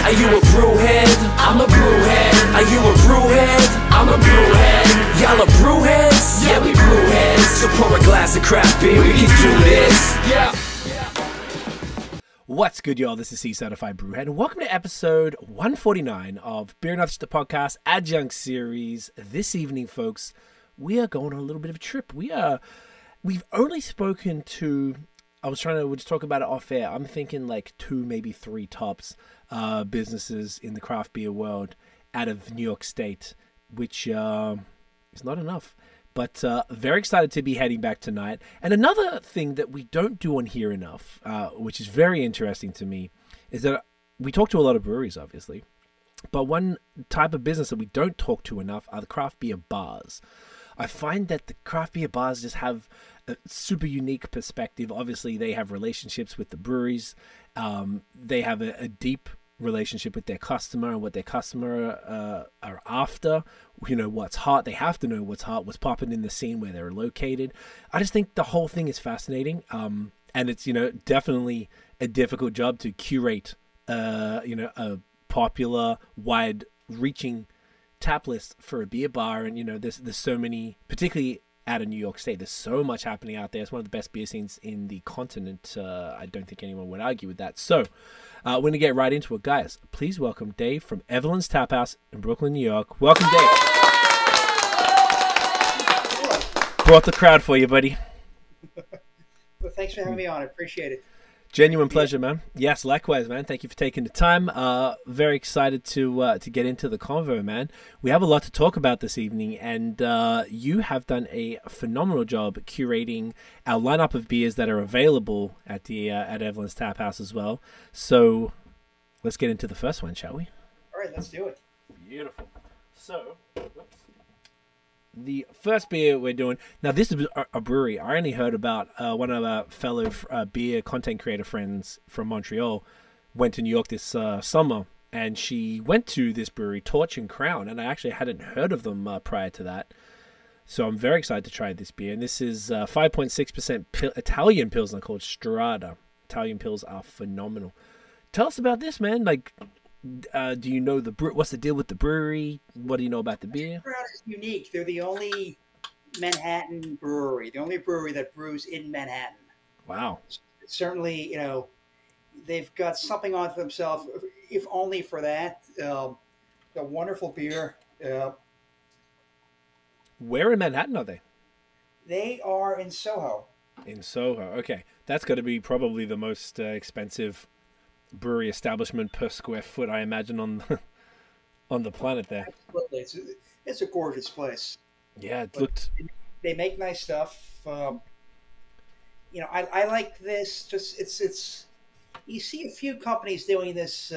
Are you a brewhead? I'm a brewhead. Are you a brewhead? I'm a brewhead. Y'all are brewheads? Yeah, we brewheads. So pour a glass of craft beer, we can do this. Yeah. What's good, y'all? This is C-Certified Brewhead, and welcome to episode 149 of Beer Nuts, the podcast Adjunct series. This evening, folks, we are going on a little bit of a trip. We've only spoken to, we'll just talk about it off air. I'm thinking like 2, maybe 3 tops businesses in the craft beer world out of New York State, which is not enough. But very excited to be heading back tonight. And another thing that we don't do on here enough, which is very interesting to me, is that we talk to a lot of breweries, obviously. But one type of business that we don't talk to enough are the craft beer bars. I find that the craft beer bars just have a super unique perspective. Obviously, they have relationships with the breweries. They have a deep relationship with their customer and what their customer are after. You know, what's hot. They have to know what's hot, what's popping in the scene where they're located. I just think the whole thing is fascinating. And it's, definitely a difficult job to curate, a popular, wide-reaching tap list for a beer bar. And, there's so many, particularly out of New York State, there's so much happening out there. It's one of the best beer scenes in the continent. I don't think anyone would argue with that. So we're going to get right into it, guys. Please welcome Dave from Evalyn's Tap House in Brooklyn, New York. Welcome, Dave. Brought the crowd for you, buddy. Well, thanks for having me on. I appreciate it. Genuine pleasure, man. Yes, likewise, man. Thank you for taking the time. Very excited to get into the convo, man. We have a lot to talk about this evening, and you have done a phenomenal job curating our lineup of beers that are available at the at Evalyn's Tap House as well. So let's get into the first one, shall we? All right, let's do it. Beautiful. So, the first beer we're doing now, this is a brewery I only heard about. One of our fellow beer content creator friends from Montreal went to New York this summer, and she went to this brewery, Torch and Crown, and I actually hadn't heard of them prior to that. So I'm very excited to try this beer, and this is 5.6% Italian Pilsner called Strada. Italian Pils are phenomenal. Tell us about this, man. Like, do you know what's the deal with the brewery? What do you know about the beer? Strada is unique. They're the only Manhattan brewery, the only brewery that brews in Manhattan. Wow. Certainly, they've got something onto themselves, if only for that. The wonderful beer. Where in Manhattan are they? They are in Soho. In Soho. Okay. That's got to be probably the most expensive brewery establishment per square foot, I imagine, on the planet there. Absolutely. It's a gorgeous place. Yeah, it looked... They make nice stuff. I like this. Just it's you see a few companies doing this.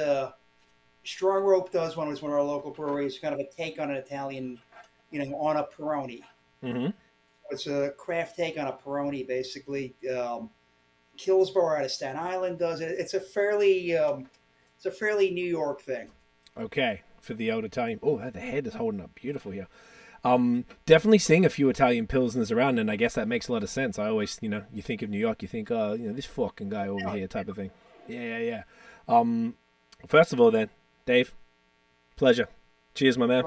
Strong Rope does one. It's one of our local breweries, kind of a take on an Italian, on a Peroni. Mm-hmm. It's a craft take on a Peroni, basically. Killsborough out of Staten Island does it. It's a fairly New York thing. Okay, for the old Italian. Oh, the head is holding up beautiful here. Definitely seeing a few Italian Pilsners around, and I guess that makes a lot of sense. I always, you think of New York, you think, this fucking guy over here type of thing. Yeah. First of all, then, Dave, pleasure. Cheers, my man.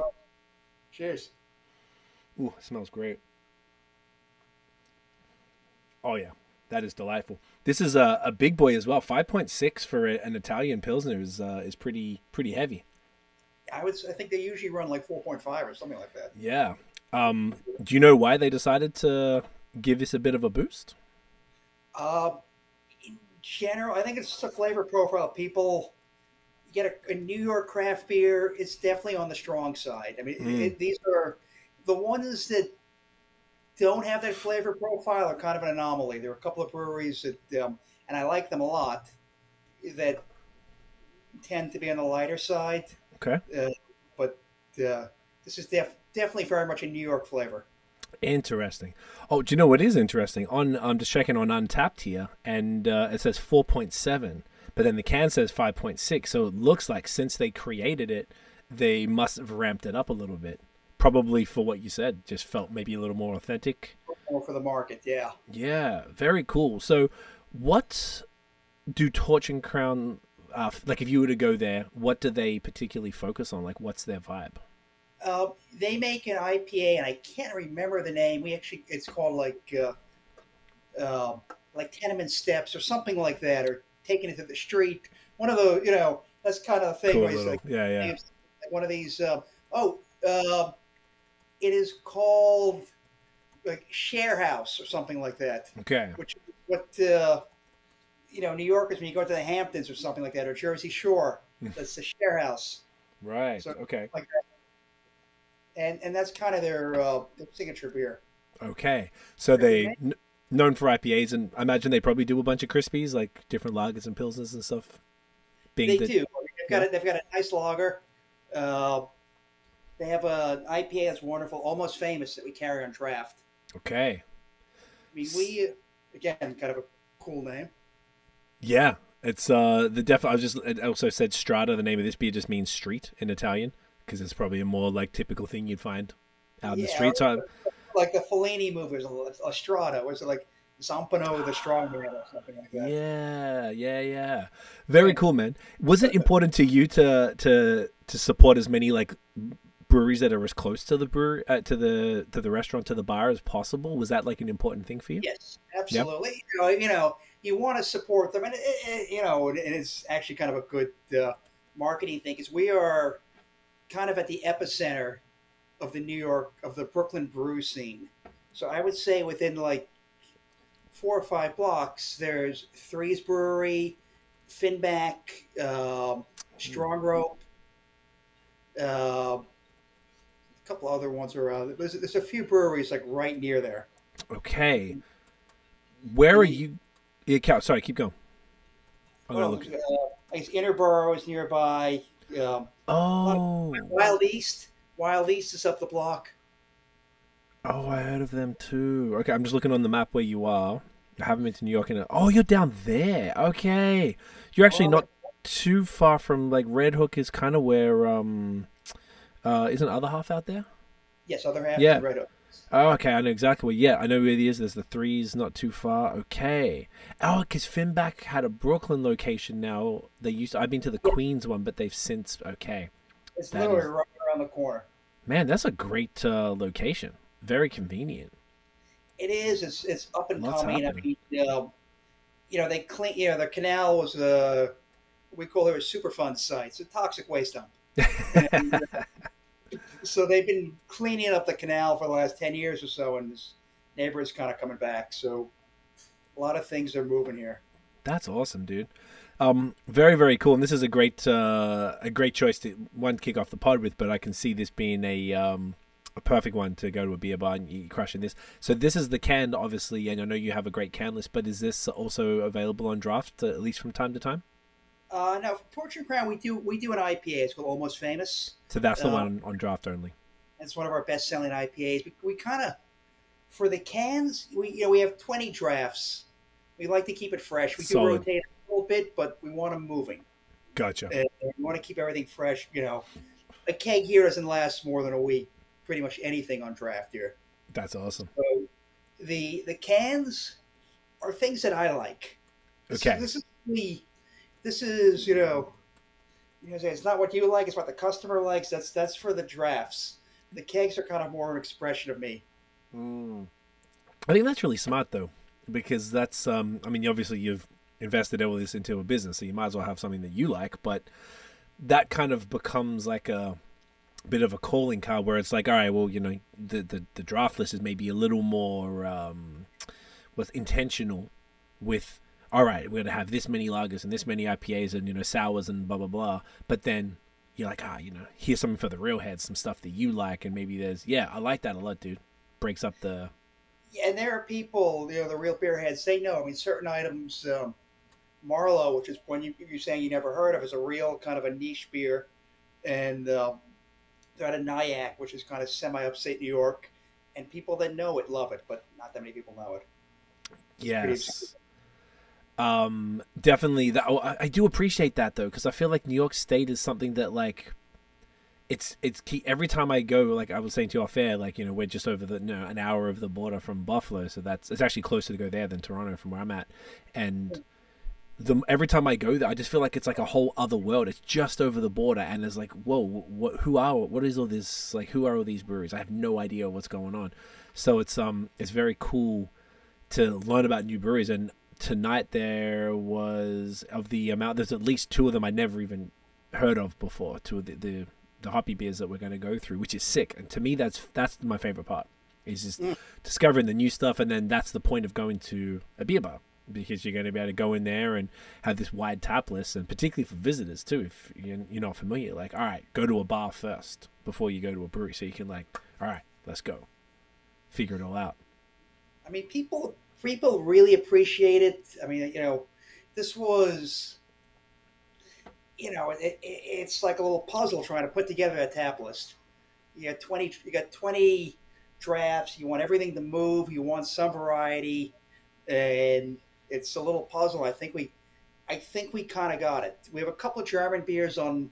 Cheers. Ooh, it smells great. Oh yeah. That is delightful. This is a big boy as well. 5.6 for an Italian Pilsner is pretty heavy. I think they usually run like 4.5 or something like that. Yeah. Do you know why they decided to give this a bit of a boost? In general, I think it's just a flavor profile. People get a New York craft beer. It's definitely on the strong side. I mean, these are the ones that don't have that flavor profile are kind of an anomaly. There are a couple of breweries that, and I like them a lot, that tend to be on the lighter side. Okay. But this is definitely very much a New York flavor. Interesting. Oh, do you know what is interesting? I'm just checking on Untapped here, and it says 4.7, but then the can says 5.6. So it looks like since they created it, they must have ramped it up a little bit. Probably for what you said, just felt maybe a little more authentic. More for the market, yeah. Yeah, very cool. So what do Torch and Crown like if you were to go there, what do they particularly focus on? Like, what's their vibe? They make an IPA, and I can't remember the name. It's called like Tenement Steps or something like that, or Taking It to the Street. One of the, that's kind of the thing. Cool Where it's little, like, yeah. like one of these. It is called like Share House or something like that. Okay. Which is what New Yorkers, when you go to the Hamptons or something like that, or Jersey Shore, that's the Share House. Right. So, okay. Like that. And that's kind of their signature beer. Okay. So they known for IPAs, and I imagine they probably do a bunch of Crispies, like different lagers and pilsners and stuff. They do. They've got a nice lager. They have an IPA that's wonderful, Almost Famous, that we carry on draft. Okay. I mean, again, kind of a cool name. Yeah, it's it also said Strada. The name of this beer just means street in Italian, because it's probably a more like typical thing you'd find out in the streets. Like the Fellini movie was a Strada. Was it like Zampano the Strongman or something like that? Yeah. Very cool, man. Was it important to you to support as many like breweries that are as close to the brewery, to the restaurant, to the bar as possible? Was that like an important thing for you? Yes, absolutely. Yep. You want to support them, and it's actually kind of a good marketing thing, because we are kind of at the epicenter of the Brooklyn brew scene. So I would say within like 4 or 5 blocks, there's Three's Brewery, Finback, Strong Rope, a couple other ones around. There's a few breweries like right near there. Okay. Where are you? Yeah, sorry, keep going. I guess Interborough is nearby. Wild East is up the block. Oh, I heard of them too. Okay, I'm just looking on the map where you are. I haven't been to New York you're down there. Okay, you're actually not too far from like Red Hook is kind of where isn't Other Half out there? Yes, Other Half is Red Hook. Oh, okay, I know exactly where. Yeah, I know where it is. There's the Threes, not too far. Okay. Oh, because Finback had a Brooklyn location now. I've been to the Queens one, but they've since. Okay. It's literally right around the corner. Man, that's a great location. Very convenient. It is. It's up and coming. Happening. I mean, they clean. The canal was we call it a Superfund site. It's a toxic waste dump. And, so they've been cleaning up the canal for the last 10 years or so, and this neighborhood's kind of coming back. So a lot of things are moving here. That's awesome, dude. Very, very cool. And this is a great choice to kick off the pod with, but I can see this being a perfect one to go to a beer bar and you crushing this. So this is the can, obviously, and I know you have a great can list, but is this also available on draft, at least from time to time? No, for Torch and Crown, we do an IPA. It's called Almost Famous. So that's the one on draft only. It's one of our best-selling IPAs. We kind of, for the cans, we have 20 drafts. We like to keep it fresh. We do rotate a little bit, but we want them moving. Gotcha. And we want to keep everything fresh. A keg here doesn't last more than a week. Pretty much anything on draft here. That's awesome. So the cans are things that I like. Okay. This is it's not what you like, it's what the customer likes. That's for the drafts. The kegs are kind of more an expression of me. I think that's really smart though, because that's I mean, obviously you've invested all this into a business, so you might as well have something that you like, but that kind of becomes like a bit of a calling card where it's like, all right, well, the draft list is maybe a little more intentional with, all right, we're going to have this many lagers and this many IPAs and, sours and blah, blah, blah. But then you're like, here's something for the real heads, some stuff that you like. And maybe I like that a lot, dude. Breaks up the... Yeah, and there are people, the real beer heads, they know. I mean, certain items, Marlowe, which is one you're saying you never heard of, is a real kind of a niche beer. And they're out of Nyack, which is kind of semi-upstate New York. And people that know it love it, but not that many people know it. Yes. Definitely. I do appreciate that though, because I feel like New York State is something that like it's key. Every time I go, like I was saying to you off air, like we're just over an hour of the border from Buffalo, so it's actually closer to go there than Toronto from where I'm at, and every time I go there, I just feel like it's like a whole other world. It's just over the border, and there's like, whoa, what is all this? Like, who are all these breweries? I have no idea what's going on. So it's very cool to learn about new breweries. And tonight there was, of the amount, there's at least 2 of them I never even heard of before. 2 of the hoppy beers that we're going to go through, which is sick. And to me, that's my favorite part, is just discovering the new stuff. And then that's the point of going to a beer bar, because you're going to be able to go in there and have this wide tap list, and particularly for visitors too, if you're not familiar, like, all right, go to a bar first before you go to a brewery, so you can, like, all right, let's go figure it all out. I mean, people really appreciate it. I mean, this was, it's like a little puzzle trying to put together a tap list. You got 20 drafts. You want everything to move. You want some variety, and it's a little puzzle. I think we kind of got it. We have a couple of German beers on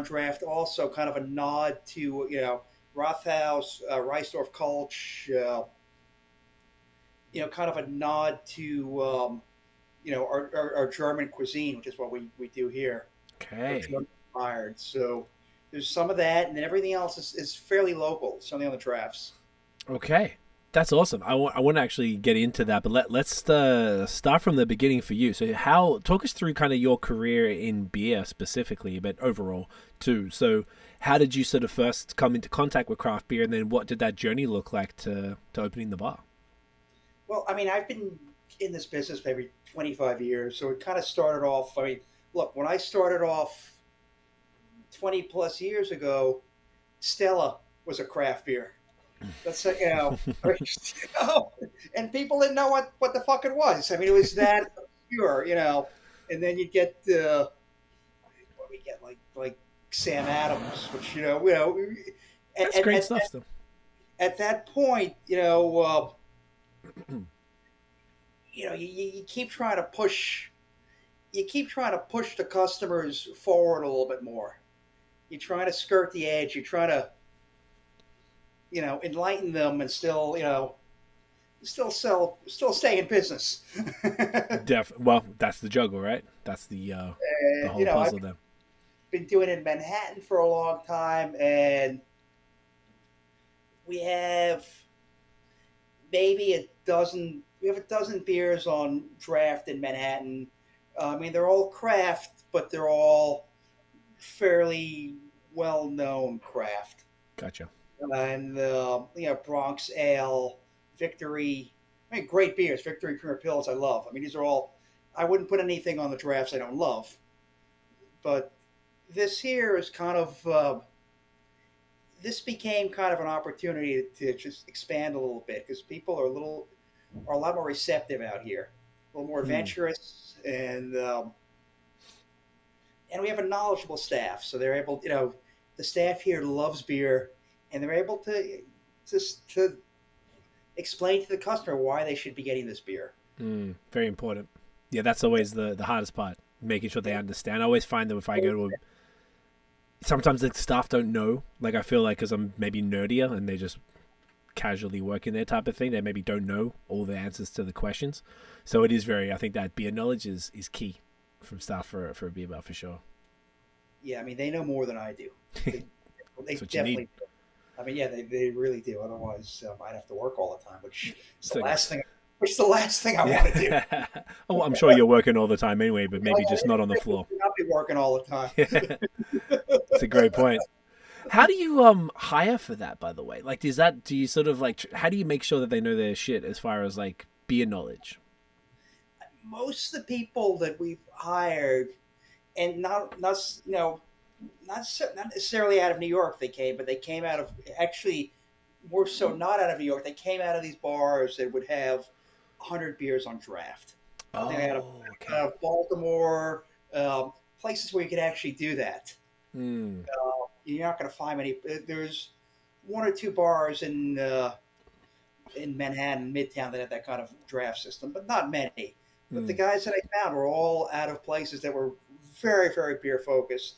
draft, also kind of a nod to Rathaus, Reisdorf Kolsch, kind of a nod to our German cuisine, which is what we do here. Okay. Inspired. So there's some of that, and then everything else is fairly local. Certainly on the drafts. Okay. That's awesome. I want to actually get into that, but let's start from the beginning for you. So talk us through kind of your career in beer specifically, but overall too. So how did you sort of first come into contact with craft beer, and then what did that journey look like to opening the bar? Well, I mean, I've been in this business maybe 25 years, so it kind of started off. I mean, look, when I started off 20 plus years ago, Stella was a craft beer. That's and people didn't know what the fuck it was. I mean, it was that obscure, and then you get what we get, like Sam Adams, which that's great stuff. Still, at that point, you keep trying to push. You keep trying to push the customers forward a little bit more. You're trying to skirt the edge. You're trying to enlighten them and still stay in business. Well, that's the juggle, right? That's the whole puzzle. Then been doing it in Manhattan for a long time, and we have maybe a dozen beers on draft in Manhattan. I mean, they're all craft, but they're all fairly well-known craft. Gotcha. And Bronx Ale, Victory. I mean, great beers. Victory Premier Pils, I love. I mean, these are all. I wouldn't put anything on the drafts I don't love. But this here is kind of. This became kind of an opportunity to just expand a little bit, because people are a lot more receptive out here, a little more adventurous, and we have a knowledgeable staff, so they're able. The staff here loves beer. And they're able to explain to the customer why they should be getting this beer. Very important. Yeah, that's always the hardest part, making sure they understand. I always find that if I go to sometimes the staff don't know. Like, I feel like because I'm maybe nerdier and they just casually working there type of thing, they maybe don't know all the answers to the questions. So it is I think that beer knowledge is key from staff for a beer bar for sure. Yeah, I mean, they know more than I do. They definitely do. I mean, yeah, they really do. Otherwise, I'd have to work all the time, which is the last thing I want to do. Oh, I'm sure you're working all the time anyway, but maybe just not on the floor. I'll be working all the time. That's a great point. How do you hire for that, by the way? Like, do you sort of like, how do you make sure that they know their shit as far as like beer knowledge? Most of the people that we've hired, and not necessarily out of New York they came, but they came out of, actually more so not out of New York. They came out of these bars that would have 100 beers on draft. Oh, out of Baltimore, places where you could actually do that. You're not going to find many. There's 1 or 2 bars in Manhattan, Midtown, that have that kind of draft system, but not many. But the guys that I found were all out of places that were very, very beer focused.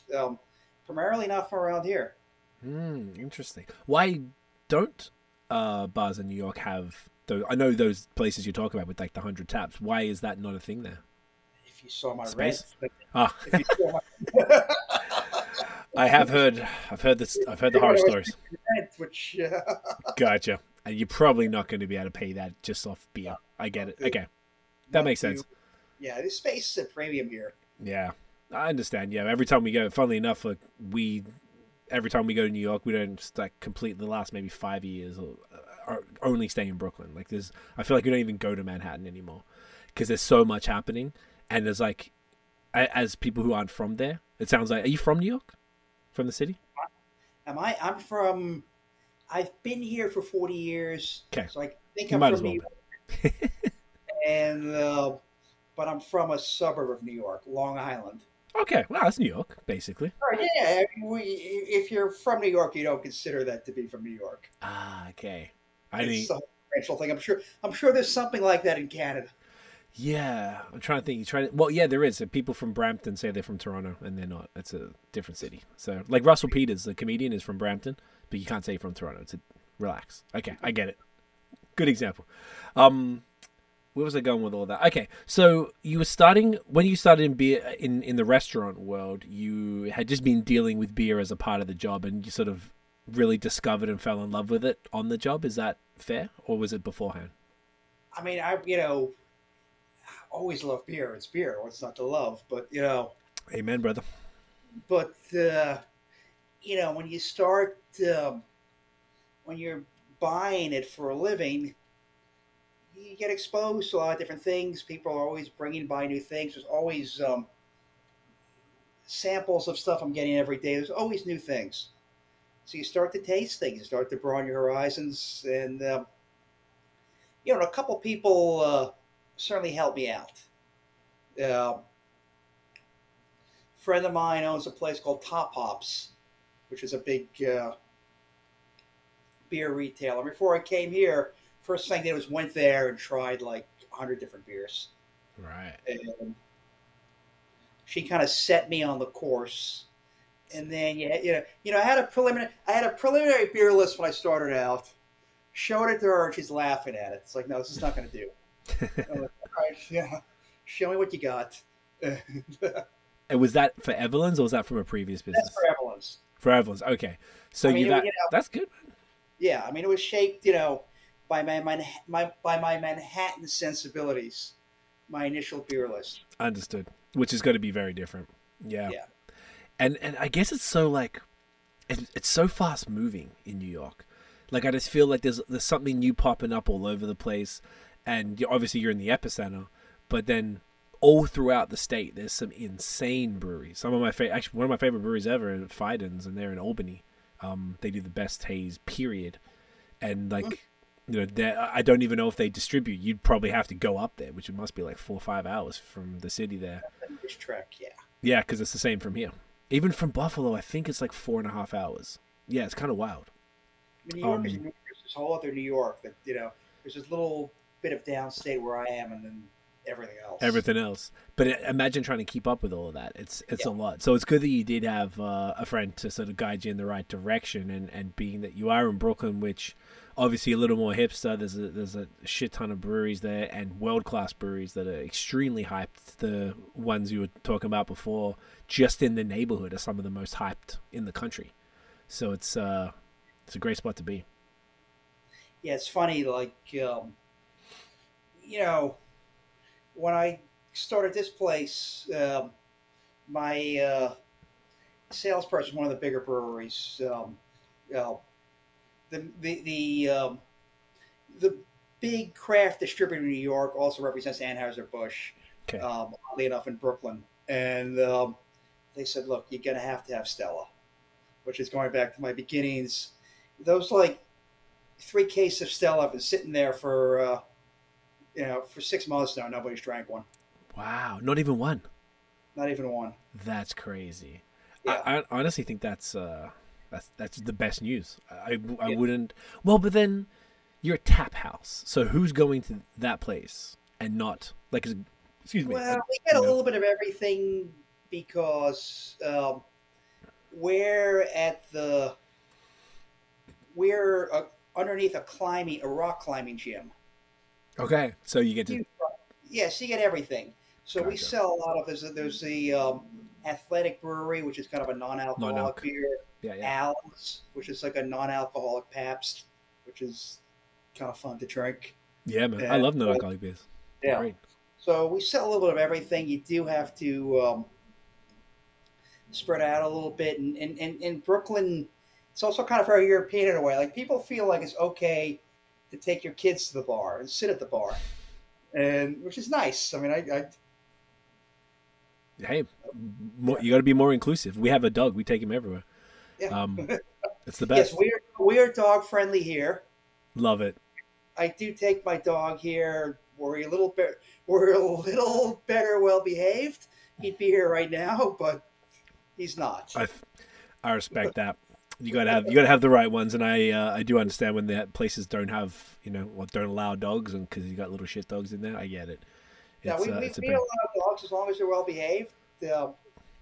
Primarily not from around here. Interesting. Why don't bars in New York have those? I know those places you talk about with like the 100 taps. Why is that not a thing there? if you saw my Space? rant. Ah, If you saw my, I've heard the horror stories. rant, which Gotcha. And you're probably not going to be able to pay that just off beer. I get it. Okay, that makes sense. Yeah, the space is a premium here. Yeah, I understand. Yeah, every time we go, funnily enough, like every time we go to New York, we don't like complete the last maybe 5 years or only stay in Brooklyn. Like I feel like we don't even go to Manhattan anymore because there's so much happening, and there's like, as people who aren't from there, it sounds like, are you from New York, from the city? I'm from. I've been here for 40 years. Okay, So I think you I'm might from as well. New York. And but I'm from a suburb of New York, Long Island. Okay, well, that's New York, basically. All right, yeah, if you're from New York, you don't consider that to be from New York. Ah, okay. It's a racial thing. I'm sure there's something like that in Canada. Yeah, I'm trying to think. Well, yeah, there is. People from Brampton say they're from Toronto, and they're not. It's a different city. So, like Russell Peters, the comedian, is from Brampton, but you can't say from Toronto. Relax. Okay, I get it. Good example. Where was I going with all that? Okay, so when you started in beer in the restaurant world, you had just been dealing with beer as a part of the job, and you sort of really discovered and fell in love with it on the job. Is that fair, or was it beforehand? I mean, I always love beer. It's beer. What's not to love? But Amen, brother. But when you start when you're buying it for a living, you get exposed to a lot of different things. People are always bringing by new things. There's always samples of stuff I'm getting every day. There's always new things. So you start to taste things. You start to broaden your horizons. And, a couple people certainly helped me out. A friend of mine owns a place called Top Hops, which is a big beer retailer. Before I came here, first thing I did was went there and tried like 100 different beers. Right. And she kind of set me on the course. And then I had a preliminary beer list when I started out. Showed it to her and she's laughing at it. It's like, no, this is not going to do. I'm like, all right, yeah, show me what you got. And was that for Evalyn's or was that from a previous business? That's for Evalyn's. For Evalyn's, okay. So that's good. Yeah, I mean, it was shaped, by my Manhattan sensibilities, my initial beer list. Understood. Which is going to be very different. Yeah. Yeah. And I guess it's so like it's so fast moving in New York. Like I just feel like there's something new popping up all over the place, and obviously you're in the epicenter, but then all throughout the state there's some insane breweries. Some of my actually one of my favorite breweries ever is Fiden's, and they're in Albany. They do the best haze period, and like. I don't even know if they distribute. You'd probably have to go up there, which it must be like 4 or 5 hours from the city there. This track, yeah. Yeah, because it's the same from here. Even from Buffalo, I think it's like 4.5 hours. Yeah, it's kind of wild. New York is this whole other New York that there's this little bit of downstate where I am, and then everything else. But imagine trying to keep up with all of that. It's a lot. So it's good that you did have a friend to sort of guide you in the right direction, and being that you are in Brooklyn, which obviously a little more hipster. There's a shit ton of breweries there, and world-class breweries that are extremely hyped. The ones you were talking about before, just in the neighborhood, are some of the most hyped in the country. So it's a great spot to be. Yeah, it's funny, like when I started this place, my salesperson, one of the bigger breweries, the big craft distributor in New York also represents Anheuser-Busch, okay. Oddly enough, in Brooklyn. And they said, look, you're going to have Stella, which is going back to my beginnings. Those like 3 cases of Stella have been sitting there for 6 months now. Nobody's drank one. Wow. Not even one? Not even one. That's crazy. Yeah. I honestly think that's the best news. I wouldn't. Well, but then you're a tap house, so who's going to that place and not like? Excuse me. Well, we get a little bit of everything because we're underneath a rock climbing gym. Okay, so you get to. Yes, you get everything. So we Gotcha. sell a lot of there's the Athletic Brewery, which is kind of a non-alcoholic Non-alc. beer. Yeah, yeah. Al's, which is like a non-alcoholic Pabst, which is kind of fun to drink. Yeah, man. I And love non-alcoholic beers. They're yeah, great. so we sell a little bit of everything. You do have to spread out a little bit, and in Brooklyn, it's also kind of very European in a way. Like people feel like it's okay to take your kids to the bar and sit at the bar, and which is nice. I mean, I Hey, you got to be more inclusive. We have a dog. We take him everywhere. yeah. It's the Yes, best. we are dog friendly here. Love it. I do take my dog here. We're a little better well behaved. He'd be here right now, but he's not. I respect that. You gotta have the right ones, and I do understand when the places don't have or don't allow dogs, and because you got little shit dogs in there. I get it. Yeah, we It's a we pain. allow dogs as long as they're well behaved.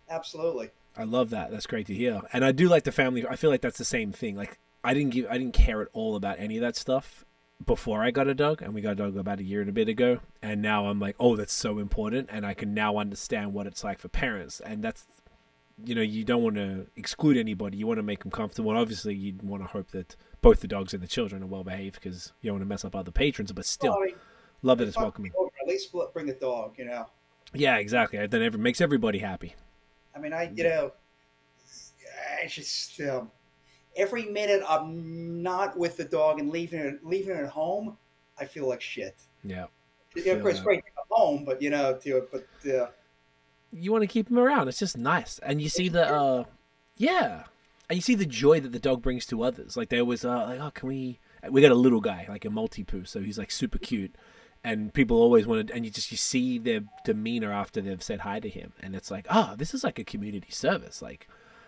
Absolutely. I love that. That's great to hear. And I do like the family. I feel like that's the same thing. Like I didn't care at all about any of that stuff before I got a dog, and we got a dog about a year and a bit ago. And now I'm like, oh, that's so important, and I can now understand what it's like for parents. And that's, you don't want to exclude anybody. You want to make them comfortable. And obviously, you want to hope that both the dogs and the children are well behaved because you don't want to mess up other patrons. But still, Well, I mean, love that it's fuck welcoming. the owner, at least bring the dog. Yeah, exactly. Then it makes everybody happy. I mean, I just every minute I'm not with the dog and leaving it at home, I feel like shit. Yeah. Of course, it's great to come home, but you want to keep him around. It's just nice, and you see the and you see the joy that the dog brings to others. Like they always like, oh, can we? We got a little guy, like a Maltipoo, so he's like super cute, and people always wanted. And you see their demeanor after they've said hi to him, and it's like, this is like a community service. Like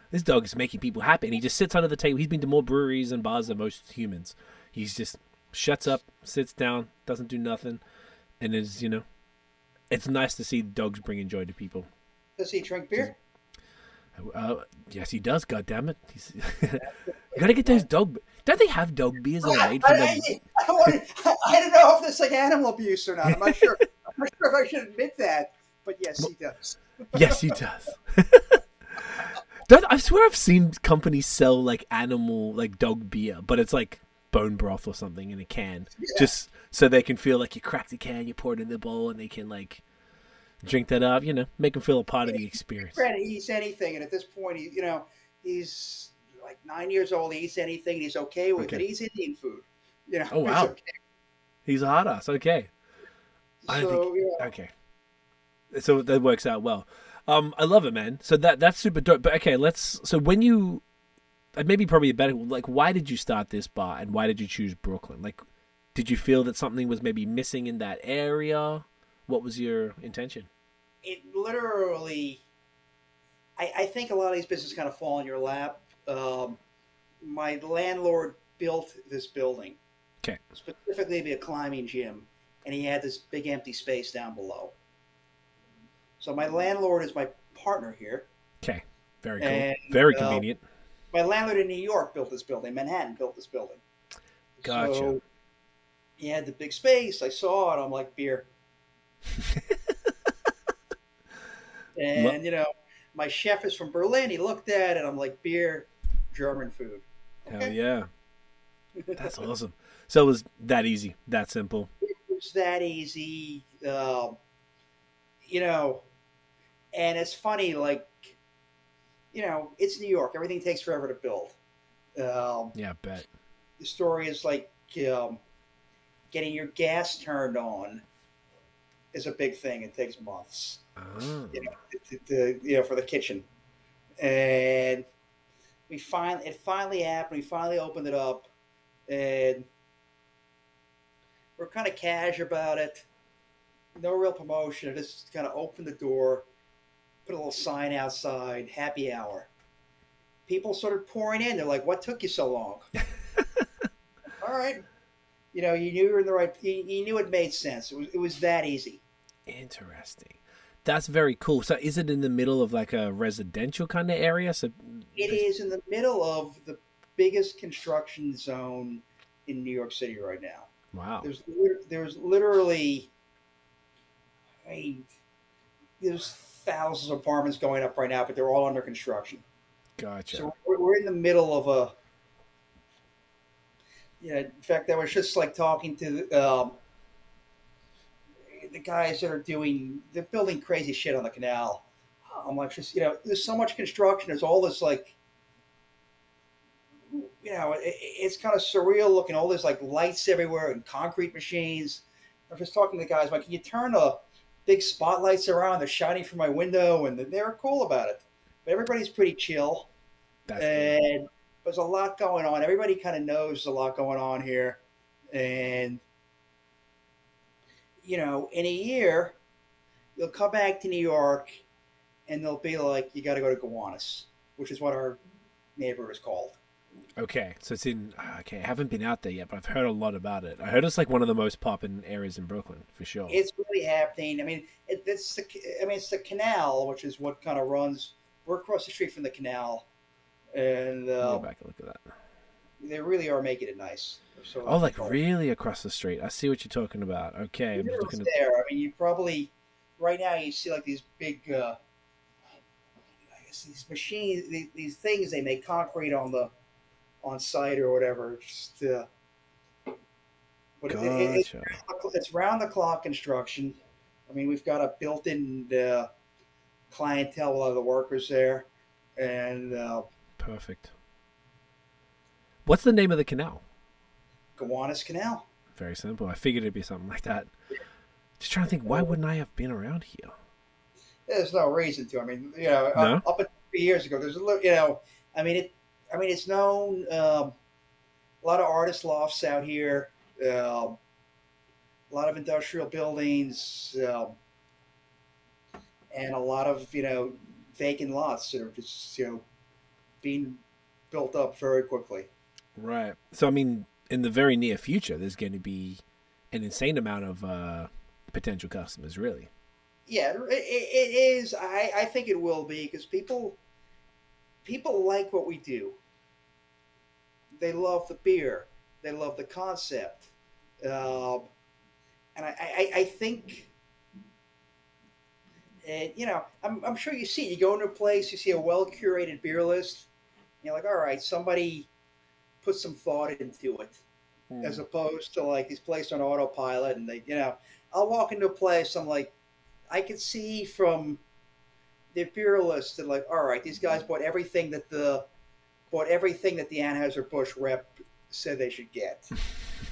this dog is making people happy, and he just sits under the table. He's been to more breweries and bars than most humans. He's just shuts up, sits down, doesn't do nothing, and is it's nice to see dogs bringing joy to people. does he drink beer? Yes, he does. God damn it! You gotta get those dog. Don't they have dog beers that are made from I don't know if this is like animal abuse or not. I'm not sure. I'm not sure if I should admit that, but yes, he does. Yes, he does. I swear I've seen companies sell like animal, like dog beer, but it's like bone broth or something in a can, just so they can feel like you crack the can, you pour it in the bowl, and they can like drink that up. Make them feel a part of the experience. Granted, he eats anything, and at this point, he's like 9 years old. He eats anything, and he's okay with it. He's Indian food. Oh wow, it's okay. He's a hot ass. Okay. Okay. So that works out well. I love it, man. So that's super dope. But okay, so when you, maybe probably a better, like, why did you start this bar and why did you choose Brooklyn? Like, did you feel that something was maybe missing in that area? What was your intention? It literally, I think a lot of these businesses kind of fall in your lap. My landlord built this building. Okay. Specifically to be a climbing gym, and he had this big empty space down below. So my landlord is my partner here. Okay, very cool. And, very convenient. My landlord in New York built this building. Manhattan built this building. Gotcha. So he had the big space. I saw it. I'm like, beer. And, my chef is from Berlin. He looked at it. I'm like, beer, German food. Okay. Hell yeah. That's awesome. So it was that easy, that simple. It was that easy. And it's funny, like, it's New York. Everything takes forever to build. Yeah, I bet. The story is like getting your gas turned on is a big thing. It takes months, Oh. for the kitchen. And it finally happened. We finally opened it up, and we're kind of cash about it. No real promotion. I just kind of opened the door, put a little sign outside, happy hour. People started pouring in. They're like, "What took you so long?" All right, you knew you were in the right. You knew it made sense. It was that easy. Interesting. That's very cool. So is it in the middle of like a residential kind of area? So it is in the middle of the biggest construction zone in New York City right now. Wow. There's literally, there's thousands of apartments going up right now, but they're all under construction. Gotcha. So we're in the middle of a. Yeah, in fact, I was just like talking to the guys that they're building crazy shit on the canal. I'm like, just there's so much construction. There's all this like, it's kind of surreal looking. All this like lights everywhere and concrete machines. I was just talking to the guys like, can you turn the big spotlights around? They're shining from my window, and they're cool about it. But everybody's pretty chill, and cool. There's a lot going on. Everybody kind of knows there's a lot going on here, and in a year, you'll come back to New York, and they'll be like, you got to go to Gowanus, which is what our neighborhood is called. Okay, so it's in. Okay, I haven't been out there yet, but I've heard a lot about it. I heard it's like one of the most poppin' areas in Brooklyn, for sure. It's really happening. I mean, it's the canal, which is what kind of runs. We're across the street from the canal, and go back and look at that. They really are making it nice. So like really across the street. I see what you're talking about. Okay, I'm looking there. I mean, you probably right now you see like these big, I guess these machines, these things they make concrete on site or whatever. Just, but gotcha. It's round the clock construction. I mean, we've got a built-in clientele, a lot of the workers there, and perfect. What's the name of the canal? Gowanus Canal. Very simple. I figured it'd be something like that. Just trying to think, why wouldn't I have been around here? There's no reason to. I mean, no? Up until 3 years ago, there's a little, I mean, it's known. A lot of artist lofts out here. A lot of industrial buildings, and a lot of vacant lots that are just being built up very quickly. Right. So I mean, in the very near future, there's going to be an insane amount of potential customers. Really. Yeah, it is. I think it will be because people like what we do. They love the beer. They love the concept. And I think, and I'm sure you see, you go into a place, you see a well curated beer list, and you're like, all right, somebody put some thought into it, as opposed to like these places on autopilot, and I'll walk into a place, I'm like, I can see from the beer list that like, all right, these guys bought everything that the Anheuser-Busch rep said they should get.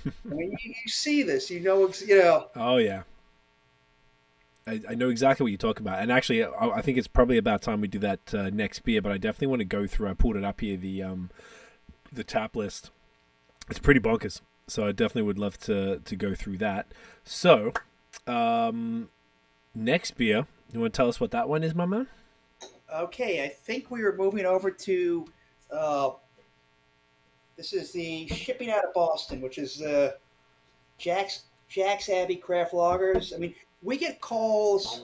I mean, you see this, Oh yeah, I know exactly what you're talking about, and actually, I think it's probably about time we do that next beer. But I definitely want to go through. I pulled it up here, the tap list. It's pretty bonkers, so I definitely would love to go through that. So, next beer, you want to tell us what that one is, my man? Okay, I think we were moving over to. This is the shipping out of Boston, which is Jack's Abbey Craft Lagers. I mean, we get calls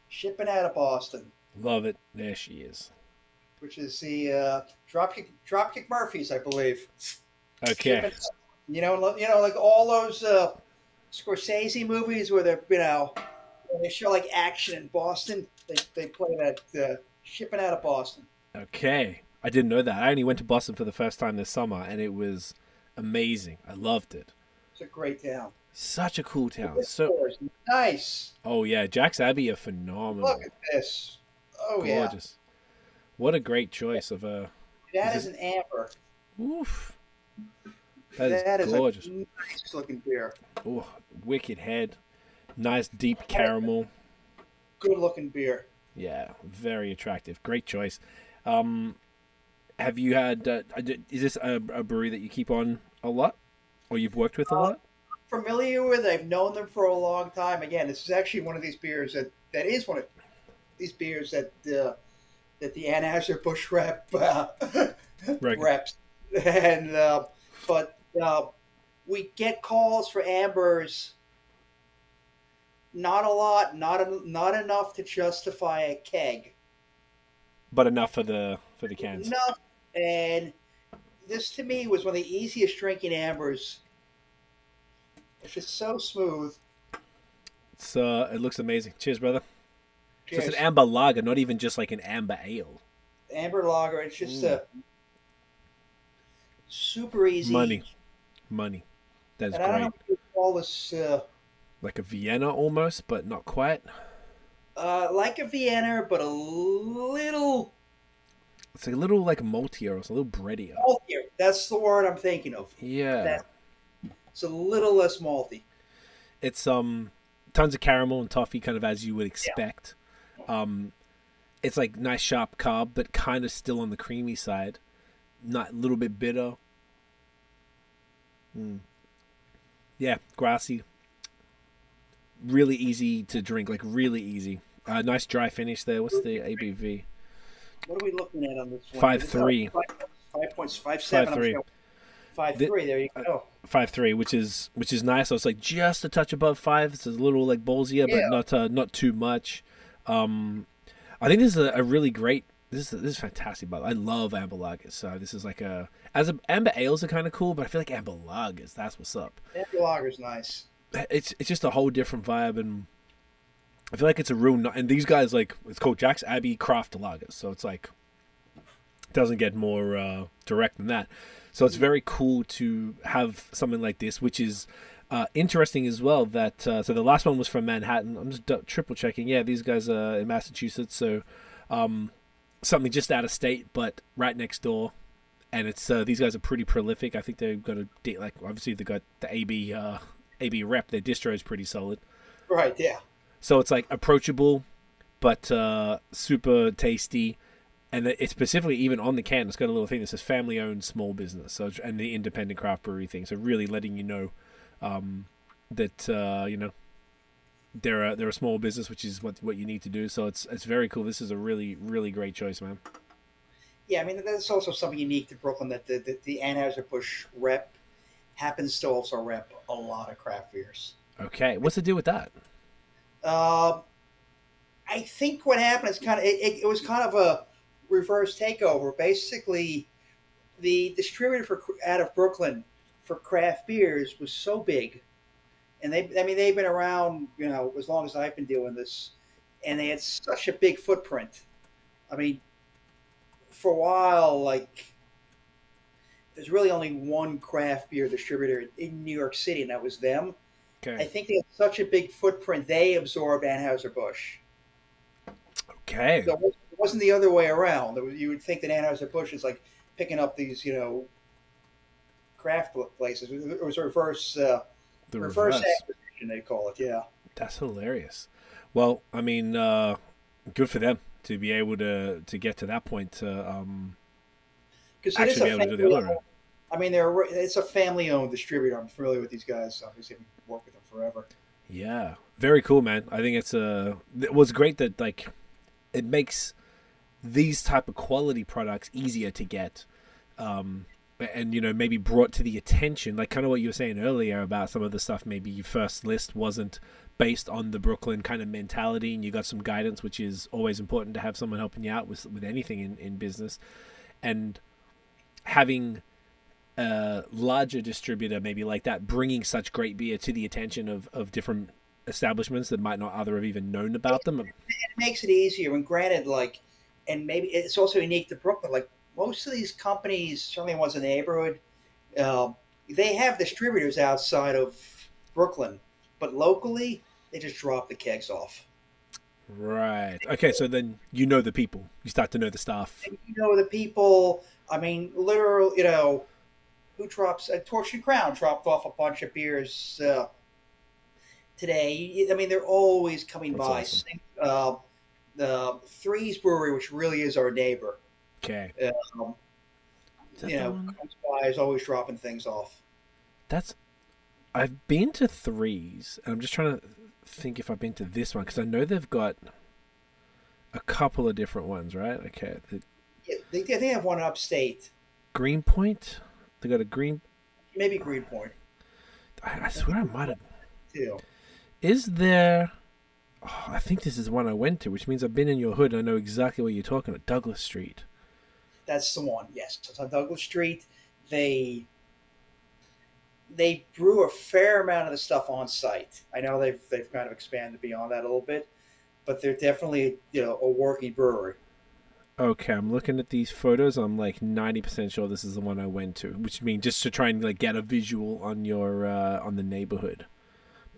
shipping out of Boston. Love it. There she is. Which is the Dropkick Murphys, I believe. Okay. Like all those Scorsese movies where when they show like action in Boston, they play that shipping out of Boston. Okay. I didn't know that. I only went to Boston for the first time this summer, and it was amazing. I loved it. It's a great town. Such a cool town. So nice. Oh yeah, Jack's Abbey are phenomenal. Look at this. Oh gorgeous. Yeah. What a great choice of a. That is an amber. Oof. That is gorgeous. A nice looking beer. Oh, wicked head. Nice deep caramel. Good looking beer. Yeah, very attractive. Great choice. Have you had? Is this a brewery that you keep on a lot, or you've worked with a lot? Familiar with. I've known them for a long time. Again, this is actually one of these beers that is one of these beers that the Anheuser-Busch rep reps, and but we get calls for ambers. Not a lot, not enough to justify a keg, but enough for the cans. Enough, and this to me was one of the easiest drinking ambers. It's just so smooth. It looks amazing. Cheers, brother. Cheers. So it's an amber lager, not even just like an amber ale. Amber lager. It's just a super easy. Money. That's and I don't know great. what you call this. Like a Vienna almost, but not quite. Like a Vienna, but a little. It's a little like maltier, or a little breadier. Maltier. That's the word I'm thinking of. Yeah. It's a little less malty. It's tons of caramel and toffee, kind of as you would expect. Yeah. It's like nice sharp carb, but kind of still on the creamy side. Not a little bit bitter. Yeah, grassy. Really easy to drink, like really easy. Nice dry finish there. What's the ABV? What are we looking at on this one? 5.3. 5.57. 5.3. There you go. 5.3, which is nice. So it's like just a touch above 5. It's a little like ballsier, but not too much. I think this is a really great. This is fantastic. But I love amber lagers. So this is like amber ales are kind of cool, but I feel like amber lagers. That's what's up. Amber lager's nice. It's just a whole different vibe, and I feel like it's a real. And these guys, like, it's called Jack's Abbey Craft Lagers, so it's like it doesn't get more direct than that. So it's very cool to have something like this, which is interesting as well. That so the last one was from Manhattan. I'm just triple checking. Yeah, these guys are in Massachusetts, so something just out of state, but right next door. And it's these guys are pretty prolific. I think they've got obviously they got the AB rep. Their distro is pretty solid. Right, yeah. So it's like approachable, but super tasty. And it's specifically even on the can, it's got a little thing that says family-owned small business. So and the independent craft brewery thing. So really letting you know that they're a small business, which is what you need to do. So it's very cool. This is a really, really great choice, man. Yeah, I mean, that's also something unique to Brooklyn, that the Anheuser-Busch rep happens to also rep a lot of craft beers. Okay, what's the deal with that? I think what happened is it was kind of a reverse takeover. Basically, the distributor out of Brooklyn for craft beers was so big, and they've been around as long as I've been doing this, and they had such a big footprint. I mean, for a while, like, there's really only one craft beer distributor in New York City, and that was them. Okay. I think they had such a big footprint, they absorbed Anheuser-Busch. Okay. So it wasn't the other way around. You would think that Anheuser-Busch is like picking up these, craft places. It was a reverse acquisition, they call it. Yeah. That's hilarious. Well, I mean, good for them to be able to get to that point to actually be able to do the other. I mean, it's a family-owned distributor. I'm familiar with these guys. Obviously, I've worked with them forever. Yeah, very cool, man. I think it was great that like it makes these type of quality products easier to get, and maybe brought to the attention, like kind of what you were saying earlier about some of the stuff. Maybe your first list wasn't based on the Brooklyn kind of mentality, and you got some guidance, which is always important to have someone helping you out with anything in business, and having a larger distributor maybe like that bringing such great beer to the attention of different establishments that might not other have even known about them. It makes it easier, and granted, and maybe it's also unique to Brooklyn, like most of these companies, certainly ones in the neighborhood, they have distributors outside of Brooklyn, but locally they just drop the kegs off. Right. Okay, so then the people. You start to know the staff. And the people. I mean, literally, who drops a Torch and Crown dropped off a bunch of beers today. I mean, they're always coming by. Awesome. The Threes Brewery, which really is our neighbor. Okay. Comes by, is always dropping things off. I've been to Threes, and I'm just trying to think if I've been to this one, because I know they've got a couple of different ones, right? Okay. They have one upstate. Greenpoint? They got a maybe Greenpoint. I swear I might have. Too. Is there? Oh, I think this is one I went to, which means I've been in your hood and I know exactly what you're talking about. Douglas Street. That's the one. Yes, it's on Douglas Street. They they brew a fair amount of the stuff on site. I know they've kind of expanded beyond that a little bit, but they're definitely a working brewery. Okay, I'm looking at these photos. I'm like 90% sure this is the one I went to, which means just to try and like get a visual on your on the neighborhood.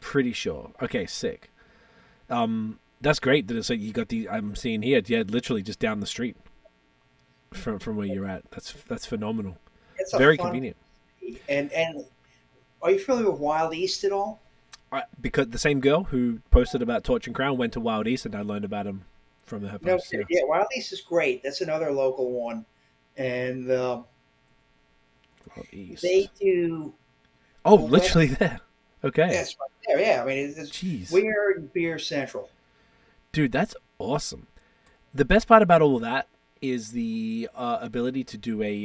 Pretty sure. Okay, sick. That's great that it's like you got the. I'm seeing here, yeah, literally just down the street from where you're at. That's phenomenal. It's very convenient. And are you familiar with Wild East at all? Because the same girl who posted about Torch and Crown went to Wild East, and I learned about him from her post. No, yeah, Wild East is great. That's another local one, and Wild East. They do. Oh, literally there. Okay. That's right there. Yeah, I mean, Jeez. We're in Beer Central. Dude, that's awesome. The best part about all of that is the ability to do a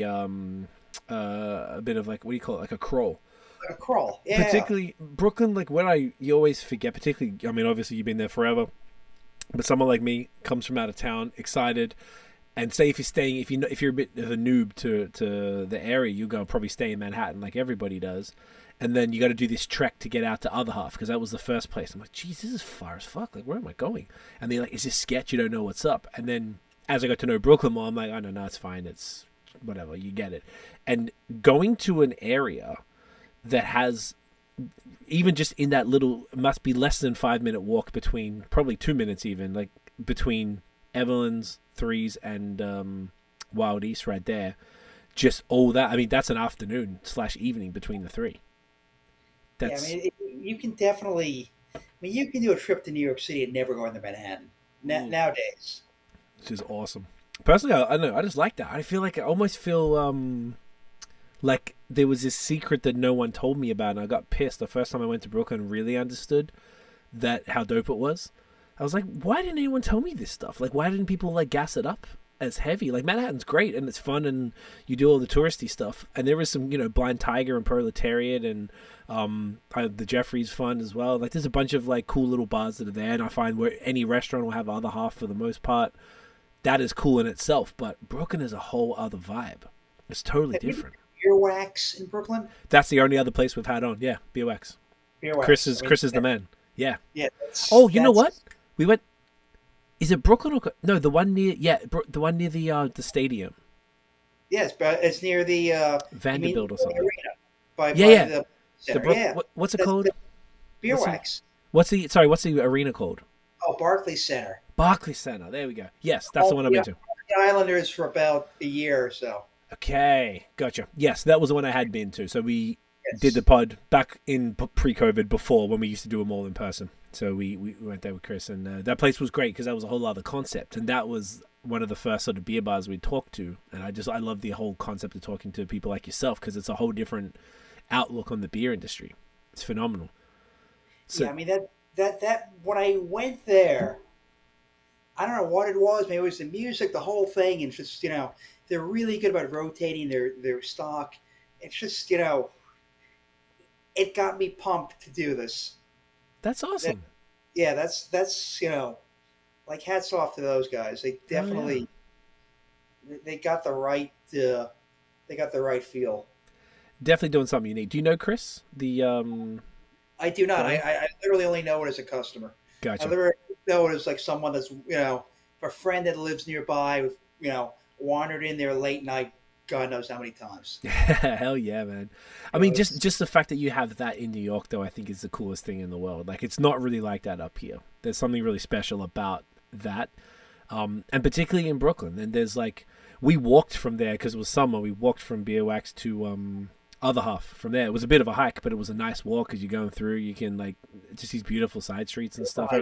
bit of like, what do you call it, like a crawl. Like a crawl, yeah. Particularly Brooklyn, like you always forget. Particularly, I mean, obviously you've been there forever, but someone like me comes from out of town, excited, and say if you're a bit of a noob to the area, you go probably stay in Manhattan like everybody does. And then you got to do this trek to get out to other half because that was the first place. I'm like, geez, this is far as fuck. Like, where am I going? And they're like, is this sketch? You don't know what's up. And then as I got to know Brooklyn more, I'm like, oh, no, it's fine. It's whatever. You get it. And going to an area that has, even just in that little, must be less than 5-minute walk between, probably 2 minutes even, like between Evalyn's, Threes, and Wild East right there. Just all that. I mean, that's an afternoon / evening between the three. That's... Yeah, I mean, you can definitely. I mean, you can do a trip to New York City and never go into Manhattan nowadays. Which is awesome. Personally, I don't know. I just like that. I feel like I almost feel like there was this secret that no one told me about, and I got pissed the first time I went to Brooklyn and really understood how dope it was. I was like, why didn't anyone tell me this stuff? Like, why didn't people like gas it up as heavy? Like, Manhattan's great and it's fun and you do all the touristy stuff. And there was some, Blind Tiger and Proletariat and the Jeffrey's fun as well. Like, there's a bunch of like cool little bars that are there, and I find where any restaurant will have the other half for the most part. That is cool in itself, but Brooklyn is a whole other vibe. It's totally different. Beerwax in Brooklyn? That's the only other place we've had on. Yeah, Beerwax. Chris is the man. Yeah. Yeah. Oh, you know what? We went. Is it Brooklyn or no? The one near the one near the stadium. Yes, but it's near the Vanderbilt or something. Arena by The center. What's it called? Beerwax. What's the arena called? Oh, Barclays Center. Barclays Center. There we go. Yes, that's the one I went to. The Islanders for about a year or so. Okay, gotcha. Yes, that was the one I had been to. So we did the pod back in pre-COVID before when we used to do them all in person. So we went there with Chris, and that place was great because that was a whole other concept, and that was one of the first sort of beer bars we talked to, and I love the whole concept of talking to people like yourself because it's a whole different outlook on the beer industry. It's phenomenal. So, yeah, I mean that when I went there, I don't know what it was. Maybe it was the music, the whole thing, and just they're really good about rotating their stock. It's just it got me pumped to do this. That's awesome. That's like hats off to those guys. They definitely they got the right feel. Definitely doing something unique. Do you know Chris? I do not. I literally only know it as a customer. Gotcha. I literally know it as like someone that's a friend that lives nearby. Wandered in there late night. God knows how many times. Hell yeah, man. I mean, just the fact that you have that in New York, though, I think is the coolest thing in the world. Like, it's not really like that up here. There's something really special about that. And particularly in Brooklyn. And there's like, we walked from there because it was summer. We walked from Beerwax to other half from there. It was a bit of a hike, but it was a nice walk because you're going through. You can like just these beautiful side streets and stuff.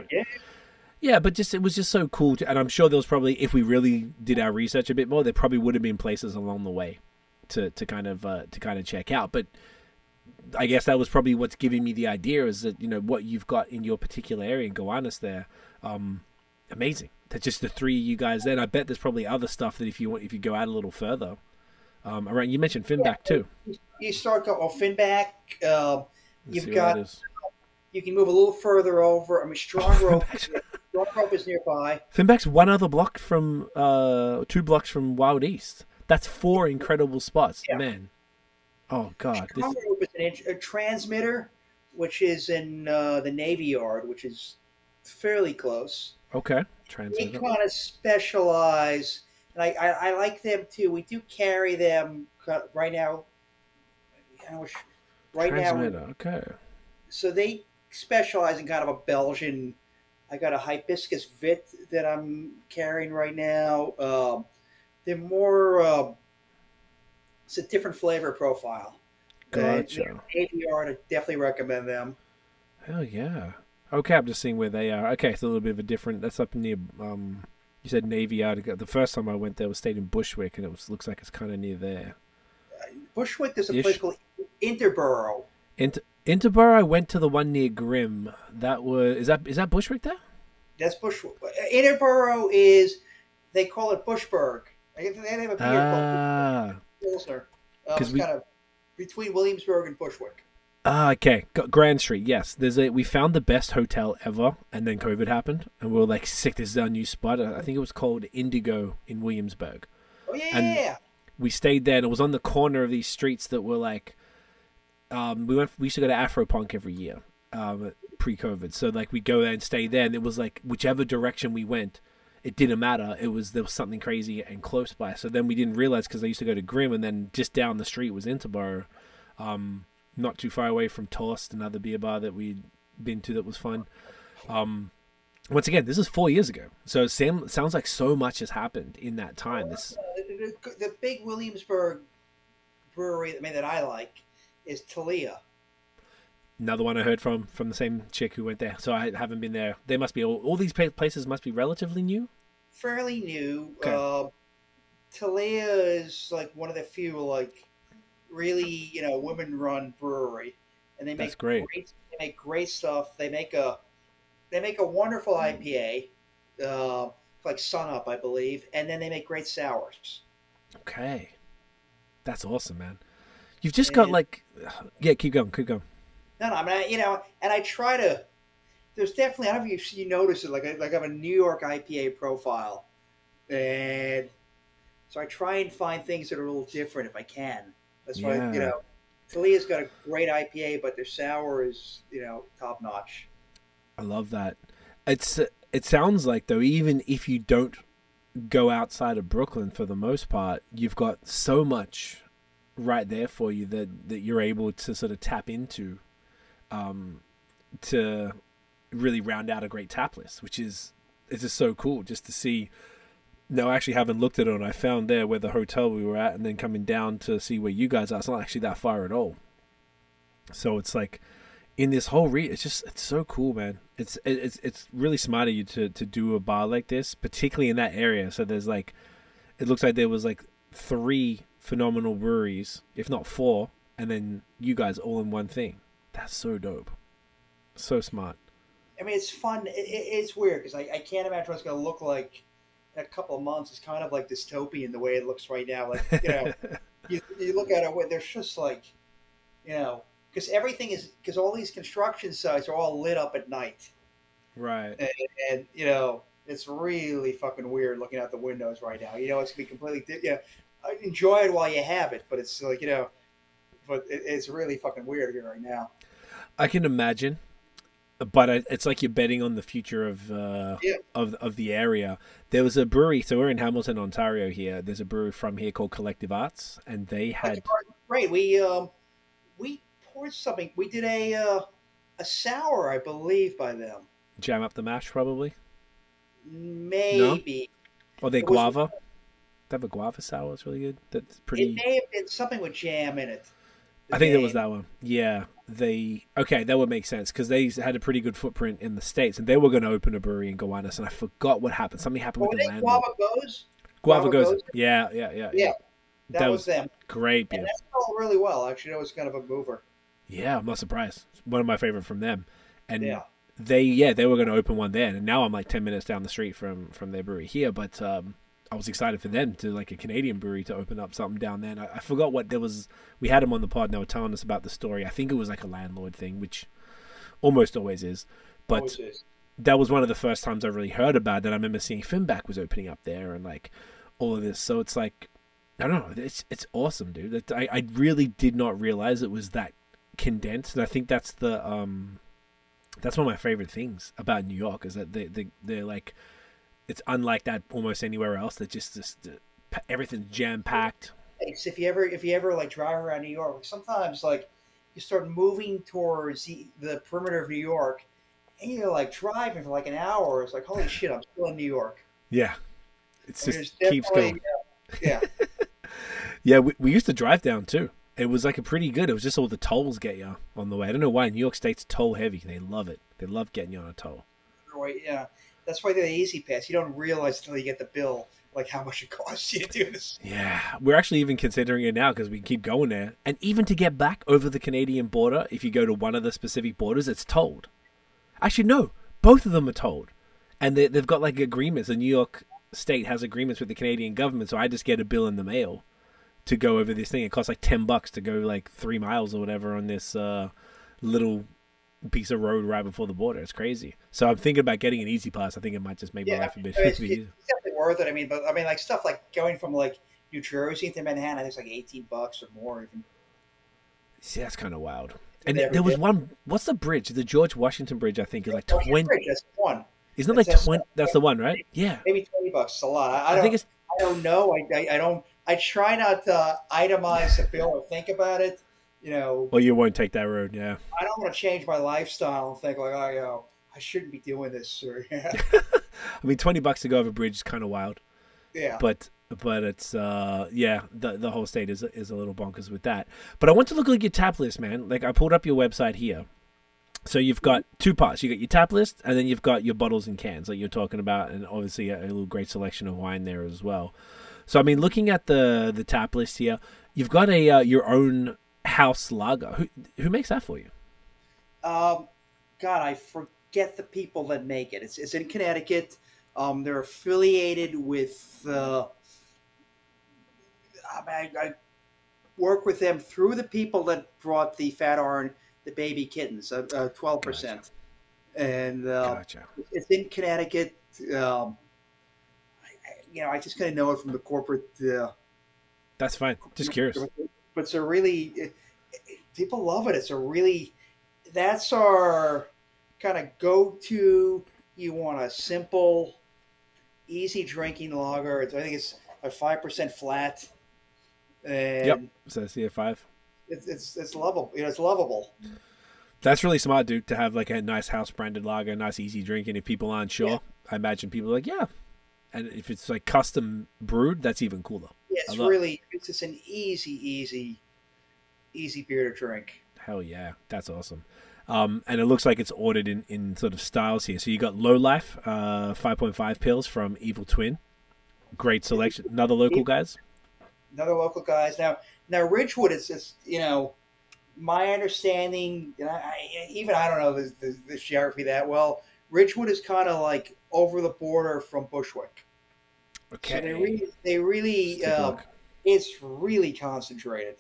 Yeah, but it was just so cool. And I'm sure there was probably, if we really did our research a bit more, there probably would have been places along the way to kind of check out. But I guess that was probably what's giving me the idea is that, what you've got in your particular area in Gowanus there, amazing. That's just the three of you guys there. And I bet there's probably other stuff that if you go out a little further, around, you mentioned Finback too. You start going, Finback, you've got, you can move a little further over. I mean, Strong Rope is nearby. Finback's one other block from 2 blocks from Wild East. That's 4 incredible spots, man. Oh God, this. Chicago is a transmitter, which is in the Navy Yard, which is fairly close. Okay, They transmitter. kind of specialize, and I like them too. We do carry them right now. I wish right now. Transmitter. Okay. So they specialize in kind of a Belgian. I got a hibiscus vit that I'm carrying right now. They're more. It's a different flavor profile. Gotcha. Navy Yard, I definitely recommend them. Hell yeah. Okay, I'm just seeing where they are. Okay, it's a little bit of a different. That's up near. You said Navy Yard. The first time I went there was stayed in Bushwick, and looks like it's kind of near there. Bushwick, there's a Ish. place called Interborough. Interborough. I went to the one near Grimm. That was is that Bushwick there? That's Bushwick. Interborough is, they call it Bushburg. They have a beer called Pilsner. It's kind of between Williamsburg and Bushwick. Okay. Grand Street. Yes, we found the best hotel ever, and then COVID happened, and we were like, sick. This is our new spot. I think it was called Indigo in Williamsburg. Oh yeah, And yeah. we stayed there, and it was on the corner of these streets that were like, we used to go to Afropunk every year, pre-COVID. So like we go there and stay there, and it was like whichever direction we went, it didn't matter. There was something crazy and close by. So then we didn't realize, because I used to go to Grimm, and then just down the street was Interborough, not too far away from Toast, another beer bar that we'd been to that was fun. Once again, this is 4 years ago, so sounds like so much has happened in that time. The big Williamsburg brewery, that I like, is Talia. Another one I heard from the same chick who went there. So I haven't been there. They must be all these places must be relatively new. Fairly new. Okay. Talia is like one of the few really women-run brewery, and they make That's great. They make great stuff. They make a wonderful IPA, like Sun Up, I believe, and then they make great sours. Okay, that's awesome, man. You've just got yeah. Keep going. No, and I try to. There's definitely, I don't know if you notice it, I have a New York IPA profile, and so I try and find things that are a little different if I can. That's why Talia's got a great IPA, but their sour is top notch. I love that. It sounds like, though, even if you don't go outside of Brooklyn for the most part, you've got so much right there for you that you're able to sort of tap into, to really round out a great tap list, which is just so cool just to see. No, I actually haven't looked at it, and I found there where the hotel we were at, and then coming down to see where you guys are. It's not actually that far at all. So it's like in this whole it's so cool, man. It's really smart of you to do a bar like this, particularly in that area. So there's it looks like there was 3 phenomenal breweries, if not 4, and then you guys all in one thing. That's so dope. So smart. It's fun. It's weird because I can't imagine what it's going to look like in a couple of months. It's kind of like dystopian the way it looks right now. You look at it, there's just because everything is, because all these construction sites are all lit up at night. Right. And it's really fucking weird looking out the windows right now. It's going to be completely, enjoy it while you have it, but it's but it's really fucking weird here right now. I can imagine, but it's like you're betting on the future of the area. There was a brewery, so we're in Hamilton, Ontario here. There's a brewery from here called Collective Arts, and they had... Great. We poured something. We did a sour, I believe, by them. Jam Up the Mash, probably? Maybe. No? Or they guava? They have a guava sour. It's really good. That's pretty... It may have been something with jam in it. I think it was that one. Yeah. That would make sense, because they had a pretty good footprint in the States, and they were going to open a brewery in Gowanus, and I forgot what happened. Something happened with the landlord. Guava Goes? Yeah. Yeah, that was them. Great beer. And that sold really well. Actually, that was kind of a mover. Yeah, I'm not surprised. It's one of my favorite from them. And they were going to open one there, and now I'm 10 minutes down the street from their brewery here, but I was excited for them to, a Canadian brewery, to open up something down there. And I forgot what there was. We had them on the pod, and they were telling us about the story. I think it was a landlord thing, which almost always is. But that was one of the first times I really heard about it. And I remember seeing Finback was opening up there, and all of this. So it's I don't know. It's awesome, dude. I really did not realize it was that condensed, and I think that's one of my favorite things about New York is that they're like, it's unlike that almost anywhere else. They're just everything's jam packed. If you ever like drive around New York, sometimes like you start moving towards the perimeter of New York, and you're like driving for like an hour. It's like, holy shit, I'm still in New York. Yeah, it's just keeps going. Yeah. Yeah, we used to drive down too. It was like a pretty good. It was just all the tolls get you on the way. I don't know why New York State's toll heavy. They love it. They love getting you on a toll. Right. Yeah, that's why they're the Easy Pass. You don't realize until you get the bill like how much it costs you to do this. Yeah, we're actually even considering it now because we keep going there. And even to get back over the Canadian border, if you go to one of the specific borders, it's tolled. Actually, no, both of them are tolled, and they've got like agreements. The New York State has agreements with the Canadian government, so I just get a bill in the mail to go over this thing. It costs like $10 to go like 3 miles or whatever on this little piece of road right before the border. It's crazy. So I'm thinking about getting an Easy Pass. I think it might just make my life a bit easier. It's definitely worth it. I mean, like stuff like going from like New Jersey to Manhattan, I think it's like $18 or more even. See, that's kind of wild. And there was one. What's the bridge? The George Washington Bridge, I think, is like 20. That's one. Isn't it like 20? That's the one, right? Yeah. Maybe $20. It's a lot. I don't know. I don't. I try not to itemize the bill or think about it. You know. Well, you won't take that road, yeah. I don't want to change my lifestyle and think like, oh, you know, I shouldn't be doing this. Or, yeah. I mean, $20 to go over a bridge is kind of wild. Yeah. But it's yeah, the whole state is a little bonkers with that. But I want to look at your tap list, man. Like I pulled up your website here. So you've got two parts. You got your tap list, and then you've got your bottles and cans, like you're talking about, and obviously a little great selection of wine there as well. So I mean, looking at the tap list here, you've got your own house lager. Who makes that for you? God, I forget the people that make it. It's in Connecticut. They're affiliated with. I work with them through the people that brought the Fat Orange. The baby kittens, 12%, gotcha. And gotcha. It's in Connecticut. I just kind of know it from the corporate. That's fine. Just curious. But it's a really people love it. That's our kind of go-to. You want a simple, easy drinking lager. I think it's a 5% flat. And yep. So I see a 5. It's lovable. It's lovable. That's really smart, dude, to have like a nice house branded lager, nice easy drinking. If people aren't sure, yeah. I imagine people are like, yeah. And if it's like custom brewed, that's even cooler. Yeah, it's just an easy beer to drink. Hell yeah, that's awesome. And it looks like it's ordered in sort of styles here. So you got Low Life, 5.5 pills from Evil Twin. Great selection. Another local guys. Now Ridgewood is my understanding. I don't know the geography that well. Ridgewood is kind of like over the border from Bushwick. Okay. So they really it's really concentrated.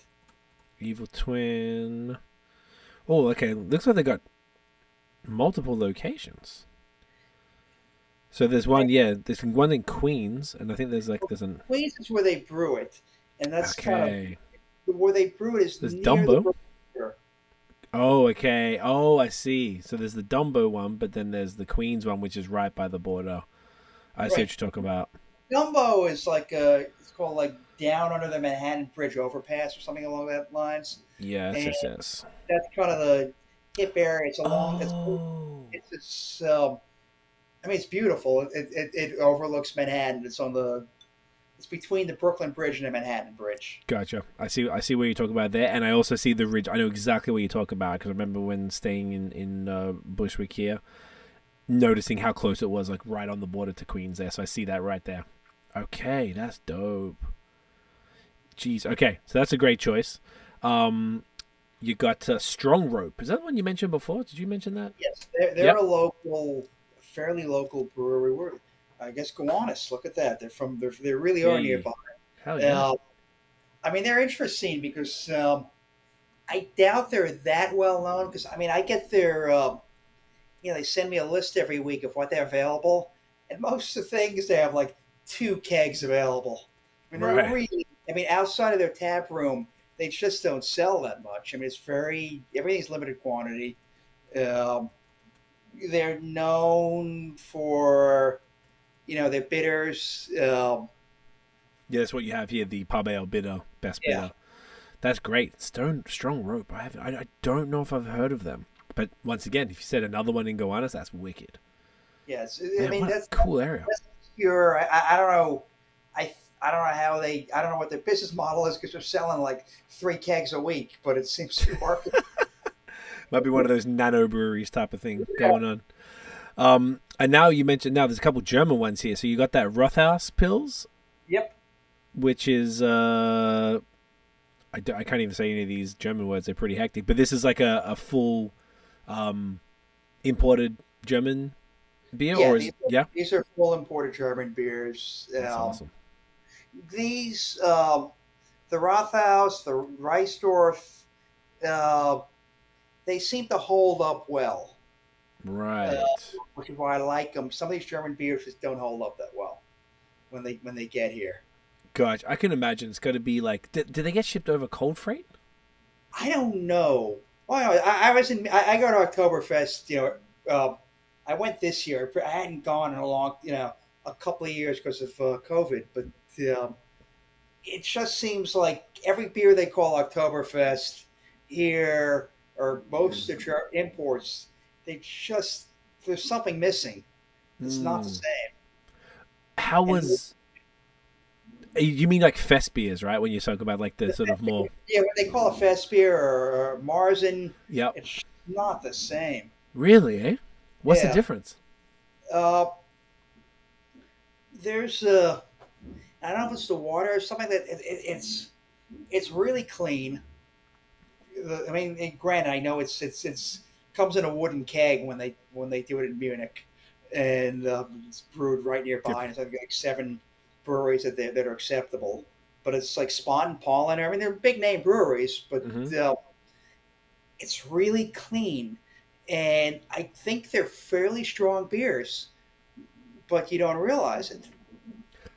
Evil Twin. Oh, okay. Looks like they got multiple locations. So there's one, there's one in Queens, and I think there's Queens is where they brew it, and that's kind of where they brew it is there's near Dumbo. Oh, okay. Oh, I see. So there's the Dumbo one, but then there's the Queens one, which is right by the border. I see what you're talking about. Dumbo is like it's called like down under the Manhattan Bridge overpass or something along that lines. Yes. That's kind of the hip area. It's along. It's it's beautiful. It overlooks Manhattan. It's between the Brooklyn Bridge and the Manhattan Bridge. Gotcha. I see what you're talking about there, and I also see the ridge. I know exactly what you're talking about because I remember when staying in Bushwick here, noticing how close it was, like right on the border to Queens there. So I see that right there. Okay, that's dope. Jeez. Okay, so that's a great choice. You got Strong Rope. Is that one you mentioned before? Did you mention that? Yes, they're a fairly local brewery. I guess Gowanus. Look at that. They really are nearby. Hell yeah. I mean, they're interesting because I doubt they're that well known. Because I get their, they send me a list every week of what they're available, and most of the things they have like 2 kegs available. I mean, they're I mean, outside of their tap room, they just don't sell that much. I mean, everything's limited quantity. Um, they're known for, their bitters. Yeah, that's what you have here. The pub ale bitter, best bitter. Yeah. That's great. Strong rope. I don't know if I've heard of them, but once again, if you said another one in Gowanus, that's wicked. Yes, Man, I mean what a that's cool area. That's pure. I don't know. I don't know how I don't know what their business model is because they're selling like 3 kegs a week, but it seems to work. Might be one of those nano breweries type of thing going on. And now you mentioned there's a couple German ones here. So you got that Rothaus Pils. Yep. Which is I can't even say any of these German words. They're pretty hectic. But this is like a full imported German beer, These are full imported German beers. That's awesome. These the Rothaus, the Reisdorf, they seem to hold up well. Right. Which is why I like them. Some of these German beers just don't hold up that well when they get here. Gosh, I can imagine it's going to be like. Did they get shipped over cold freight? I don't know. Well, I I go to Oktoberfest. I went this year. I hadn't gone in a couple of years because of COVID. But it just seems like every beer they call Oktoberfest here, or most of the imports, there's something missing. It's not the same. How was? You mean like fest beers, right? When you talk about like the sort of more... Yeah, what they call a fest beer or Marzen, it's not the same. Really, eh? What's the difference? There's I don't know if it's the water or something that it's really clean. I mean, granted, I know it's comes in a wooden keg when they do it in Munich, and it's brewed right nearby. And it's like 7 breweries that are acceptable, but it's like Spot and Pollen. I mean, they're big name breweries, but it's really clean, and I think they're fairly strong beers, but you don't realize it.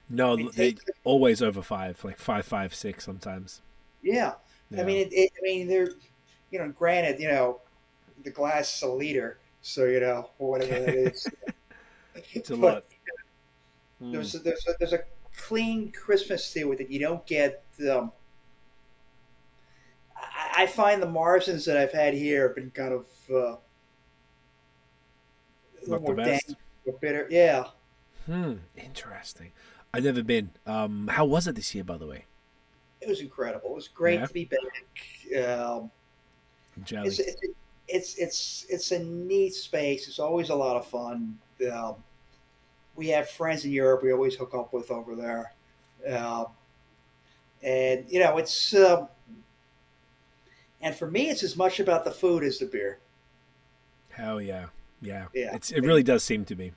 No, they always over 5, like 5, 6 sometimes. Yeah. I mean, I mean, they're granted, the glass is a liter, so or whatever that is. It's a lot. There's a clean Christmas to it that you don't get. I find the Marzens that I've had here have been kind of a little more dank, or bitter. Yeah. Interesting. I've never been. How was it this year, by the way? It was incredible. It was great to be back. Jelly. It's a neat space. It's always a lot of fun. We have friends in Europe we always hook up with over there. And it's and for me it's as much about the food as the beer. Hell yeah. It really does seem to be.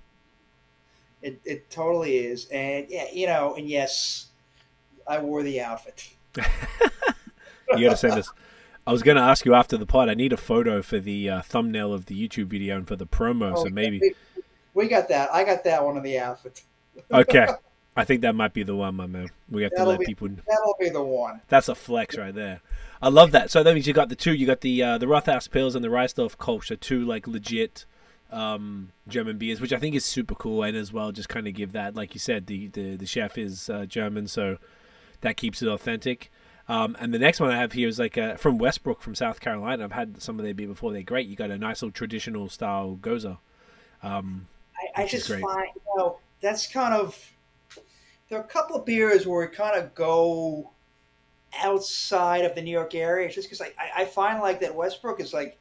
It totally is. And and yes, I wore the outfit. You gotta send us. I was gonna ask you after the pod. I need a photo for the thumbnail of the YouTube video and for the promo. So maybe we got that. I got that one in the outfit. Okay, I think that might be the one, my man. We have to let people. That'll be the one. That's a flex right there. I love that. So that means you got the two. You got the Rothaus Pils and the Reisdorf Kolsch, so 2 like legit German beers, which I think is super cool, and as well just kind of give that, like you said, the chef is German, so that keeps it authentic. And the next one I have here is like from Westbrook, from South Carolina. I've had some of their beer before. They're great. You got a nice little traditional style goza. I just find that's kind of, there are a couple of beers where we kind of go outside of the New York area. It's just because I find like that Westbrook is like,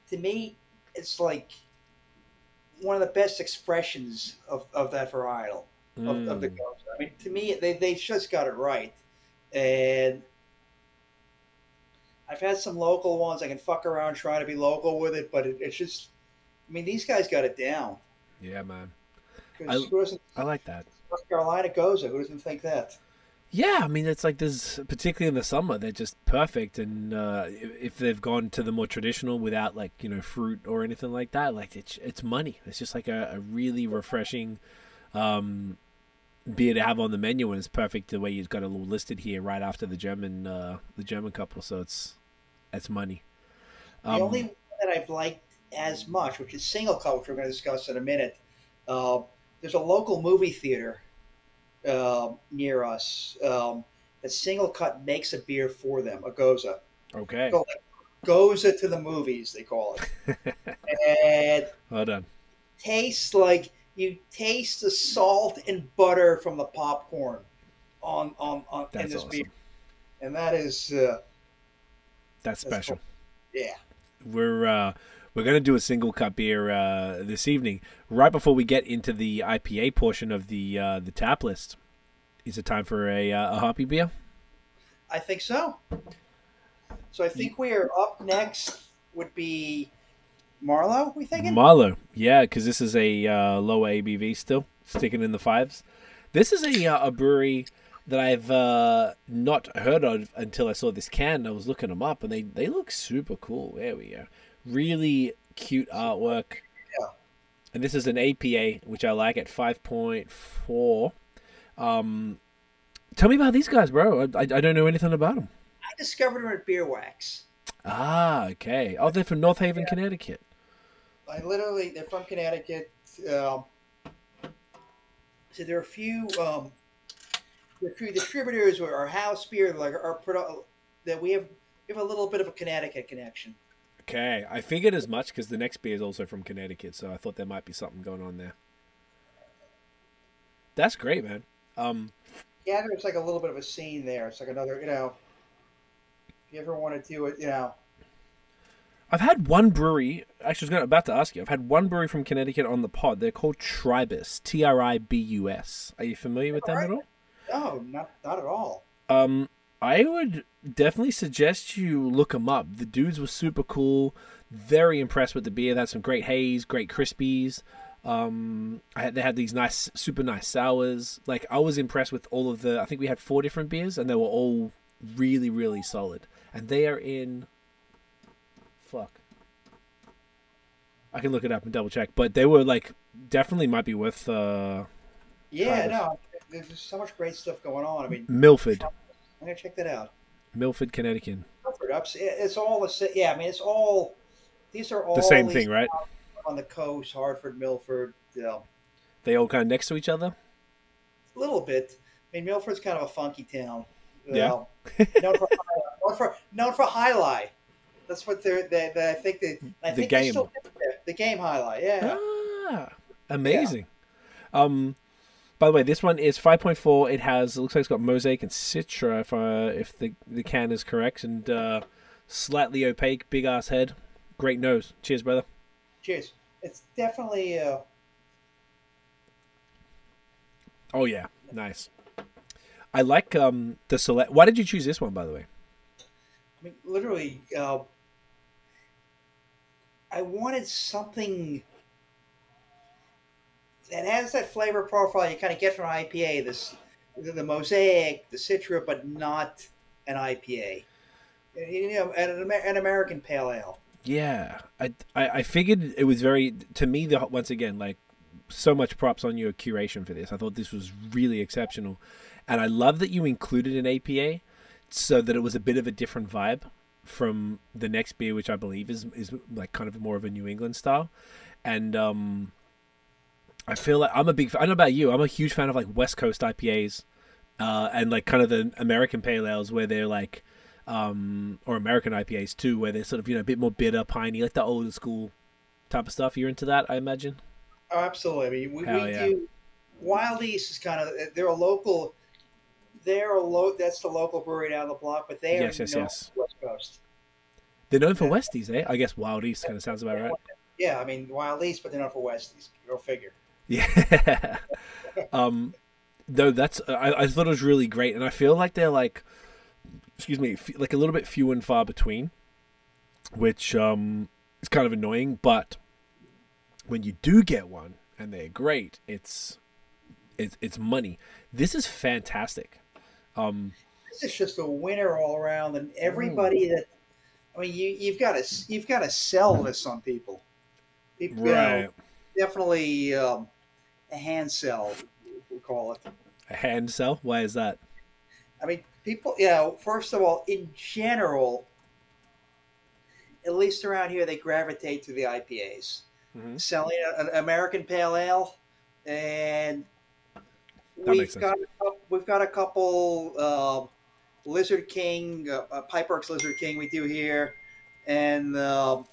to me, it's like one of the best expressions of that varietal of the goza. I mean, to me, they just got it right. And I've had some local ones. I can fuck around trying to be local with it, but it's just, I mean, these guys got it down. Yeah, man. I like that. North Carolina goza. Who doesn't think that? Yeah, I mean, it's like there's, particularly in the summer, they're just perfect. And if they've gone to the more traditional without like, fruit or anything like that, like it's money. It's just like a really refreshing, beer to have on the menu, and it's perfect the way you've got it all listed here right after the German couple. So it's money. The only one that I've liked as much, which is SingleCut, which we're going to discuss in a minute. There's a local movie theater near us that SingleCut makes a beer for them, a Goza. Okay. So, like, Goza to the movies, they call it. And well done. Tastes like you taste the salt and butter from the popcorn on in this awesome. beer, and that is that's special. Cool. Yeah, we're gonna do a SingleCut beer this evening. Right before we get into the IPA portion of the tap list, is it time for a hoppy beer? I think so. So I think we are up next. Would be Marlowe, we thinking? Marlowe, yeah, because this is a lower ABV still, sticking in the 5s. This is a brewery that I've not heard of until I saw this can. I was looking them up, and they look super cool. There we go. Really cute artwork. Yeah. And this is an APA, which I like, at 5.4. Tell me about these guys, bro. I don't know anything about them. I discovered them at Beer Wax. Ah, okay. Oh, they're from North Haven, Connecticut. They're from Connecticut. So there are a few distributors or our house beer, like that we have a little bit of a Connecticut connection. Okay, I figured as much because the next beer is also from Connecticut, so I thought there might be something going on there. That's great, man. Yeah, there's like a little bit of a scene there. It's like another, if you ever want to do it, I've had one brewery. Actually, I was about to ask you. I've had one brewery from Connecticut on the pod. They're called Tribus. Tribus. Are you familiar with them at all? No, not at all. I would definitely suggest you look them up. The dudes were super cool. Very impressed with the beer. They had some great haze, great crispies. They had these super nice sours. Like, I was impressed with all of I think we had 4 different beers, and they were all really, really solid. And they are in... Fuck. I can look it up and double check. But they were, like, definitely might be worth... Yeah, no. There's so much great stuff going on. I mean... Milford. I'm going to check that out. Milford, Connecticut. Milford. It's all the... Yeah, I mean, it's all... These are all... The same thing, right? On the coast, Hartford, Milford. They all kind of next to each other? A little bit. I mean, Milford's kind of a funky town. Yeah. known for highlight. That's what I think the game. The game highlight, yeah. Ah, amazing. Yeah. By the way, this one is 5.4. It looks like it's got Mosaic and Citra, if the can is correct, and slightly opaque, big ass head, great nose. Cheers, brother. Cheers. It's definitely. Oh yeah, nice. I like the select. Why did you choose this one, by the way? I mean, literally, I wanted something that has that flavor profile you kind of get from an IPA. The Mosaic, the Citra, but not an IPA. An American Pale Ale. Yeah, I figured it was to me, once again, like, so much props on your curation for this. I thought this was really exceptional. And I love that you included an APA so that it was a bit of a different vibe from the next beer, which I believe is like kind of more of a New England style. And I feel like I don't know about you, I'm a huge fan of like West Coast IPAs and like kind of the American Pale Ales where they're like, or American IPAs too, where they're sort of, a bit more bitter, piney, like the older school type of stuff. You're into that, I imagine? Oh, absolutely. I mean, we do. Wild East is kind of, they're a local, that's the local brewery down the block, but they are known for West Coast. They're known for Westies, eh? I guess Wild East kind of sounds about right. Yeah, I mean, Wild East, but they're known for Westies. Go figure. Yeah. Though I thought it was really great, and I feel like they're like, like a little bit few and far between, which is kind of annoying. But when you do get one and they're great, it's money. This is fantastic. This is just a winner all around, and everybody that, I mean, you've got to sell this on people. Right. Definitely a hand sell, we call it. A hand sell? Why is that? I mean, people, first of all, in general, at least around here, they gravitate to the IPAs. Mm-hmm. Selling an American Pale Ale, and That makes sense. we've got a couple Lizard King, Pipeworks Lizard King we do here, and the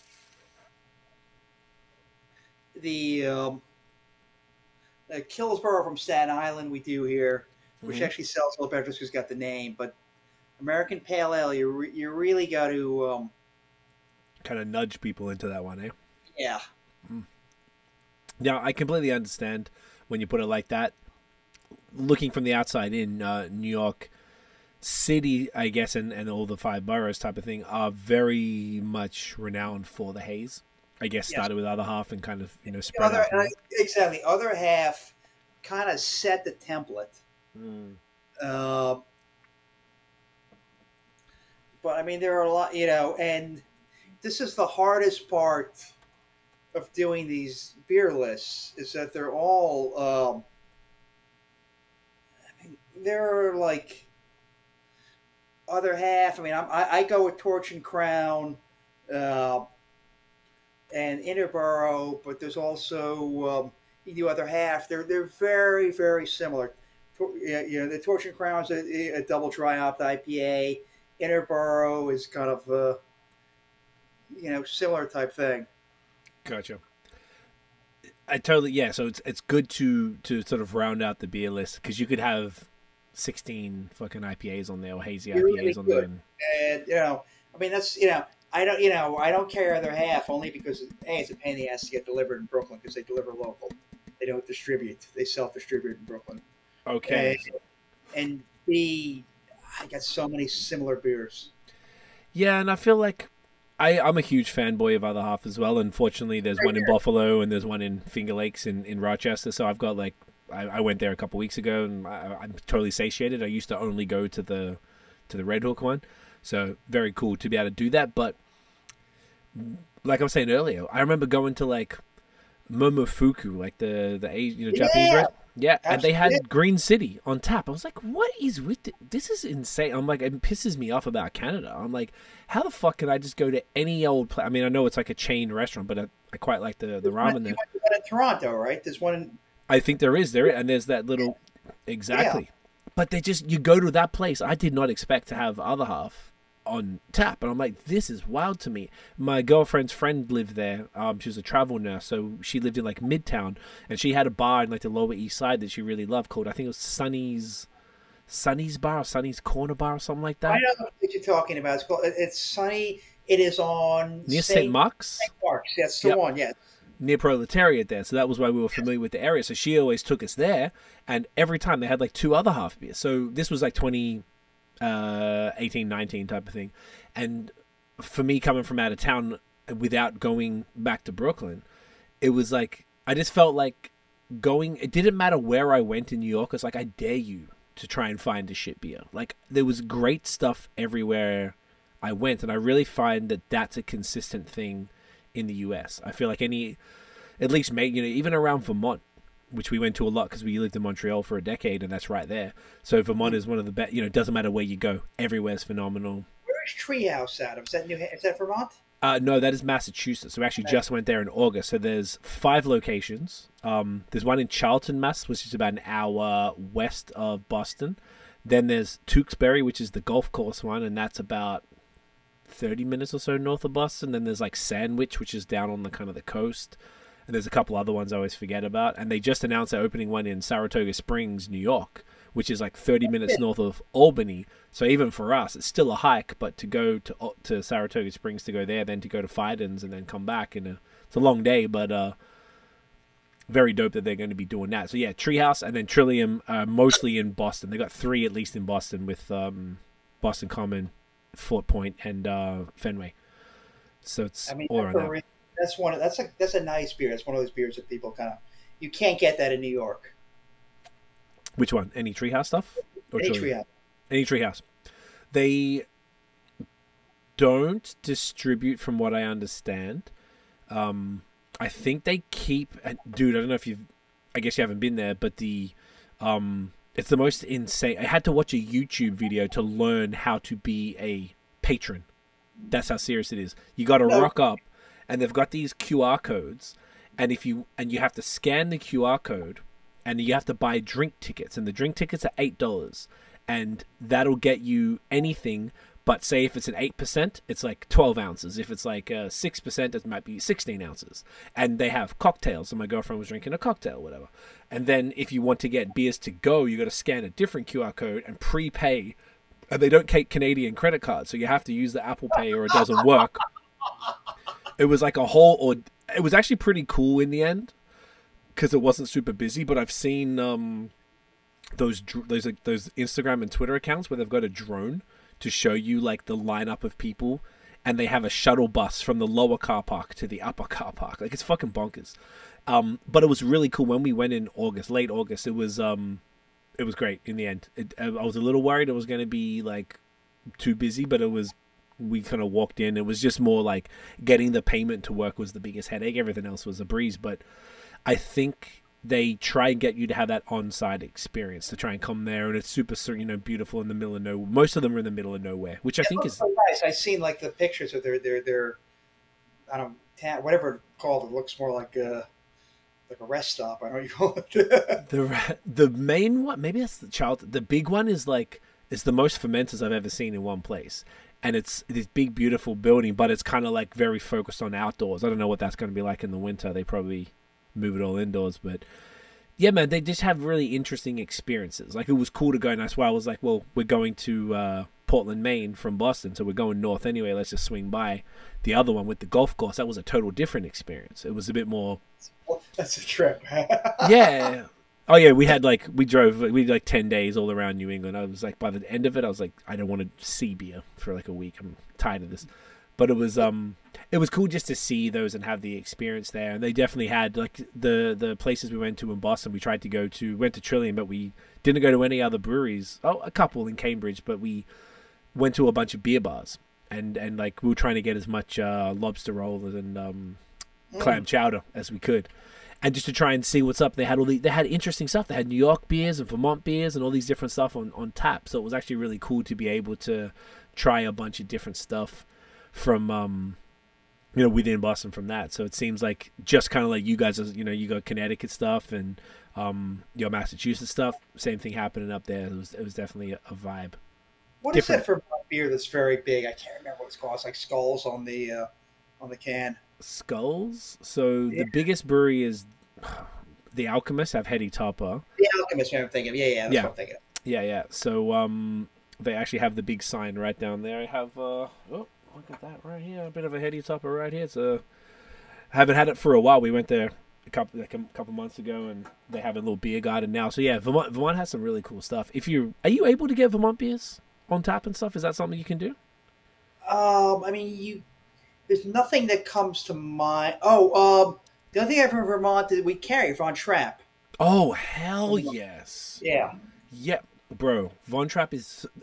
Killsborough from Staten Island we do here, which actually sells a little better just because it's got the name. But American Pale Ale, you really got to kind of nudge people into that one, eh? Yeah. Now, I completely understand when you put it like that. Looking from the outside in, New York City, I guess, and all the 5 boroughs type of thing are very much renowned for the haze. I guess started with Other Half and kind of, spread out. Exactly. Other Half kind of set the template. But, I mean, there are a lot, and this is the hardest part of doing these beer lists is that they're all they're like Other Half. I mean, I go with Torch and Crown and Interborough, but there's also you do Other Half. They're very, very similar. The Torch and Crown's a double dry hopped IPA. Interborough is kind of similar type thing. Gotcha. I totally, so it's good to sort of round out the beer list, because you could have 16 fucking IPAs on there, or hazy IPAs really on there. And I mean, that's I don't carry Other Half only because it's a pain in the ass to get delivered in Brooklyn because they deliver local. They don't distribute. They self-distribute in Brooklyn. Okay. And B, I got so many similar beers. Yeah, and I feel like I'm a huge fanboy of Other Half as well. Unfortunately, there's one in Buffalo and there's one in Finger Lakes in Rochester. So I've got I went there a couple weeks ago and I'm totally satiated. I used to only go to the Red Hook one, so very cool to be able to do that. But like I was saying earlier, I remember going to Momofuku, the Japanese restaurant. Yeah, and they had Green City on tap. I was like, what is with this? This is insane. I'm like, it pisses me off about Canada. I'm like, how the fuck can I just go to any old place? I mean, I know it's like a chain restaurant, but I quite like the ramen there. You went in Toronto, right? There's one in... I think there is, and there's that little... Exactly. Yeah. But you go to that place. I did not expect to have Other Half on tap, and I'm like, this is wild to me. My girlfriend's friend lived there. She was a travel nurse, so she lived in Midtown, and she had a bar in the Lower East Side that she really loved called, I think it was Sunny's Bar, or Sunny's Corner Bar, or something like that. I know what you're talking about. It's Sunny. It is on near St. Mark's. St. Mark's, that's the one. Yeah. Near Proletariat there, so that was why we were familiar with the area. So she always took us there, and every time they had 2 Other Half beers. So this was 18, 19 type of thing. And for me, coming from out of town without going back to Brooklyn, it was I just felt like it didn't matter where I went in New York. It's I dare you to try and find a shit beer. There was great stuff everywhere I went, and I really find that that's a consistent thing in the US. I feel like at least even around Vermont, which we went to a lot because we lived in Montreal for a decade, and that's right there. So Vermont is one of the best. It doesn't matter where you go, everywhere's phenomenal. Where is Treehouse out of? Is that Vermont? No, that is Massachusetts. So we actually just went there in August. So there's 5 locations. There's one in Charlton, Mass, which is about an hour west of Boston. Then there's Tewksbury, which is the golf course one, and that's about 30 minutes or so north of Boston. Then there's Sandwich, which is down on the kind of the coast. And there's a couple other ones I always forget about. And they just announced they're opening one in Saratoga Springs, New York, which is 30 minutes north of Albany. So even for us, it's still a hike. But to go to Saratoga Springs to go there, then to go to Fidens and then come back, it's a long day. But very dope that they're going to be doing that. So yeah, Treehouse and then Trillium, mostly in Boston. They got 3 at least in Boston with Boston Common, Fort Point, and Fenway. So it's all around there. That's a nice beer. That's one of those beers that people you can't get that in New York. Which one? Any Treehouse stuff? Any Treehouse. Any Treehouse. They don't distribute, from what I understand. I think they keep. Dude, I don't know if I guess you haven't been there, but the It's the most insane. I had to watch a YouTube video to learn how to be a patron. That's how serious it is. You got to rock up, and they've got these QR codes, and you have to scan the QR code, and you have to buy drink tickets, and the drink tickets are $8, and that'll get you anything. But say if it's an 8%, it's like 12 ounces. If it's like 6%, it might be 16 ounces. And they have cocktails. And my girlfriend was drinking a cocktail, whatever. And then if you want to get beers to go, you got to scan a different QR code and prepay. And they don't take Canadian credit cards, so you have to use the Apple Pay or it doesn't work. It was like it was actually pretty cool in the end because it wasn't super busy. But I've seen those Instagram and Twitter accounts where they've got a drone to show you like the lineup of people, and they have a shuttle bus from the lower car park to the upper car park. Like, it's fucking bonkers. But it was really cool when we went in late August. It was great in the end. I was a little worried it was going to be like too busy, but we kind of walked in. It was just more like getting the payment to work was the biggest headache. Everything else was a breeze. But I think they try and get you to have that on-site experience to try and come there, and it's super, beautiful in the middle of nowhere. Most of them are in the middle of nowhere, which I think is so nice. I've seen like the pictures of their I don't know, whatever it's called. It looks more like a rest stop. I don't know what you call it. the main one, maybe that's the big one is the most fermenters I've ever seen in one place. And it's this big, beautiful building, but it's kind of like very focused on outdoors. I don't know what that's going to be like in the winter. They probably move it all indoors, but yeah, man, they just have really interesting experiences. Like, it was cool to go, and that's why I was like, well, we're going to Portland, Maine from Boston, so we're going north anyway, let's just swing by. The other one with the golf course, that was a total different experience. It was a bit more... Well, that's a trip. Yeah. Oh yeah, we had 10 days all around New England. I was like, by the end of it, I was like, I don't want to see beer for like a week. I'm tired of this. But it was cool just to see those and have the experience there. And they definitely had like the places we went to in Boston. We went to Trillium, but we didn't go to any other breweries. Oh, a couple in Cambridge, but we went to a bunch of beer bars and like we were trying to get as much lobster roll and clam chowder as we could. And just to try and see what's up, they had interesting stuff. They had New York beers and Vermont beers and all these different stuff on tap. So it was actually really cool to be able to try a bunch of different stuff from within Boston from that. So it seems like just kind of like you guys, you got Connecticut stuff and your Massachusetts stuff. Same thing happening up there. It was definitely a vibe. What different. Is that for beer that's very big? I can't remember what it's called. It's like Skulls on the can. Skulls. So the biggest brewery is the Alchemist. Have Hetty Topper. The Alchemist. I'm thinking. Yeah. That's what I'm thinking. Yeah. So they actually have the big sign right down there. I have look at that right here. A bit of a Hetty Topper right here. I haven't had it for a while. We went there a couple months ago, and they have a little beer garden now. So yeah, Vermont has some really cool stuff. Are you able to get Vermont beers on tap and stuff? Is that something you can do? I mean, there's nothing that comes to mind. Oh, the other thing I've from Vermont that we carry Von Trapp. Oh, hell yes. Yeah. Yep. Bro, Von Trapp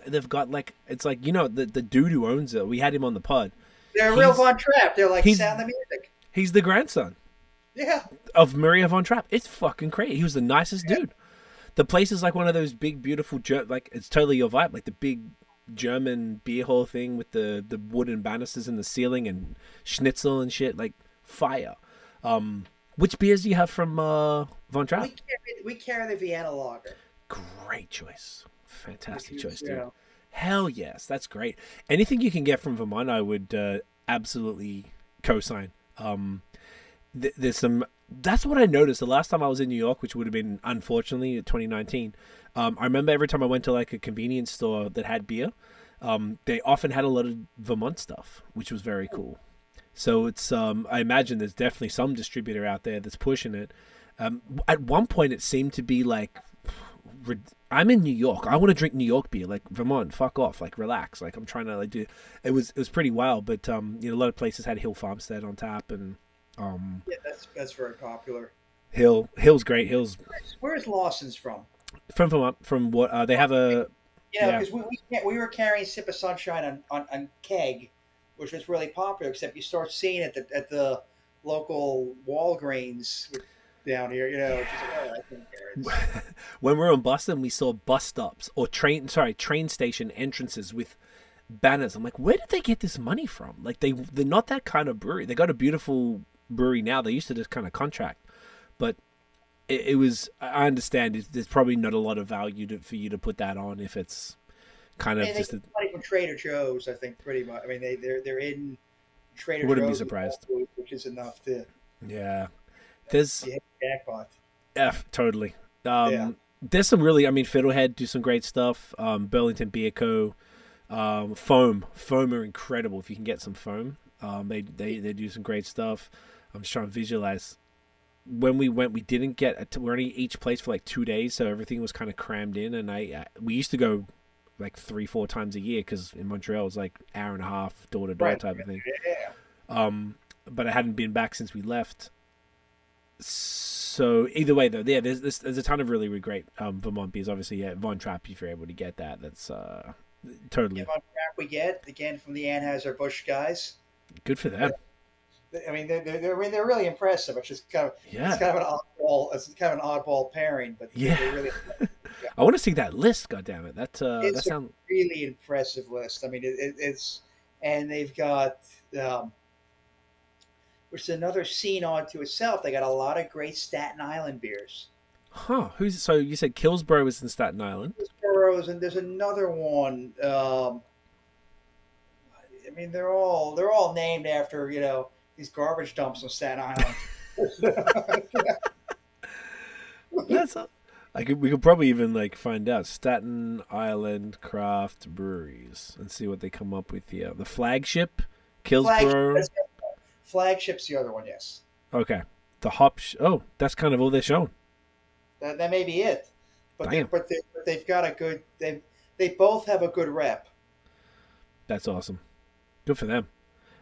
they've got it's like, the dude who owns it, we had him on the pod. They're real Von Trapp. They're like Sound the Music. He's the grandson. Yeah. Of Maria Von Trapp. It's fucking crazy. He was the nicest dude. The place is like one of those big, beautiful, it's totally your vibe. Like the big German beer hall thing with the wooden banisters in the ceiling and schnitzel and shit, like fire. Which beers do you have from Von Trapp? We carry the Vienna Lager. Great choice. Fantastic choice, dude. Yeah. Hell yes. That's great. Anything you can get from Vermont, I would absolutely co-sign. There's some... That's what I noticed the last time I was in New York, which would have been, unfortunately, 2019. I remember every time I went to like a convenience store that had beer, they often had a lot of Vermont stuff, which was very cool. So it's I imagine there's definitely some distributor out there that's pushing it. At one point, it seemed to be like, I'm in New York. I want to drink New York beer. Like, Vermont, fuck off. Like, relax. Like, I'm trying to like do. It was pretty wild, but a lot of places had Hill Farmstead on tap, and yeah, that's very popular. Hill's great. Where's Lawson's from? From Vermont. From what they have a. Yeah, because we were carrying Sip of Sunshine on keg, which was really popular. Except you start seeing it at the local Walgreens. down here. You know, just like, oh, I think When we were in Boston, we saw bus stops or train station entrances with banners. I'm like, where did they get this money from? Like they're not that kind of brewery. They got a beautiful brewery now. They used to just kind of contract, but it was. I understand there's probably not a lot of value for you to put that on if it's kind of just money from Trader Joe's. I think pretty much. I mean, they're in Trader Joe's. Wouldn't be surprised. Which is enough to there's jackpot. Totally. There's some really. I mean, Fiddlehead do some great stuff. Burlington Beer Co. Foam are incredible if you can get some foam. They do some great stuff. I'm just trying to visualize. When we went, we didn't get. We're only each place for like 2 days, so everything was kind of crammed in. And we used to go like 3-4 times a year because in Montreal it was like hour and a half door to door type of thing. Yeah. But I hadn't been back since we left. So either way, though, yeah, there's a ton of really, really great Vermont beers. Obviously, Von Trapp, if you're able to get that, that's totally. Von Trapp we get again from the Anheuser-Busch guys. Good for them. I mean, they're really impressive. It's just kind of it's kind of an oddball. It's kind of an oddball pairing, but they're really. I want to see that list. God damn it! That sounds a really impressive list. I mean, it's and they've got. Which is another scene onto itself. They got a lot of great Staten Island beers. Huh? So you said Killsborough is in Staten Island? Killsborough's, and there's another one. I mean, they're all named after these garbage dumps on Staten Island. We could probably even find out Staten Island craft breweries and see what they come up with here. The Flagship, Killsborough. Flagship's the other one, yes. Okay. The hop. That's kind of all they're showing. That may be it, but Damn. They've got a good. They both have a good rep. That's awesome. Good for them.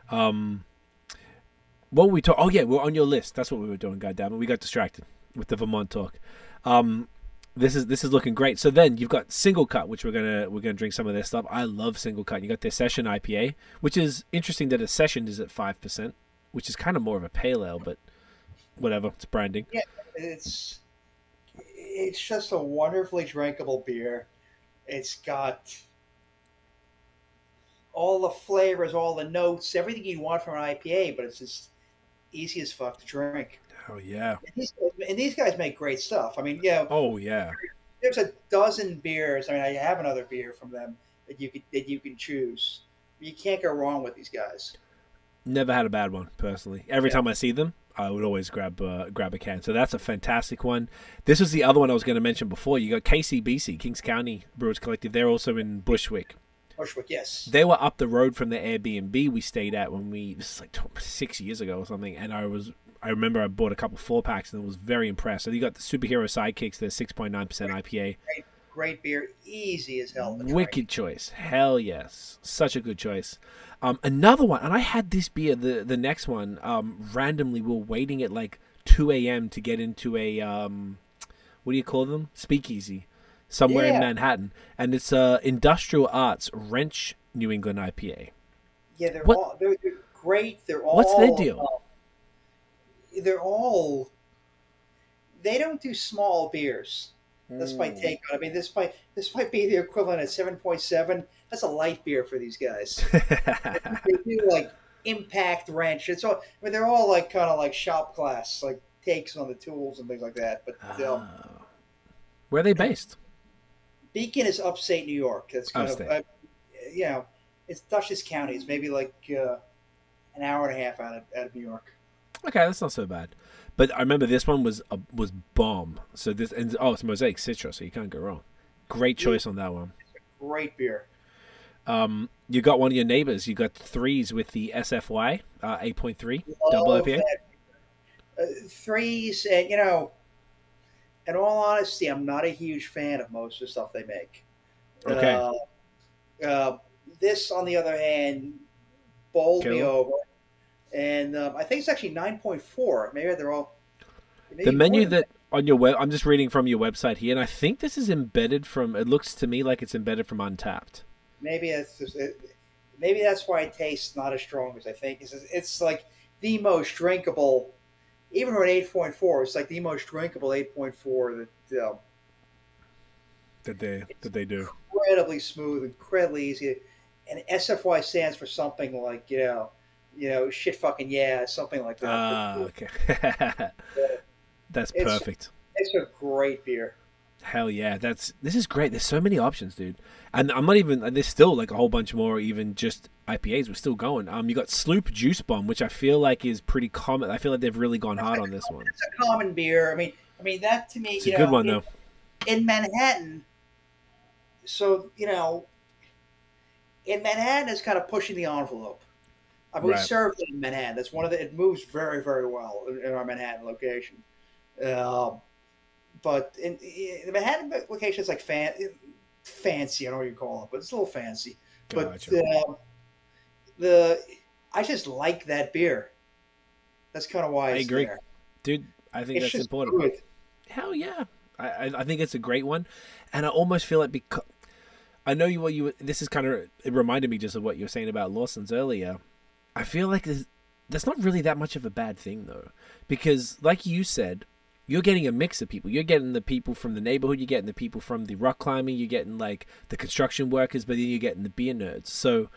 What were we talking? Oh yeah, we're on your list. That's what we were doing. Goddammit, we got distracted with the Vermont talk. This is looking great. So then you've got SingleCut, which we're gonna drink some of their stuff. I love SingleCut. You got their Session IPA, which is interesting that a session is at 5%, which is kind of more of a pale ale, but whatever. It's branding. Yeah, it's just a wonderfully drinkable beer. It's got all the flavors, all the notes, everything you want from an IPA, but it's just easy as fuck to drink. Oh yeah. And these guys make great stuff. I mean, Oh yeah. There's a dozen beers. I mean, I have another beer from them that you can choose. You can't go wrong with these guys. Never had a bad one personally. Every time I see them, I would always grab a can. So that's a fantastic one. This was the other one I was going to mention before. You got KCBC, Kings County Brewers Collective. They're also in Bushwick. Bushwick, yes. They were up the road from the Airbnb we stayed at this is like 6 years ago or something. And I remember I bought a couple 4-packs and was very impressed. So you got the Superhero Sidekicks, they're 6.9% IPA. Great beer, easy as hell. Wicked choice. Hell yes. Such a good choice. Another one, and I had this beer, the next one, randomly. We were waiting at like 2 a.m. to get into a, what do you call them? Speakeasy. Somewhere in Manhattan. And it's Industrial Arts Wrench New England IPA. Yeah, they're great. They're all. What's their deal? They don't do small beers. That's my take on it. I mean, this might be the equivalent of 7.7. That's a light beer for these guys. They do like impact wrench. It's all. I mean, they're all like kind of like shop class, like takes on the tools and things like that. But where are they based? Beacon is upstate New York. That's kind upstate. of it's Dutchess County. It's maybe like an hour and a half out of New York. Okay, that's not so bad. But I remember this one was bomb. So it's Mosaic Citra, so you can't go wrong. Great choice on that one. Great beer. You got one of your neighbors. You got threes with the SFY 8.3 double IPA. Threes, and in all honesty, I'm not a huge fan of most of the stuff they make. Okay. This, on the other hand, bowled me over. And I think it's actually 9.4. Maybe they're all. The menu that on your web, I'm just reading from your website here, and I think this is embedded from. It looks to me like it's embedded from Untapped. Maybe that's why it tastes not as strong as I think. It's like the most drinkable. even for an 8.4, it's like the most drinkable 8.4 that they do. Incredibly smooth, incredibly easy. And SFY stands for something like, shit fucking yeah, something like that. Okay. That's perfect. It's a great beer. Hell yeah, this is great. There's so many options, dude. And I'm not even, there's still like a whole bunch more, even just IPAs. We're still going. You got Sloop Juice Bomb, which I feel like is pretty common. I feel like they've really gone hard on this one. It's a common beer. I mean that to me, it's a good one though. In Manhattan, so in Manhattan is kind of pushing the envelope. I mean, we served it in Manhattan. That's it moves very, very well in our Manhattan location. But in the Manhattan location, it's like fancy. I don't know what you call it, but it's a little fancy. Gotcha. But I just like that beer. That's kind of why I agree, there. Dude. I think that's important. Good. Hell yeah, I think it's a great one, and I almost feel like because I know this is kind of, it reminded me just of what you were saying about Lawson's earlier. I feel like that's not really that much of a bad thing though, because like you said, you're getting a mix of people. You're getting the people from the neighborhood, you're getting the people from the rock climbing, you're getting like the construction workers, but then you're getting the beer nerds. So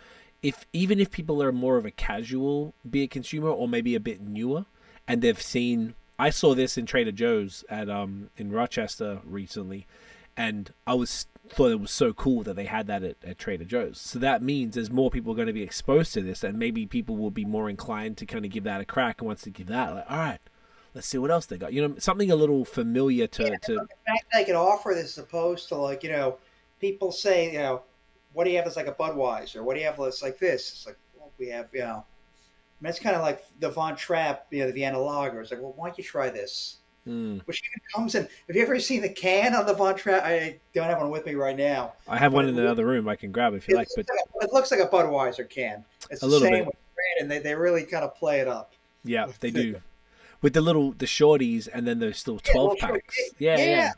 even if people are more of a casual beer consumer or maybe a bit newer, and they've seen, I saw this in Trader Joe's at in Rochester recently, and I thought it was so cool that they had that at Trader Joe's. So that means there's more people going to be exposed to this, and maybe people will be more inclined to kind of give that a crack and wants to give that, like, all right, let's see what else they got. Something a little familiar to. The fact they can offer this as opposed to like, people say, what do you have that's like a Budweiser? What do you have that's like this? It's like, well, we have, I mean, it's kind of like the Von Trapp, the Vienna Lager. It's like, well, why don't you try this? Which even comes in. Have you ever seen the can on the Von Trapp? I don't have one with me right now. I have one in the other room. I can grab it if you like. But it looks like a Budweiser can. It's the same with brand, and they really kind of play it up. Yeah, they do. With the shorties and then those little 12 packs. Yeah.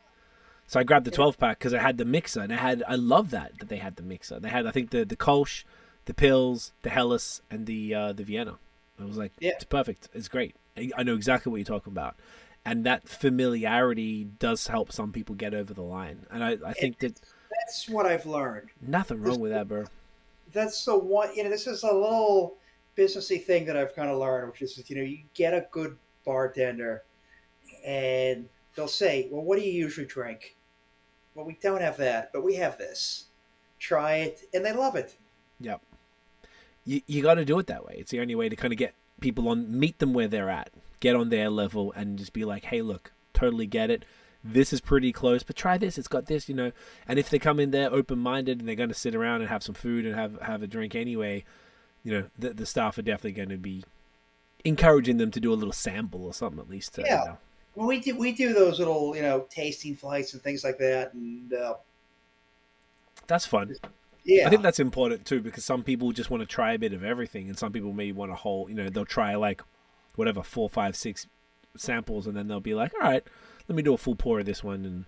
So I grabbed the 12 pack because I had the mixer, and I love that they had the mixer. They had, I think, the Kolsch, the Pils, the Helles, and the Vienna. I was like, it's perfect. It's great. I know exactly what you're talking about. And that familiarity does help some people get over the line. And I think that's what I've learned. Nothing wrong with that, bro. That's the one, this is a little businessy thing that I've kind of learned, which is, you get a good bartender and they'll say, well, what do you usually drink? Well, we don't have that, but we have this. Try it. And they love it. Yep. You got to do it that way. It's the only way to kind of get people meet them where they're at, get on their level, and just be like, hey, look, totally get it. This is pretty close, but try this. It's got this, And if they come in there open-minded and they're going to sit around and have some food and have a drink anyway, the staff are definitely going to be encouraging them to do a little sample or something at least. Well, we do those little, tasting flights and things like that, and that's fun. Yeah, I think that's important too, because some people just want to try a bit of everything, and some people maybe want a whole, they'll try like whatever 4, 5, 6 samples, and then they'll be like, all right, let me do a full pour of this one, and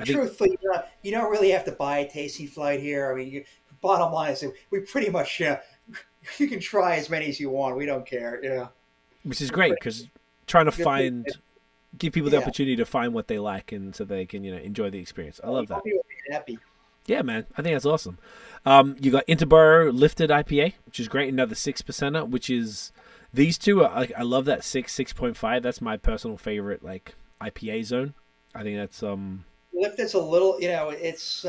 truthfully, you don't really have to buy a tasting flight here. I mean, bottom line is we pretty much you can try as many as you want. We don't care, Which is great, because trying to give people the opportunity to find what they like, and so they can enjoy the experience. I love that. Happy. Yeah, man, I think that's awesome. You got Interborough Lifted IPA, which is great. Another 6%er, which is these two. I love that 6.5. That's my personal favorite, like IPA zone. I think that's Lifted's a little, it's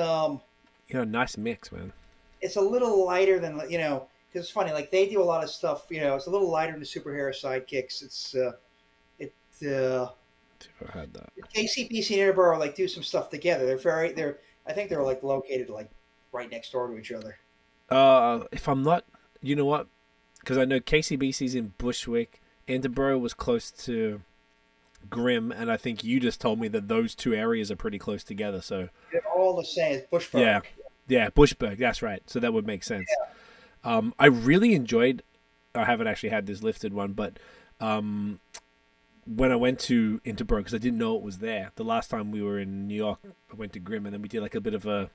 nice mix, man. It's a little lighter than because it's funny. Like they do a lot of stuff. It's a little lighter than the Superhero Sidekicks. I had that. KCBC and Interborough like do some stuff together. I think they're like located like right next door to each other. If I'm not, you know what? Because I know KCBC's in Bushwick. Interborough was close to Grimm, and I think you just told me that those two areas are pretty close together. So they're all the same. It's Bushburg. Yeah, Bushburg. That's right. So that would make sense. Yeah. I really enjoyed. I haven't actually had this lifted one, but when I went to Interborough, because I didn't know it was there. The last time we were in New York, I went to Grimm, and then we did like a bit of a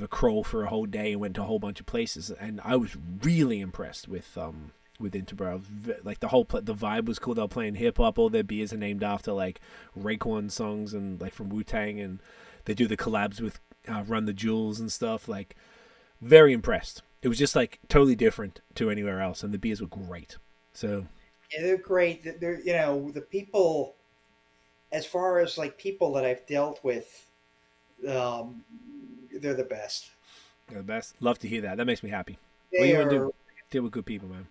crawl for a whole day and went to a whole bunch of places. And I was really impressed with with Interborough. Like the whole the vibe was cool. They were playing hip hop. All their beers are named after like Raekwon songs and like from Wu-Tang, and they do the collabs with Run the Jewels and stuff. Like, very impressed. It was just like totally different to anywhere else, and the beers were great. So yeah, they're great. They're the people, as far as like people that I've dealt with, they're the best. They're the best. Love to hear that. That makes me happy. They what do you want to are, do? Deal with good people, man.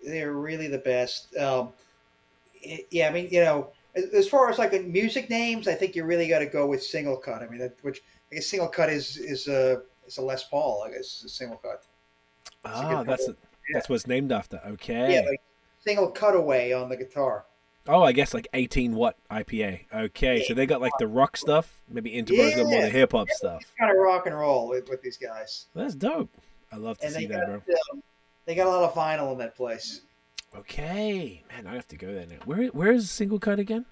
They're really the best. Yeah, I mean, as far as like music names, I think you really got to go with SingleCut. I mean, which I guess SingleCut is a Les Paul. I guess is a SingleCut. That's what it's named after. Okay. Yeah, like single cutaway on the guitar. Oh, I guess like 18-watt IPA. Okay, so they got like the rock stuff. Maybe Interboro's got more of the hip hop stuff. Kind of rock and roll with these guys. That's dope. I love to see that, bro. They got a lot of vinyl in that place. Okay, man, I have to go there now. Where is SingleCut again?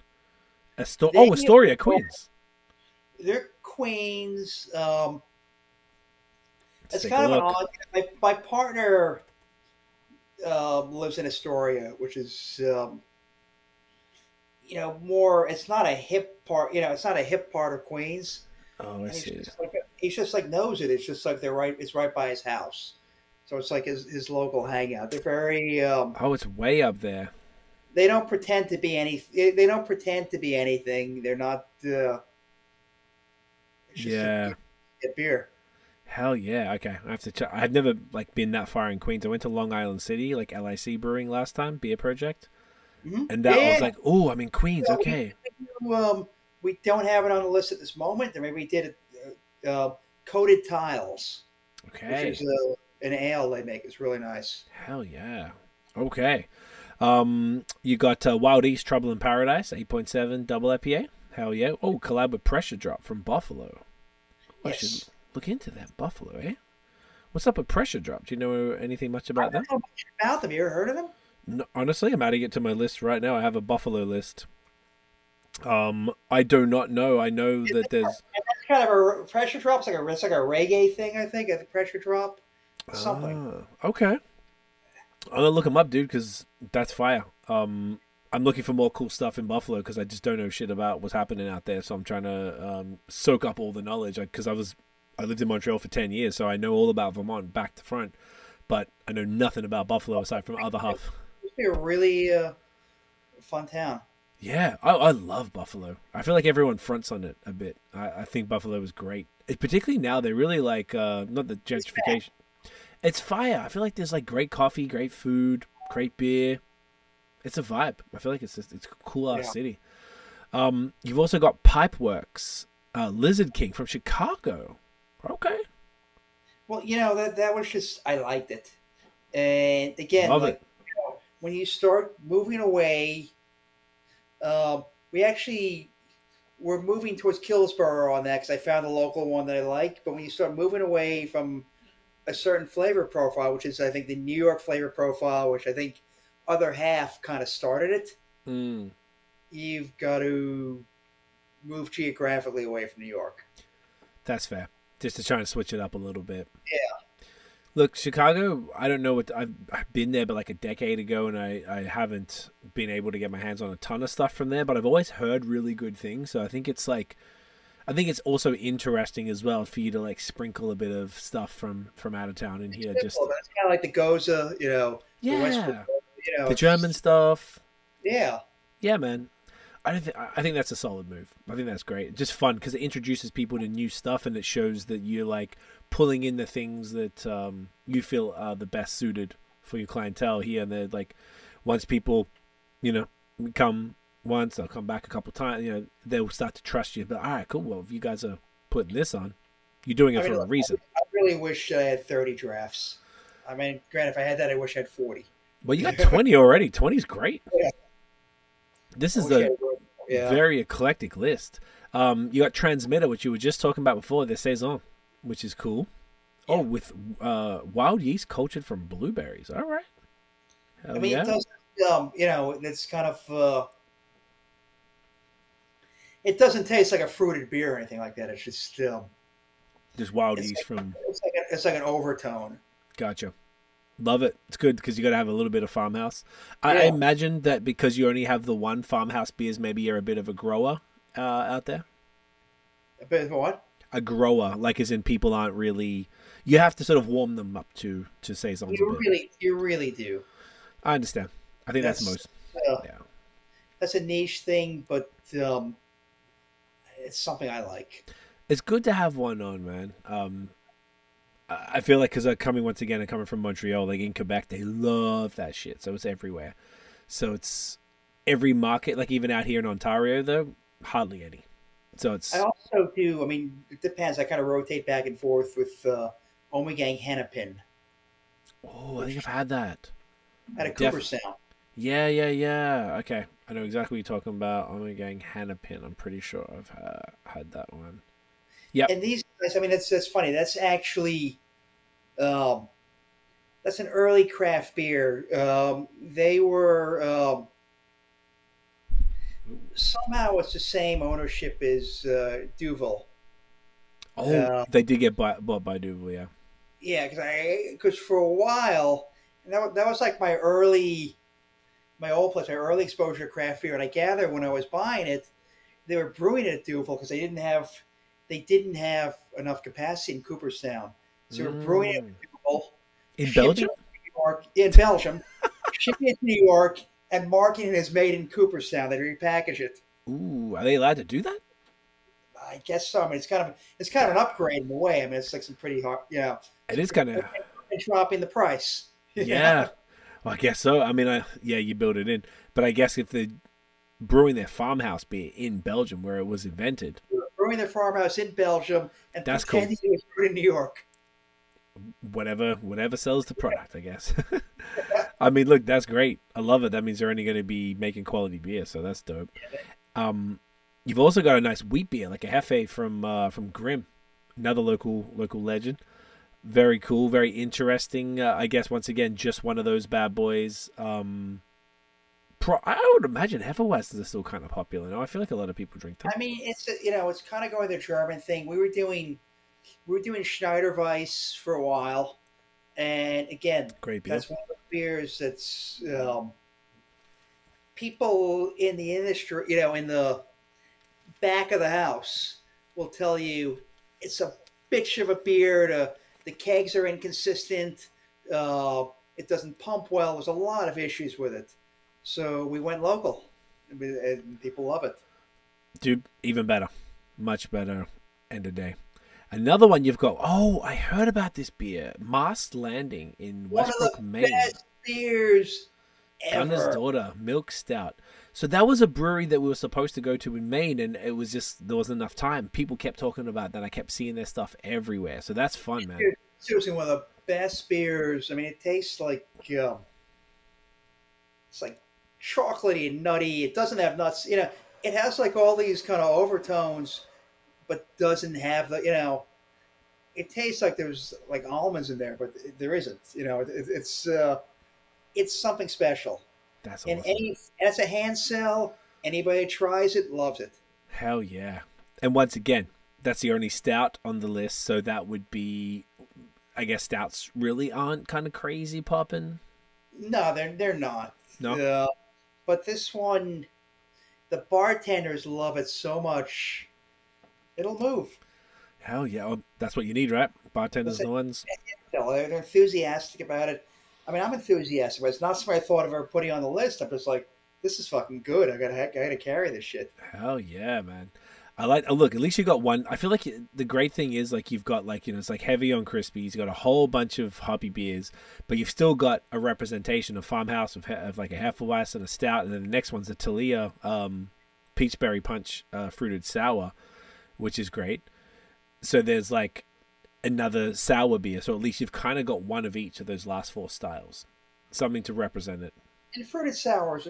Astoria, Queens. They're Queens. It's kind of an odd. My partner lives in Astoria, which is more. It's not a hip part. It's not a hip part of Queens. Oh, I see. He's just like knows it. It's just like it's right by his house. So it's like his local hangout. They're very. It's way up there. They don't pretend to be any. They don't pretend to be anything. They're not. It's just a beer. Hell yeah! Okay, I have to check. I've never like been that far in Queens. I went to Long Island City, like LIC Brewing last time, beer project, and that I was like, oh, I'm in Queens. Okay. We don't have it on the list at this moment. Maybe we did Coated Tiles. Okay. Which is an ale they make. It's really nice. Hell yeah. Okay. You got Wild East Trouble in Paradise, 8.7 double IPA. Hell yeah. Oh, collab with Pressure Drop from Buffalo. I should look into that. Buffalo, eh? What's up with Pressure Drop? Do you know anything much about them? I don't know much about them. You ever heard of them? No, honestly, I'm adding it to my list right now. I have a Buffalo list. I do not know. I know that there's kind of a Pressure Drop's like a reggae thing. I think a Pressure Drop, something. Okay. I'm gonna look them up, dude, because that's fire. I'm looking for more cool stuff in Buffalo because I just don't know shit about what's happening out there. So I'm trying to soak up all the knowledge because I lived in Montreal for 10 years, so I know all about Vermont back to front, but I know nothing about Buffalo aside from other half. It's a really fun town. Yeah, I love Buffalo. I feel like everyone fronts on it a bit. I think Buffalo is great. Particularly now, they really like, not the gentrification. It's fire. I feel like there's like great coffee, great food, great beer. It's a vibe. I feel like it's a cool ass city. You've also got Pipeworks, Lizard King from Chicago. Okay. Well, that was just, I liked it. And again, love it. When you start moving away, we're moving towards Killsborough on that because I found a local one that I like. But when you start moving away from a certain flavor profile, which is, I think, the New York flavor profile, which I think other half kind of started it, you've got to move geographically away from New York. That's fair. Just to try and switch it up a little bit. Yeah. Look, Chicago, I don't know what I've been there, but like a decade ago, and I haven't been able to get my hands on a ton of stuff from there. But I've always heard really good things, so I think it's also interesting as well for you to like sprinkle a bit of stuff from out of town in here. Just that's kind of like the Goza, yeah, the Westwood, the German stuff. Yeah, yeah, man. I think that's a solid move. I think that's great. Just fun because it introduces people to new stuff and it shows that you're like pulling in the things that you feel are the best suited for your clientele here. And they're like, once people, come once, they'll come back a couple times. They'll start to trust you. But all right, cool. Well, if you guys are putting this on, you're doing it for a reason. I really wish I had 30 drafts. I mean, granted, if I had that, I wish I had 40. Well, you got 20 already. 20 is great. Yeah. This is a very eclectic list. You got Transmitter, which you were just talking about before, the Saison, which is cool. Yeah. Oh, with wild yeast cultured from blueberries. All right. Hell it doesn't, it's kind of, it doesn't taste like a fruited beer or anything like that. It's just wild yeast from. It's like an overtone. Gotcha. Love it. It's good because you got to have a little bit of farmhouse. I imagine that because you only have the one farmhouse beers, maybe you're a bit of a grower out there. A bit of what? A grower, like as in people aren't really. You have to sort of warm them up to say something. You really do. I understand. I think that's most. Yeah. That's a niche thing, but it's something I like. It's good to have one on, man. I feel like because I'm coming from Montreal, like in Quebec, they love that shit. So it's everywhere. So it's every market, like even out here in Ontario, though, hardly any. So it's. I also do. I mean, it depends. I kind of rotate back and forth with Omegang Hennepin. Oh, I think I've had that. At a Cooperstown. Yeah. Okay, I know exactly what you're talking about. Omegang Hennepin. I'm pretty sure I've had that one. Yeah. And these guys, I mean, that's funny. That's actually, that's an early craft beer. They were somehow it's the same ownership as Duvel. Oh, they did get bought by Duvel, yeah. Yeah, because for a while, and that was like my early exposure to craft beer. And I gather when I was buying it, they were brewing it at Duvel because they didn't have enough capacity in Cooperstown. So they were brewing it at Duvel. In Belgium? In Belgium. Shipping it to New York and marketing it as made in Cooperstown. They repackage it. Ooh, are they allowed to do that? I guess so. I mean, it's kind of an upgrade in a way. I mean, it's like some pretty hard, It is kind of dropping the price. Yeah. Well, I guess so. I mean, you build it in, but I guess if they're brewing their farmhouse beer in Belgium, where it was invented, brewing their farmhouse in Belgium and that's pretending cool. it was brewed in New York. Whatever sells the product, I guess. I mean, look, that's great. I love it. That means they're only going to be making quality beer, so that's dope. You've also got a nice wheat beer, like a Hefe from Grimm, another local legend. Very cool, very interesting. I guess once again, just one of those bad boys. I would imagine Hefeweizen are still kind of popular now. I feel like a lot of people drink them. I mean, it's kind of going the German thing. We were doing Schneider Weiss for a while, and again, great beer. That's one of the beers that's people in the industry, in the back of the house, will tell you it's a bitch of a beer. The kegs are inconsistent. It doesn't pump well. There's a lot of issues with it. So we went local, and people love it. Dude, even better. Much better end of day. Another one you've got. Oh, I heard about this beer. Mast Landing in Westbrook, Maine. One of the best beers ever. Gunner's Daughter, Milk Stout. So that was a brewery that we were supposed to go to in Maine, and it was just, there wasn't enough time. People kept talking about that. I kept seeing their stuff everywhere. So that's fun, man. Seriously, one of the best beers. I mean, it tastes like, it's like chocolatey and nutty. It doesn't have nuts. It has like all these kind of overtones, but doesn't have the, it tastes like there's like almonds in there, but there isn't. It's something special. That's awesome. And it's a hand sell. Anybody who tries it loves it. Hell yeah. And once again, that's the only stout on the list, so that would be, I guess stouts really aren't kind of crazy popping. No, they're not. No. But this one, the bartenders love it so much, it'll move. Hell yeah. Well, that's what you need, right? Bartenders are the ones. They're enthusiastic about it. I mean, I'm enthusiastic, but it's not something I thought of ever putting on the list. I'm just like, this is fucking good. I gotta carry this shit. Hell yeah, man. Look, at least you got one. I feel like the great thing is, like, you've got, like, it's like heavy on crispies. You got a whole bunch of hoppy beers, but you've still got a representation of farmhouse of like a Hefeweizen and a stout, and then the next one's a Talia peachberry punch fruited sour, which is great. So there's like another sour beer. So at least you've kind of got one of each of those last four styles, something to represent it. And fruited sours,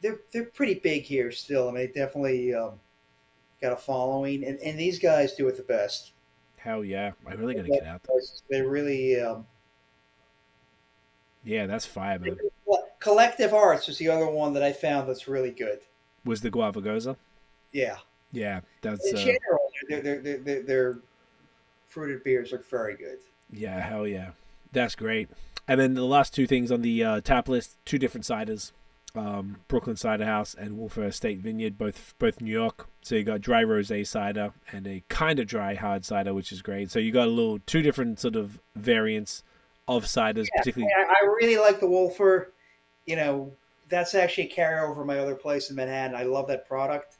they're pretty big here still. I mean, they definitely got a following, and these guys do it the best. Hell yeah! I really gotta get out there. They really, yeah, that's fire, man. Collective Arts was the other one that I found that's really good. Was the Guava Goza? Yeah. Yeah, that's. In general, their fruited beers are very good. Yeah, hell yeah. That's great. And then the last two things on the tap list, two different ciders. Brooklyn Cider House and Wolfer Estate Vineyard, both New York. So you got dry rosé cider and a kind of dry hard cider, which is great. So you got two different sort of variants of ciders, particularly. I really like the Wolfer. You know, that's actually a carryover from my other place in Manhattan. I love that product.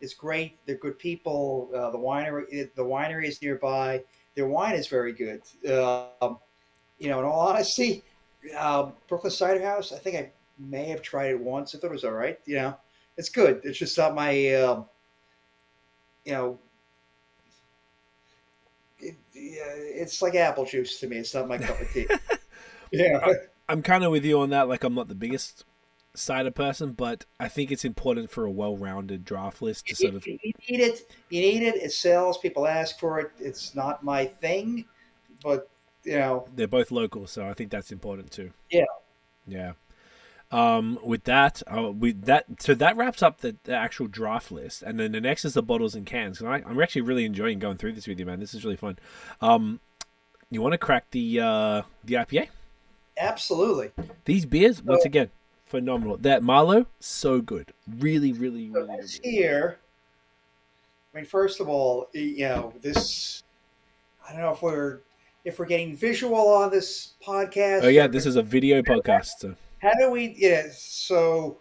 It's great. They're good people. The winery is nearby. Their wine is very good. You know, in all honesty, Brooklyn Cider House, I think I may have tried it once. I thought it was all right. You know, it's good. It's just not my, you know, it's like apple juice to me. It's not my cup of tea. Yeah. I'm kind of with you on that. Like, I'm not the biggest cider person, but I think it's important for a well-rounded draft list to sort of. You need it. You need it. It sells. People ask for it. It's not my thing, but you know, they're both local, so I think that's important too. Yeah. Yeah. With that, so that wraps up the actual draft list, and then the next is the bottles and cans. I'm actually really enjoying going through this with you, man. This is really fun. You want to crack the IPA? Absolutely. These beers, once again, phenomenal. That Marlowe, so good. Really, really, really good. Here, I mean, first of all, you know, this. I don't know if we're getting visual on this podcast. Oh yeah, this is a video podcast. So. How do we? Yeah. So,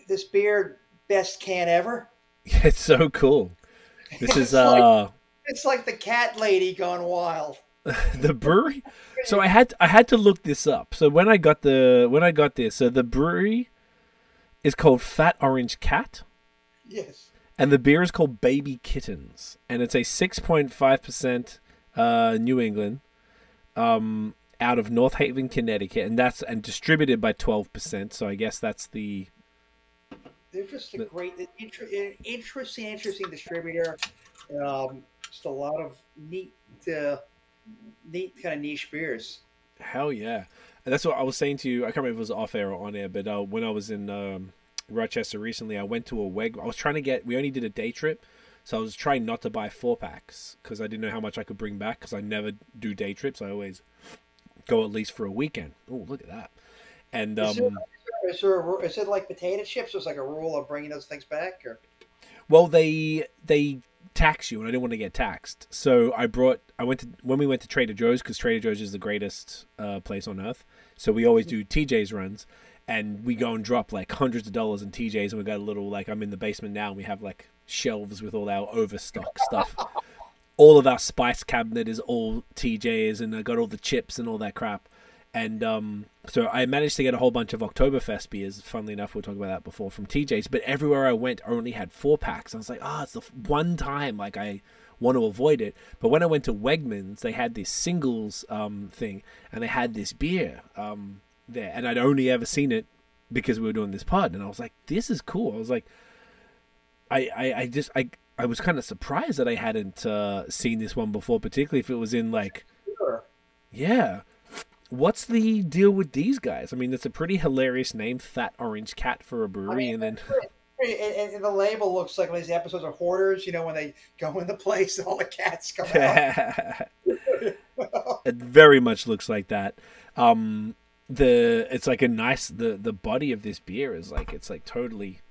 this beer, best can ever. Yeah, it's so cool. This is It's like the cat lady gone wild. The brewery. So I had to look this up. So when I got this, so the brewery is called Fat Orange Cat. Yes. And the beer is called Baby Kittens, and it's a 6.5% New England, out of North Haven, Connecticut, and distributed by 12%. So I guess that's the. They're just a great, interesting distributor. Just a lot of neat kind of niche beers. Hell yeah. And that's what I was saying to you. I can't remember if it was off air or on air, but when I was in Rochester recently, I went to a WEG. I was trying to we only did a day trip, so I was trying not to buy 4-packs because I didn't know how much I could bring back because I never do day trips. I always go at least for a weekend. Oh, look at that. And is it like potato chips? There's like a rule of bringing those things back? Or? Well, they tax you, and I didn't want to get taxed. So when we went to Trader Joe's, because Trader Joe's is the greatest place on earth. So we always do TJ's runs, and we go and drop like hundreds of dollars in TJ's, and we got a little, like, I'm in the basement now, and we have like shelves with all our overstock stuff. All of our spice cabinet is all TJ's, and I got all the chips and all that crap. And so I managed to get a whole bunch of Oktoberfest beers. Funnily enough, we'll talk about that before, from TJ's. But everywhere I went, I only had 4-packs. I was like, it's the one time like I want to avoid it. But when I went to Wegmans, they had this singles thing, and they had this beer there. And I'd only ever seen it because we were doing this pod. And I was like, this is cool. I was like, I was kind of surprised that I hadn't seen this one before, particularly if it was in like, Sure. Yeah. What's the deal with these guys? I mean, it's a pretty hilarious name, Fat Orange Cat, for a brewery, and then. And the label looks like one of these episodes of Hoarders, you know, when they go in the place and all the cats come out. It very much looks like that. It's like a nice the body of this beer is like, it's like totally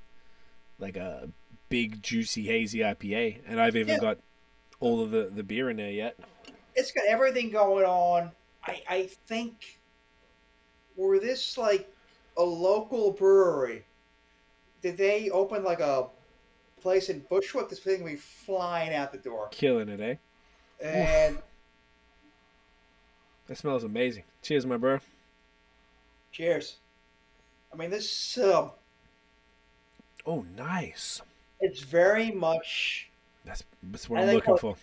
like a big juicy hazy IPA, and I've even got all of the beer in there yet. It's got everything going on. I think, were this like a local brewery? Did they open like a place in Bushwick? This thing will be flying out the door. Killing it, eh? And that smells amazing. Cheers, my bro. Cheers. I mean, this. Oh, nice. It's very much. That's what I'm looking for.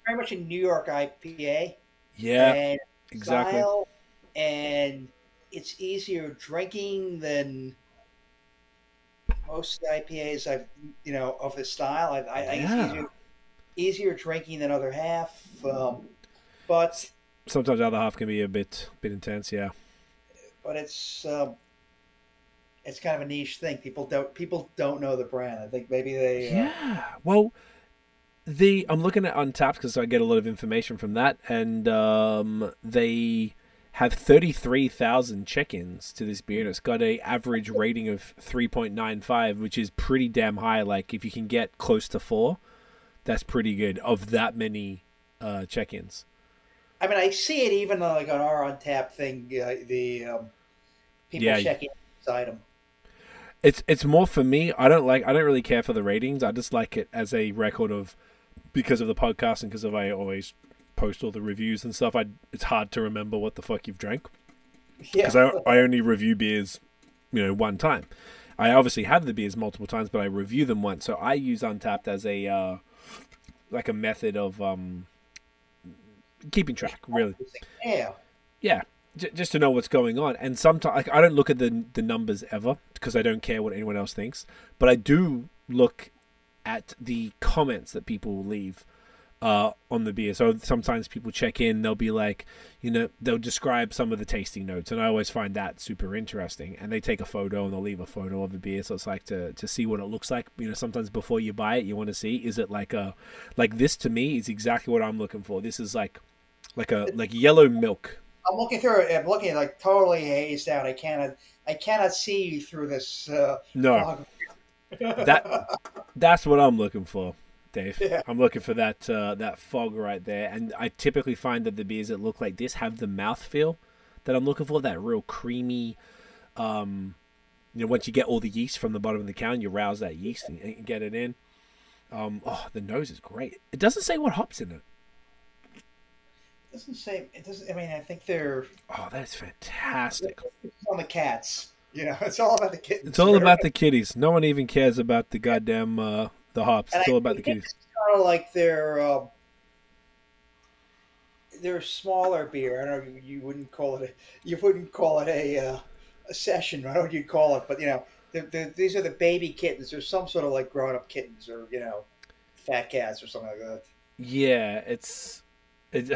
Very much a New York IPA. Yeah. And exactly. Style, and it's easier drinking than most IPAs of this style. I think it's easier drinking than other half. But sometimes the other half can be a bit intense, yeah. But it's kind of a niche thing. People don't know the brand. I think maybe they. Yeah. Well, I'm looking at Untapped because I get a lot of information from that, and they have 33,000 check-ins to this beer, and it's got a average rating of 3.95, which is pretty damn high. Like, if you can get close to 4, that's pretty good of that many check-ins. I mean, I see it even like on our Untapped thing, the people checking inside them. It's more for me. I don't really care for the ratings. I just like it as a record of, because of the podcast and because of I always post all the reviews and stuff. It's hard to remember what the fuck you've drank. Yeah. Because I only review beers, one time. I obviously have the beers multiple times, but I review them once. So I use Untapped as a like a method of keeping track, really. Yeah. Just to know what's going on. And sometimes I don't look at the numbers ever because I don't care what anyone else thinks. But I do look at the comments that people leave on the beer. So sometimes people check in, they'll be like, they'll describe some of the tasting notes, and I always find that super interesting. And they take a photo and they'll leave a photo of the beer, so it's like to see what it looks like. Sometimes before you buy it, you want to see, is it like this? To me is exactly what I'm looking for. This is like yellow milk. I'm looking through it. I'm looking like totally hazed out. I cannot see through this. No, that's what I'm looking for, Dave. Yeah. I'm looking for that fog right there. And I typically find that the beers that look like this have the mouthfeel that I'm looking for. That real creamy. Once you get all the yeast from the bottom of the can, you rouse that yeast and get it in. The nose is great. It doesn't say what hops in it. It doesn't. I mean, I think they're. Oh, that's fantastic. It's on the cats. It's all about the kittens. It's all about the kitties. No one even cares about the goddamn the hops. It's all about the kitties. It's kind of like their smaller beer. I don't know. You wouldn't call it a session. I don't know what you'd call it, but these are the baby kittens. There's some sort of like grown up kittens or fat cats or something like that. Yeah,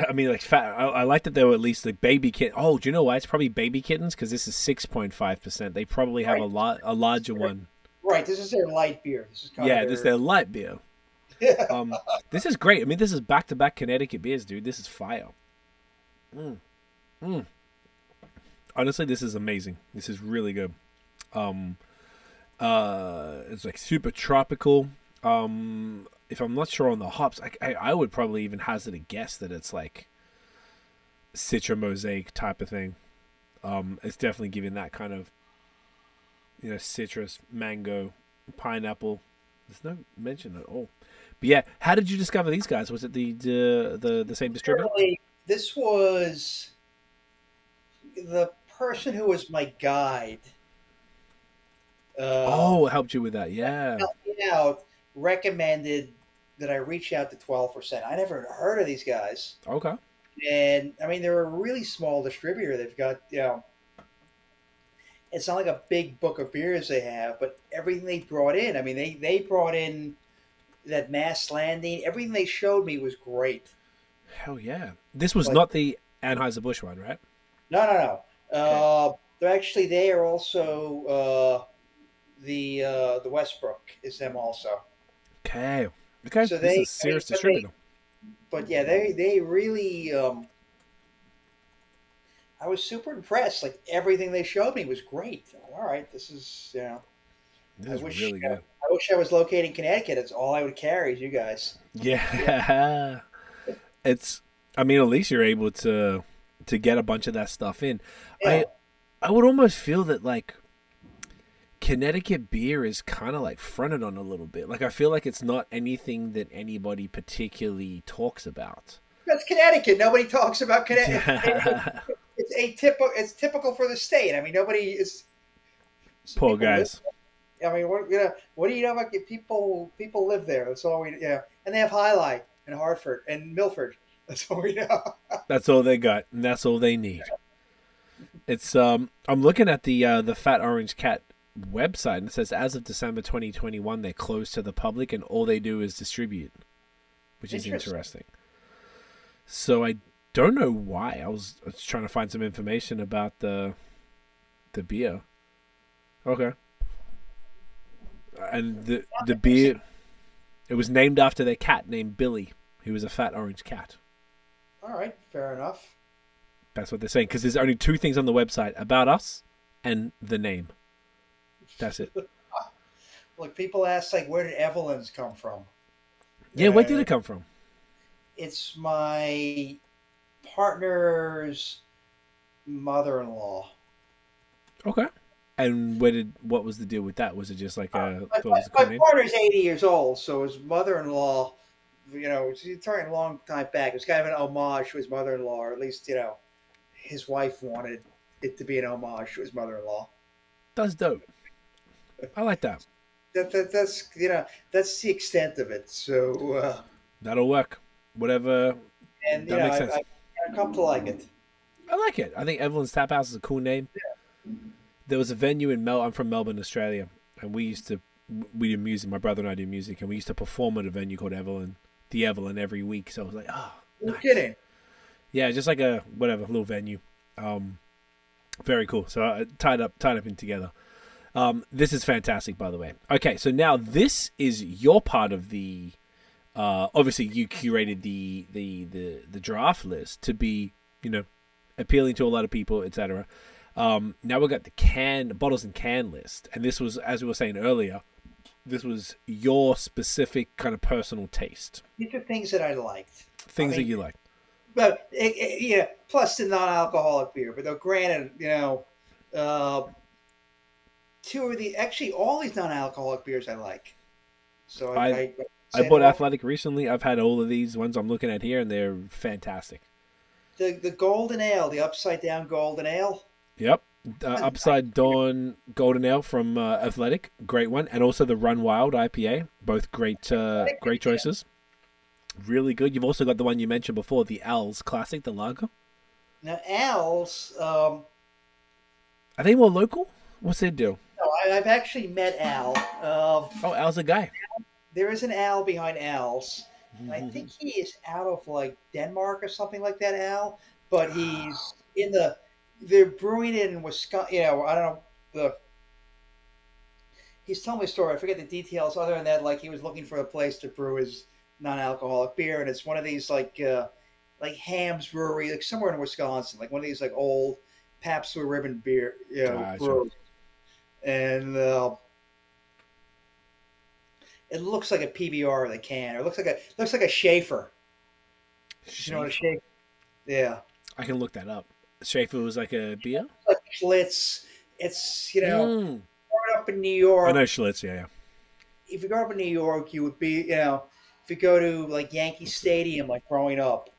I mean, like fat. I like that they were at least like baby kitten. Oh, do you know why? It's probably baby kittens because this is 6.5%. They probably have a larger one. Right. This is their light beer. This is their light beer. Yeah. This is great. I mean, this is back-to-back Connecticut beers, dude. This is fire. Honestly, this is amazing. This is really good. It's like super tropical. If I'm not sure on the hops, I would probably even hazard a guess that it's like Citra Mosaic type of thing. It's definitely giving that kind of, citrus, mango, pineapple. There's no mention at all. But yeah, how did you discover these guys? Was it the same distributor? This was the person who was my guide. It helped you with that, yeah. Helped me out. Recommended that I reach out to 12%. I never heard of these guys. Okay. And I mean, they're a really small distributor. They've got, it's not like a big book of beers they have, but everything they brought in, I mean, they brought in that Mass Landing. Everything they showed me was great. Hell yeah. This was not the Anheuser-Busch one, right? No. Okay. They are also the Westbrook is them also. Okay. So this is a serious distributor. But yeah, they really. I was super impressed. Like everything they showed me was great. All right, this is This is really good. I wish I was located in Connecticut. It's all I would carry is you guys. Yeah. I mean, at least you're able to get a bunch of that stuff in. Yeah. I would almost feel that like Connecticut beer is kind of like fronted on a little bit. Like I feel like it's not anything that anybody particularly talks about. That's Connecticut. Nobody talks about Connecticut. It's atypical. It's typical for the state. I mean, nobody is. Poor guys. I mean, what do you know about people? People live there. That's all we. Yeah, and they have Highlight and Hartford and Milford. That's all we know. That's all they got, and that's all they need. It's I'm looking at the Fat Orange Cat website, and it says as of December 2021 they're closed to the public, and all they do is distribute, which is interesting. So I don't know why. I was trying to find some information about the beer. Okay. And the beer, it was named after their cat named Billy, who was a fat orange cat. All right, fair enough. That's what they're saying, because there's only two things on the website: about us and the name. That's it. Look, people ask, like, where did Evalyn's come from? Yeah, where did it come from? It's my partner's mother-in-law. Okay. And what was the deal with that? Was it just like a... my partner's 80 years old, so his mother-in-law, she's turning a long time back. It was kind of an homage to his mother-in-law, or at least, his wife wanted it to be an homage to his mother-in-law. That's dope. I like that. That's the extent of it. So that'll work. Whatever. And that makes sense. I come to like it. I like it. I think Evalyn's Tap House is a cool name. Yeah. There was a venue in I'm from Melbourne, Australia, and we do music. My brother and I do music, and we used to perform at a venue called the Evalyn, every week. So I was like, oh, nice. You're kidding? Yeah, just like a little venue. Very cool. So I tied up in together. This is fantastic, by the way. Okay, so now this is your part of the. Obviously, you curated the draft list to be, appealing to a lot of people, etc. Now we've got the bottles and can list, and this was, as we were saying earlier, this was your specific kind of personal taste. These are things that I liked. That you liked. But plus the non-alcoholic beer. But granted, all these non-alcoholic beers I like. So I bought Athletic recently. I've had all of these ones I'm looking at here, and they're fantastic. The Golden Ale, the Upside Down Golden Ale. Yep. Upside Down Golden Ale from Athletic. Great one. And also the Run Wild IPA. Both great choices. Really good. You've also got the one you mentioned before, the Al's Classic, the lager. Now, Al's... are they more local? What's their deal? No, I've actually met Al. Al's a guy. There is an Al behind Al's. And I think he is out of, Denmark or something like that, Al. But he's they're brewing it in Wisconsin. I don't know. He's telling me a story. I forget the details. Other than that, he was looking for a place to brew his non-alcoholic beer. And it's one of these, like Ham's Brewery, somewhere in Wisconsin. One of these, old Pabst Blue Ribbon beer, breweries. And it looks like a PBR, the can, or it looks like a Schaefer. You know what a Schaefer? Yeah, I can look that up. Schaefer was like a beer. Like Schlitz. It's growing up in New York. I know Schlitz. Yeah. If you grew up in New York, you would be if you go to Yankee Stadium, growing up,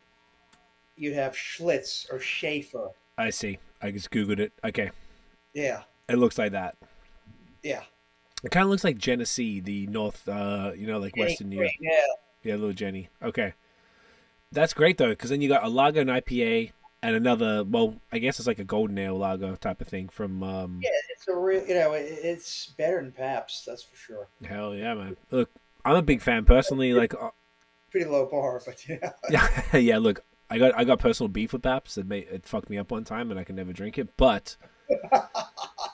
you'd have Schlitz or Schaefer. I see. I just Googled it. Okay. Yeah. It looks like that. Yeah. It kind of looks like Genesee, the North, Western New York. Yeah. Yeah, little Jenny. Okay. That's great, though, because then you got a lager, an IPA, and another, I guess it's like a golden ale lager type of thing from... Yeah, it's a real, it's better than Pabst, that's for sure. Hell yeah, man. Look, I'm a big fan, personally, Pretty low bar, but yeah. Yeah, look, I got personal beef with Pabst. It fucked me up one time, and I can never drink it, but...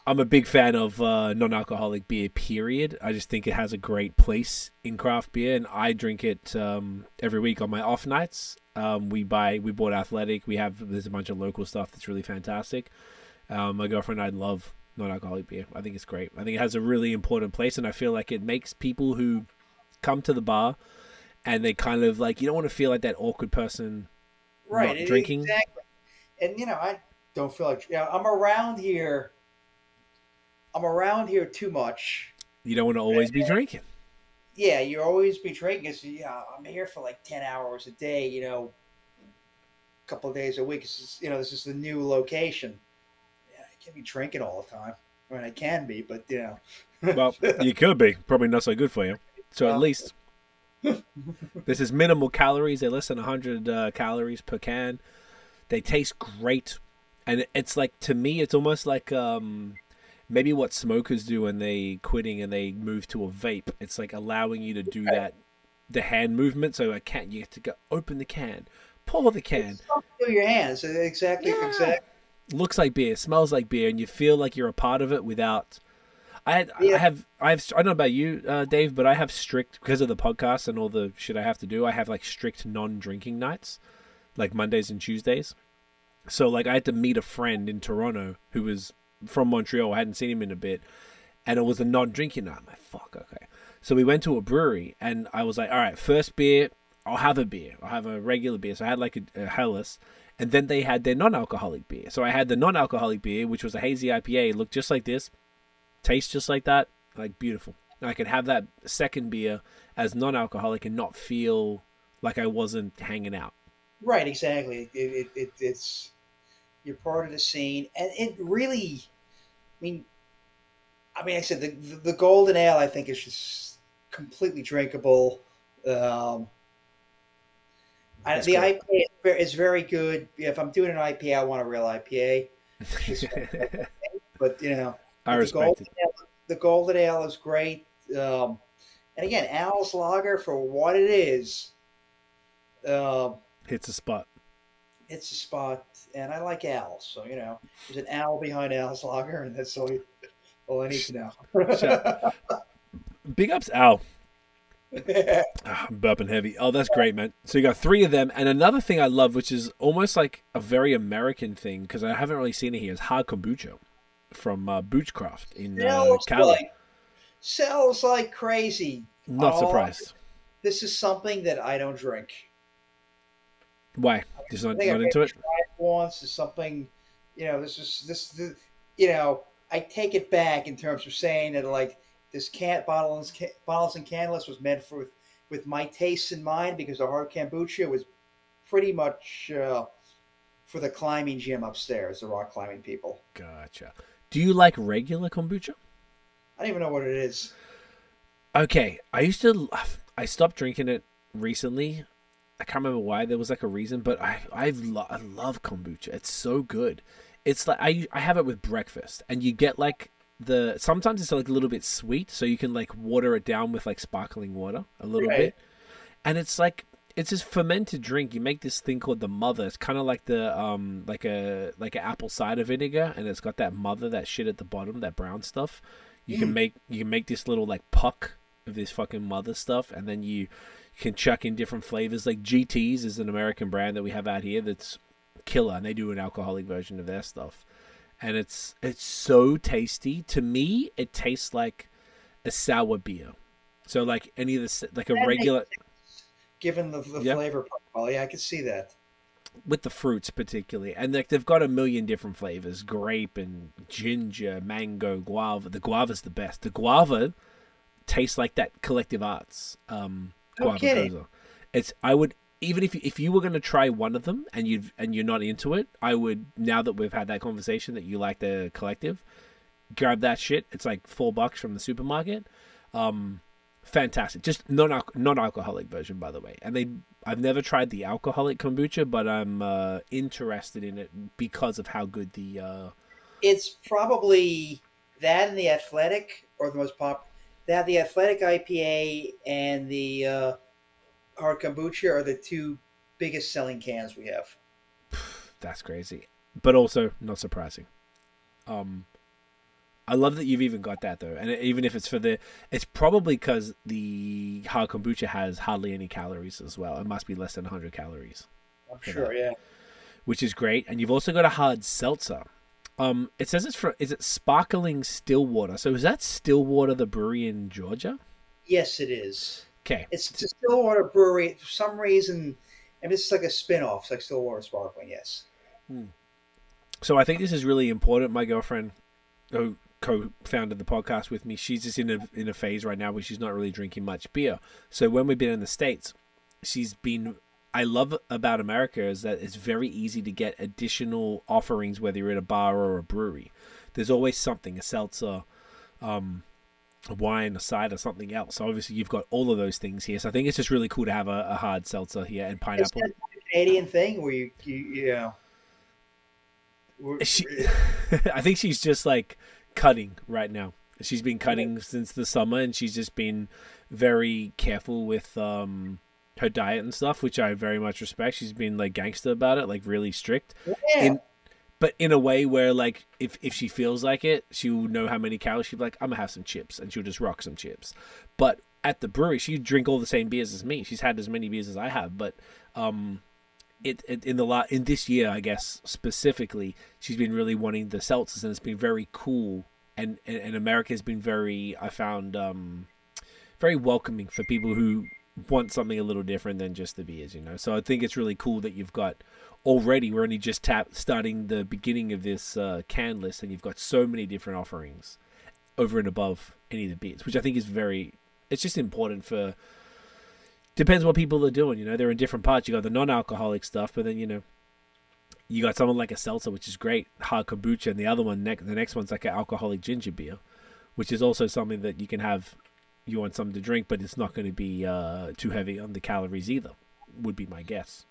I'm a big fan of non-alcoholic beer, period. I just think it has a great place in craft beer, and I drink it every week on my off nights. We bought Athletic. There's a bunch of local stuff that's really fantastic. My girlfriend and I love non-alcoholic beer. I think it's great. I think it has a really important place, and I feel like it makes people who come to the bar and they kind of you don't want to feel like that awkward person not drinking. Exactly. And I don't feel like I'm around here too much. You don't want to always be drinking. Yeah, you always be drinking. So, I'm here for 10 hours a day, a couple of days a week. This is the new location. Yeah, I can't be drinking all the time. I mean, I can be, but Well, you could be. Probably not so good for you. So at least this is minimal calories. They're less than 100 calories per can. They taste great. And it's to me, it's almost like maybe what smokers do when they quitting and they move to a vape. It's allowing you to do the hand movement. So you have to go open the can, pour the can. Through your hands, exactly. Looks like beer, smells like beer, and you feel like you're a part of it without. I don't know about you, Dave, but I have strict, because of the podcast and all the shit I have to do. I have strict non-drinking nights, like Mondays and Tuesdays. So like I had to meet a friend in Toronto who was from Montreal. I hadn't seen him in a bit, and it was a non-drinking night. I'm like, fuck, okay. So we went to a brewery, and I was like, all right, first beer, I'll have a beer. I'll have a regular beer. So I had like a Hellas, and then they had their non-alcoholic beer. So I had the non-alcoholic beer, which was a hazy IPA. It looked just like this, tastes just like that, like beautiful. And I could have that second beer as non-alcoholic and not feel like I wasn't hanging out. Right, exactly. It's you're part of the scene, and it really, I said the golden ale I think is just completely drinkable. The IPA is very good. If I'm doing an IPA, I want a real IPA. But I respect it. The golden ale is great. And again, Al's Lager for what it is. Hits a spot. It's a spot, and I like Al. So there's an Al behind Al's Lager, and that's all I need to know. Big ups, Al. I'm burping heavy. Oh, that's great, man. So you got 3 of them, and another thing I love, which is almost like a very American thing, because I haven't really seen it here, is hard kombucha from Boochcraft in Cali. Sells like crazy. Not surprised. This is something that I don't drink. Why? Just not into it? Once is something, this. I take it back in terms of saying that like this bottles and candleless was meant with my tastes in mind, because the hard kombucha was pretty much for the climbing gym upstairs, the rock climbing people. Gotcha. Do you like regular kombucha? I don't even know what it is. Okay, I stopped drinking it recently. I can't remember why. There was like a reason, but I love kombucha. It's so good. It's like I have it with breakfast, and you get like sometimes it's like a little bit sweet, so you can like water it down with like sparkling water a little bit, and it's this fermented drink. You make this thing called the mother. It's kind of like the like an apple cider vinegar, and it's got that mother, that shit at the bottom, that brown stuff. You can make this little like puck of this fucking mother stuff, and then you can chuck in different flavors. Like GT's is an American brand that we have out here that's killer, and they do an alcoholic version of their stuff, and it's so tasty. To me, it tastes like a sour beer. So like any of the like a regular, given the flavor profile, yeah, I can see that. With the fruits particularly, and like they've got a million different flavors: grape and ginger, mango, guava. The guava's the best. The guava tastes like that Collective Arts. No kidding. I would, even if you were going to try one of them and you're not into it, I would, now that we've had that conversation that you like the Collective, grab that shit. It's like $4 from the supermarket. Fantastic. Just non-alcoholic version, by the way. And I've never tried the alcoholic kombucha, but I'm interested in it because of how good the. It's probably that and the Athletic, or the most popular. That the Athletic IPA and the hard kombucha are the 2 biggest selling cans we have. That's crazy, but also not surprising. I love that you've even got that though, and even if it's it's probably because the hard kombucha has hardly any calories as well. It must be less than 100 calories. I'm sure, yeah. Which is great, and you've also got a hard seltzer. It says is it Sparkling Stillwater? So is that Stillwater, the brewery in Georgia? Yes, it is. Okay. It's a Stillwater brewery. For some reason, and it's like a spin-off. It's like Stillwater Sparkling, yes. So I think this is really important. My girlfriend, who co-founded the podcast with me, she's just in a phase right now where she's not really drinking much beer. So when we've been in the States, I love about America is that it's very easy to get additional offerings, whether you're at a bar or a brewery. There's always something, a seltzer, a wine, a cider, something else. So obviously you've got all of those things here. So I think it's just really cool to have a hard seltzer here and pineapple. Is that a Canadian thing where you know? I think she's just like cutting right now. She's been cutting since the summer, and she's just been very careful with her diet and stuff, which I very much respect. She's been like gangster about it, like really strict. Yeah. But in a way where like if she feels like it, she'll know how many calories. She'll be like, I'm gonna have some chips, and she'll just rock some chips. But at the brewery, she drink all the same beers as me. She's had as many beers as I have, but in this year, I guess specifically, she's been really wanting the seltzers, and it's been very cool. And America has been very, I found, very welcoming for people who want something a little different than just the beers, you know. So I think it's really cool that you've got already. We're only just starting the beginning of this can list, and you've got so many different offerings over and above any of the beers, which I think is very. It's just important for. Depends what people are doing, you know. They're in different parts. You got the non-alcoholic stuff, but then you got someone like a seltzer, which is great, hard kombucha, and the other one, the next one's like an alcoholic ginger beer, which is also something that you can have. You want something to drink, but it's not going to be too heavy on the calories either. Would be my guess.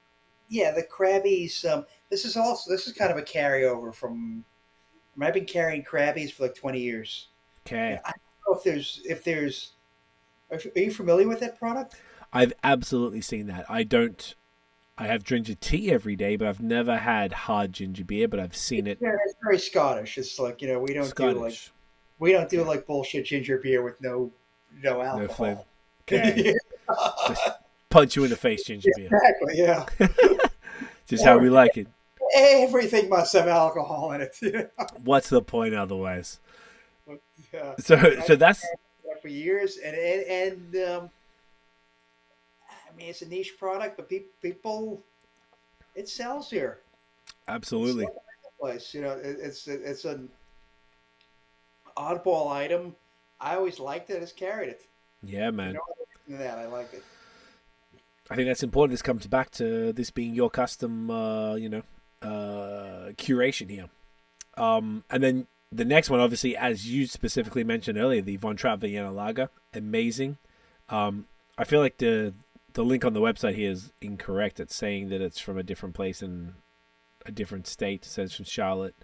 Yeah, the Krabbies. This is kind of a carryover from. I've been carrying Krabbies for like 20 years. Okay. I don't know if there's. Are you familiar with that product? I've absolutely seen that. I have ginger tea every day, but I've never had hard ginger beer, but I've seen it. Yeah, it's very Scottish. It's like, we don't do like bullshit ginger beer with no alcohol. No flavor. Okay. Just punch you in the face, ginger beer. Exactly, yeah. Just how we like it. Everything must have alcohol in it. What's the point otherwise? But, so that's for years, and I mean, it's a niche product, but people, it sells here. Absolutely. Place, it's an oddball item. I always liked it. I just carried it. Yeah, man. That I like it. I think that's important. This comes back to this being your custom, curation here. And then the next one, obviously, as you specifically mentioned earlier, the Von Trapp Vienna Lager, amazing. I feel like the link on the website here is incorrect. It's saying that it's from a different place in a different state. It says from Charlotte,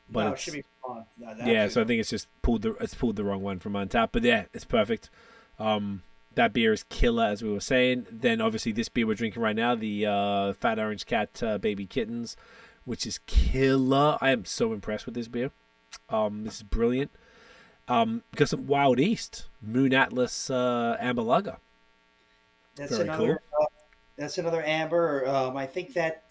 but no, it should be fun. No, yeah. So I think it's just pulled the wrong one from Untapped. But yeah, it's perfect. That beer is killer, as we were saying. Then obviously this beer we're drinking right now, the Fat Orange Cat Baby Kittens, which is killer. I am so impressed with this beer. This is brilliant. Because some Wild East Moon Atlas Amber Lager. That's another. Cool. That's another amber. I think that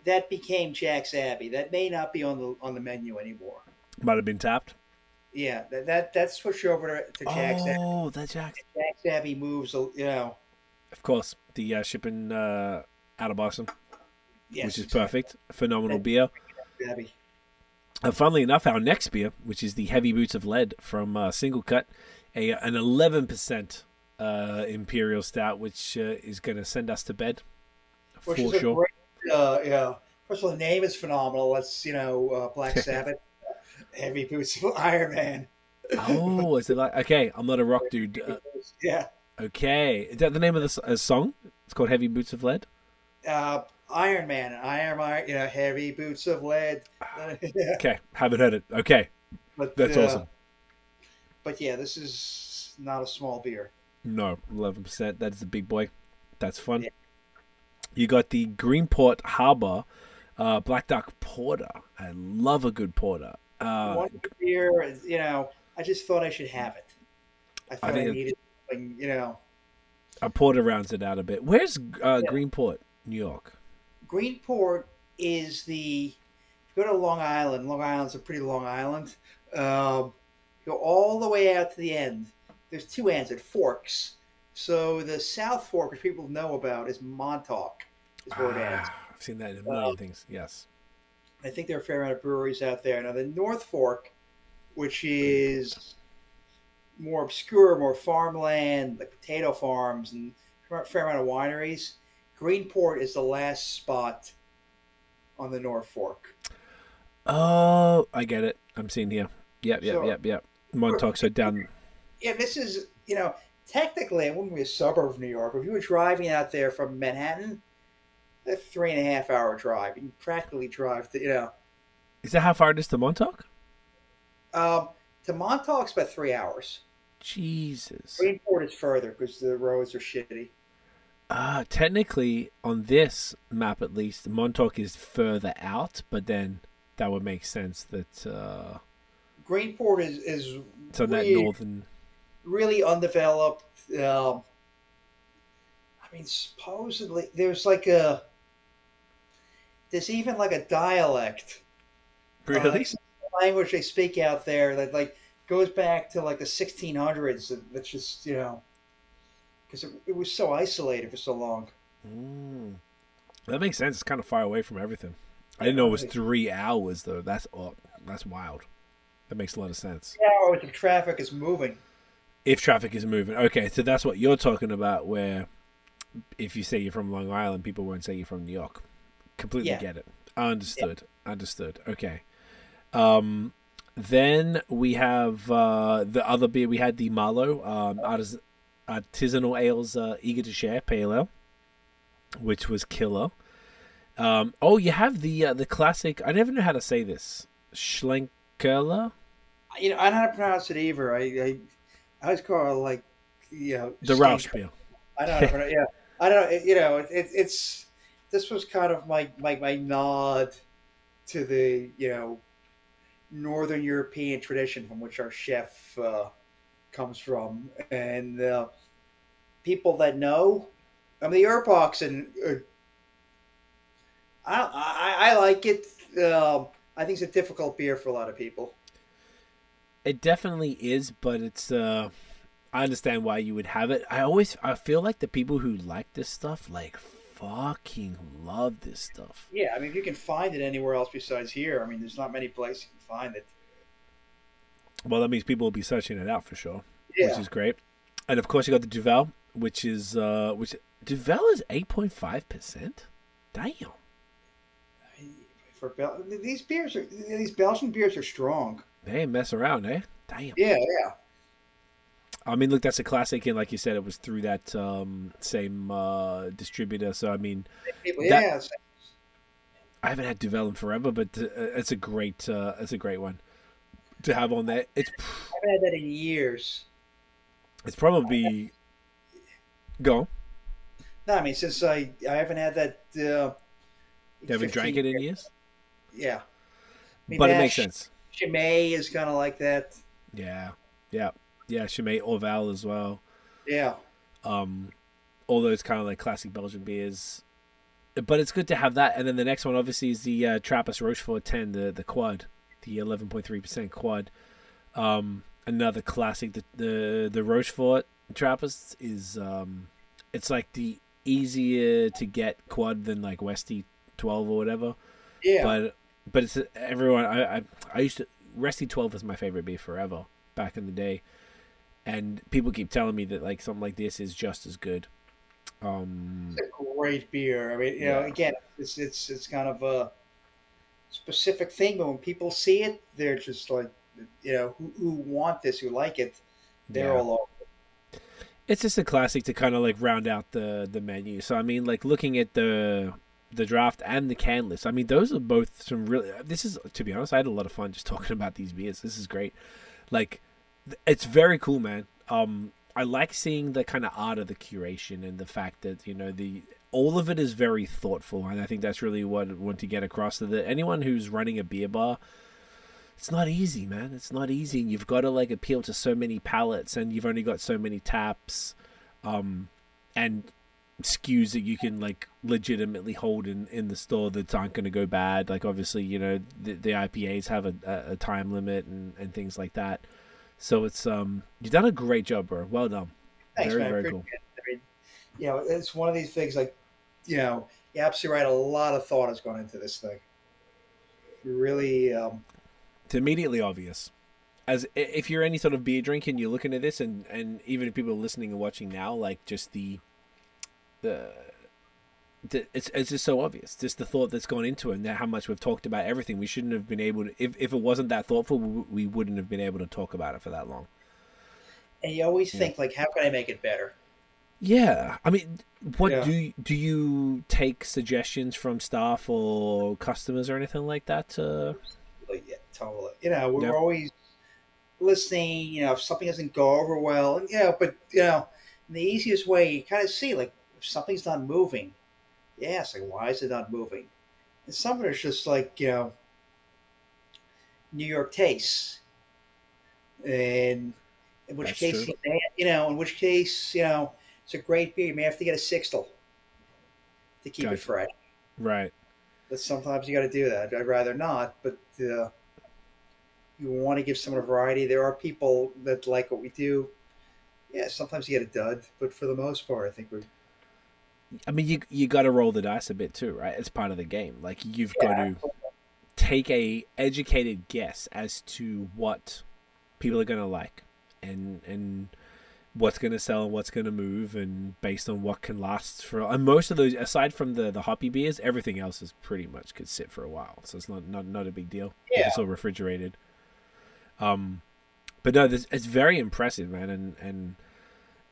that became Jack's Abbey. That may not be on the menu anymore. Might have been tapped. Yeah, that switched over to Jack's Abbey. Oh, that Jack's Abbey moves. Of course, the shipping out of Boston, yes, which is perfect. Phenomenal beer. Abbey. And funnily enough, our next beer, which is the Heavy Boots of Lead from SingleCut, an 11%. Imperial Stout, which is going to send us to bed for sure. Great, first of all, the name is phenomenal. That's Black Sabbath, Heavy Boots of Iron Man. Oh, is it like okay? I'm not a rock dude. Yeah. Okay, is that the name of the song? It's called Heavy Boots of Lead. Iron Man, Heavy Boots of Lead. Okay, haven't heard it. Okay, but that's awesome. But yeah, this is not a small beer. No, 11%. That is a big boy. That's fun. Yeah. You got the Greenport Harbor Black Duck Porter. I love a good porter. One beer, I just thought I should have it. I thought I needed something, A porter rounds it out a bit. Where's Greenport, New York? Greenport is if you go to Long Island. Long Island's a pretty long island. Go all the way out to the end. There's two ends. It forks. So the South Fork, which people know about, is Montauk. Is where it ends. I've seen that in a million things. Yes. I think there are a fair amount of breweries out there. Now the North Fork, which is more obscure, more farmland, like potato farms, and a fair amount of wineries. Greenport is the last spot on the North Fork. Oh, I get it. I'm seeing here. Yep. Montauk, so down. Yeah, this is, technically it wouldn't be a suburb of New York. If you were driving out there from Manhattan, a 3.5-hour drive. You can practically drive to, Is that how far it is to Montauk? To Montauk's about 3 hours. Jesus. Greenport is further because the roads are shitty. Technically, on this map at least, Montauk is further out, but then that would make sense that... Greenport is so really, that northern... really undeveloped. I mean, supposedly there's like a there's even like a dialect, Really? like some language they speak out there that like goes back to like the 1600s. That's just because it was so isolated for so long. Mm. That makes sense. It's kind of far away from everything. I didn't Yeah, know it was 3 hours though. That's wild. That makes a lot of sense. or if the traffic is moving. If traffic is moving, okay, so that's what you're talking about. Where if you say you're from Long Island, people won't say you're from New York. Completely Yeah. get it. Understood. Yeah. Understood. Okay. Then we have the other beer. We had the Marlowe Artisinal Ales Eager to Share Pale Ale, which was killer. You have the classic. I never know how to say this. Schlenkerla. I don't know how to pronounce it either. I always call it like The Rausch beer. I don't know. Yeah, I don't know. It's this was kind of my nod to the Northern European tradition from which our chef comes from, and people that know, I mean, the Urbox, and I like it. I think it's a difficult beer for a lot of people. It definitely is, but it's I understand why you would have it. I feel like the people who like this stuff like fucking love this stuff. Yeah, I mean, if you can find it anywhere else besides here, I mean, there's not many places you can find it. Well, that means people will be searching it out for sure, Yeah. which is great. And of course, you got the Duvel, which Duvel is 8.5%. Damn. These Belgian beers are strong. They ain't mess around, eh? Damn. Yeah, yeah. I mean, look, that's a classic, and like you said, it was through that same distributor. So I mean, Yeah. I haven't had Duvel in forever, but it's a great one to have on there. I haven't had that in years. It's probably go. No, I mean, since I haven't had that. You haven't drank it in years. Yeah, I mean, But it makes sense. Chimay is kind of like that. Yeah. Chimay Orval as well. Yeah. All those kind of like classic Belgian beers. But it's good to have that. And then the next one, obviously, is the Trappist Rochefort 10, the quad, the 11.3% quad. Another classic. The Rochefort Trappist is it's like the easier to get quad than like Westy 12 or whatever. Yeah. But it's everyone. I used to Resty 12 was my favorite beer forever back in the day, and people keep telling me that like something like this is just as good. It's a great beer. I mean, you know, again, it's kind of a specific thing, but when people see it, they're just like, who want this, who like it, they're all over. It's just a classic to kind of like round out the menu. So I mean, like looking at the draft and the can list, I mean, those are both some really. This is, to be honest, I had a lot of fun just talking about these beers. This is great. Like, it's very cool, man. I like seeing the kind of art of the curation and the fact that all of it is very thoughtful, and I think that's really what I want to get across to anyone who's running a beer bar. It's not easy, man. It's not easy, and you've got to like appeal to so many palates, and you've only got so many taps, and SKUs that you can like legitimately hold in the store that aren't going to go bad. Like obviously, the IPAs have a time limit and things like that. So it's you've done a great job, bro. Well done. Thanks, very, man. very cool. I mean, it's one of these things like, you're absolutely right. A lot of thought has gone into this thing. Really, it's immediately obvious. As if you're any sort of beer drinker and you're looking at this, and even if people are listening and watching now, like just it's just so obvious. Just the thought that's gone into it, and how much we've talked about everything. We shouldn't have been able to. If it wasn't that thoughtful, we wouldn't have been able to talk about it for that long. And you always think like, how can I make it better? Yeah, I mean, do you take suggestions from staff or customers or anything like that? Yeah, totally. We're always listening. If something doesn't go over well, and but the easiest way you kind of see like if something's not moving. Yeah, it's like, why is it not moving? And some of it's just like, New York tastes. And in which case, it's a great beer. You may have to get a sixtel to keep it fresh. Right. But sometimes you got to do that. I'd rather not, but you want to give someone a variety. There are people that like what we do. Yeah, sometimes you get a dud, but for the most part, I think we're. I mean, you got to roll the dice a bit too, right? It's part of the game. Like you've got Yeah. to take a educated guess as to what people are going to like, and what's going to sell and what's going to move, and based on what can last for. And most of those, aside from the hoppy beers, everything else is pretty much could sit for a while, so it's not a big deal. Yeah. It's all refrigerated. But no, it's very impressive, man, and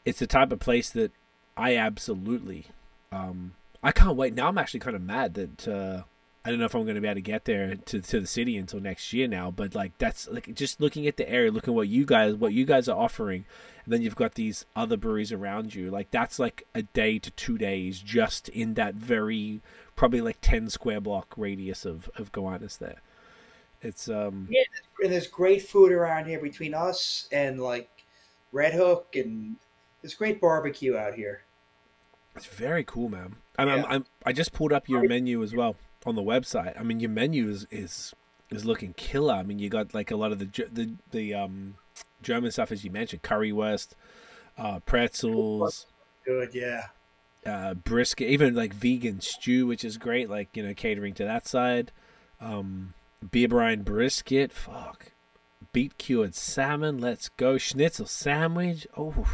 it's the type of place that I absolutely. I can't wait. Now I'm actually kind of mad that I don't know if I'm going to be able to get there to the city until next year now. But like that's like just looking at the area, looking at what you guys are offering, and then you've got these other breweries around you. Like that's like a day to 2 days just in that very probably like 10 square block radius of Gowanus there. It's Yeah, and there's great food around here between us and like Red Hook, and there's great barbecue out here. It's very cool, man. Yeah. I just pulled up your menu as well on the website. I mean, your menu is looking killer. I mean, you got like a lot of the German stuff, as you mentioned, currywurst, pretzels, Good, yeah. brisket, even like vegan stew, which is great. Like catering to that side. Beer brine brisket, fuck, beet cured salmon. Let's go, schnitzel sandwich. Oh.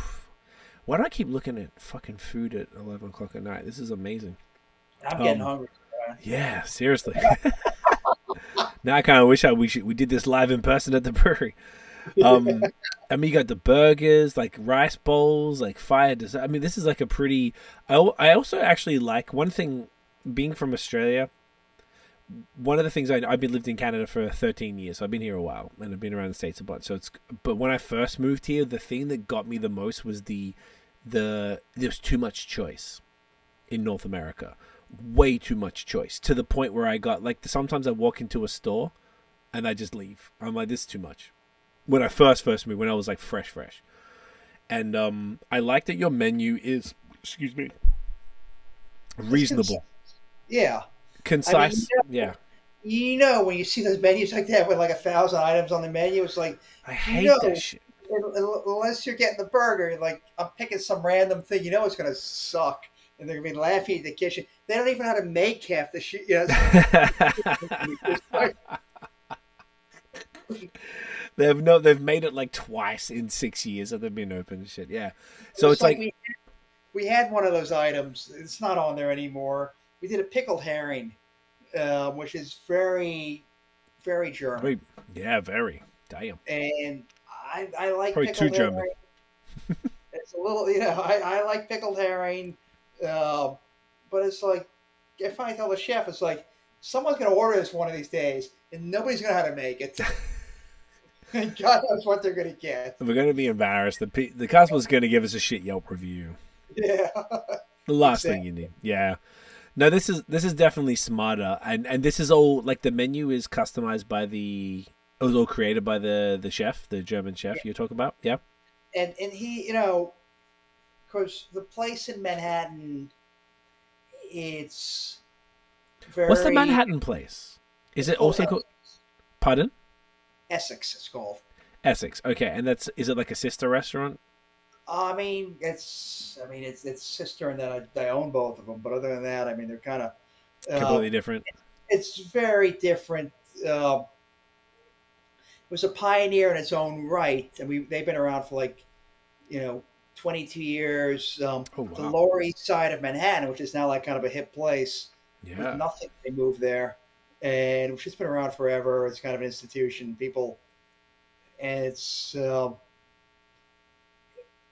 Why do I keep looking at fucking food at 11 o'clock at night? This is amazing. I'm getting hungry. Yeah, seriously. Now I kind of wish we did this live in person at the brewery. I mean, you got the burgers, like rice bowls, like fire dessert. I mean, this is like a pretty. I also actually like one thing. Being from Australia, one of the things I've been lived in Canada for 13 years. So I've been here a while, and I've been around the States a bunch. So but when I first moved here, the thing that got me the most was there's too much choice in North America, way too much choice, to the point where I got like sometimes I walk into a store and I just leave. I'm like, this is too much. When I first moved, when I was like fresh, and I like that your menu is, excuse me, reasonable, Yeah. concise. I mean, yeah, when you see those menus like that with like 1,000 items on the menu, it's like I hate that shit. Unless you're getting the burger, like I'm picking some random thing, it's gonna suck, and they're gonna be laughing at the kitchen. They don't even know how to make half the shit. They've made it like twice in 6 years that they've been open and shit. Yeah, so it's like we had one of those items. It's not on there anymore. We did a pickled herring, which is very, very German. Yeah, very. Damn. And I like probably pickled too German. herring. It's a little, I like pickled herring, but it's like if I tell the chef, it's like someone's going to order this one of these days, and nobody's going to know how to make it. And God knows what they're going to get. We're going to be embarrassed. The customer's going to give us a shit Yelp review. Yeah. The last thing you need. Yeah. No, this is definitely smarter, and this is all like the menu is customized by it was all created by the chef, the German chef you talk about. Yeah. And he, because the place in Manhattan, it's very. What's the Manhattan place? Is it also called? Pardon? Essex, it's called. Essex. Okay, and is it like a sister restaurant? It's sister and that I own both of them, but other than that, I mean, they're kind of completely different. It's very different. It was a pioneer in its own right, and they've been around for 22 years. Wow. The Lower East Side of Manhattan, which is now like kind of a hip place. Yeah. With nothing, they moved there, and which has been around forever. It's kind of an institution. And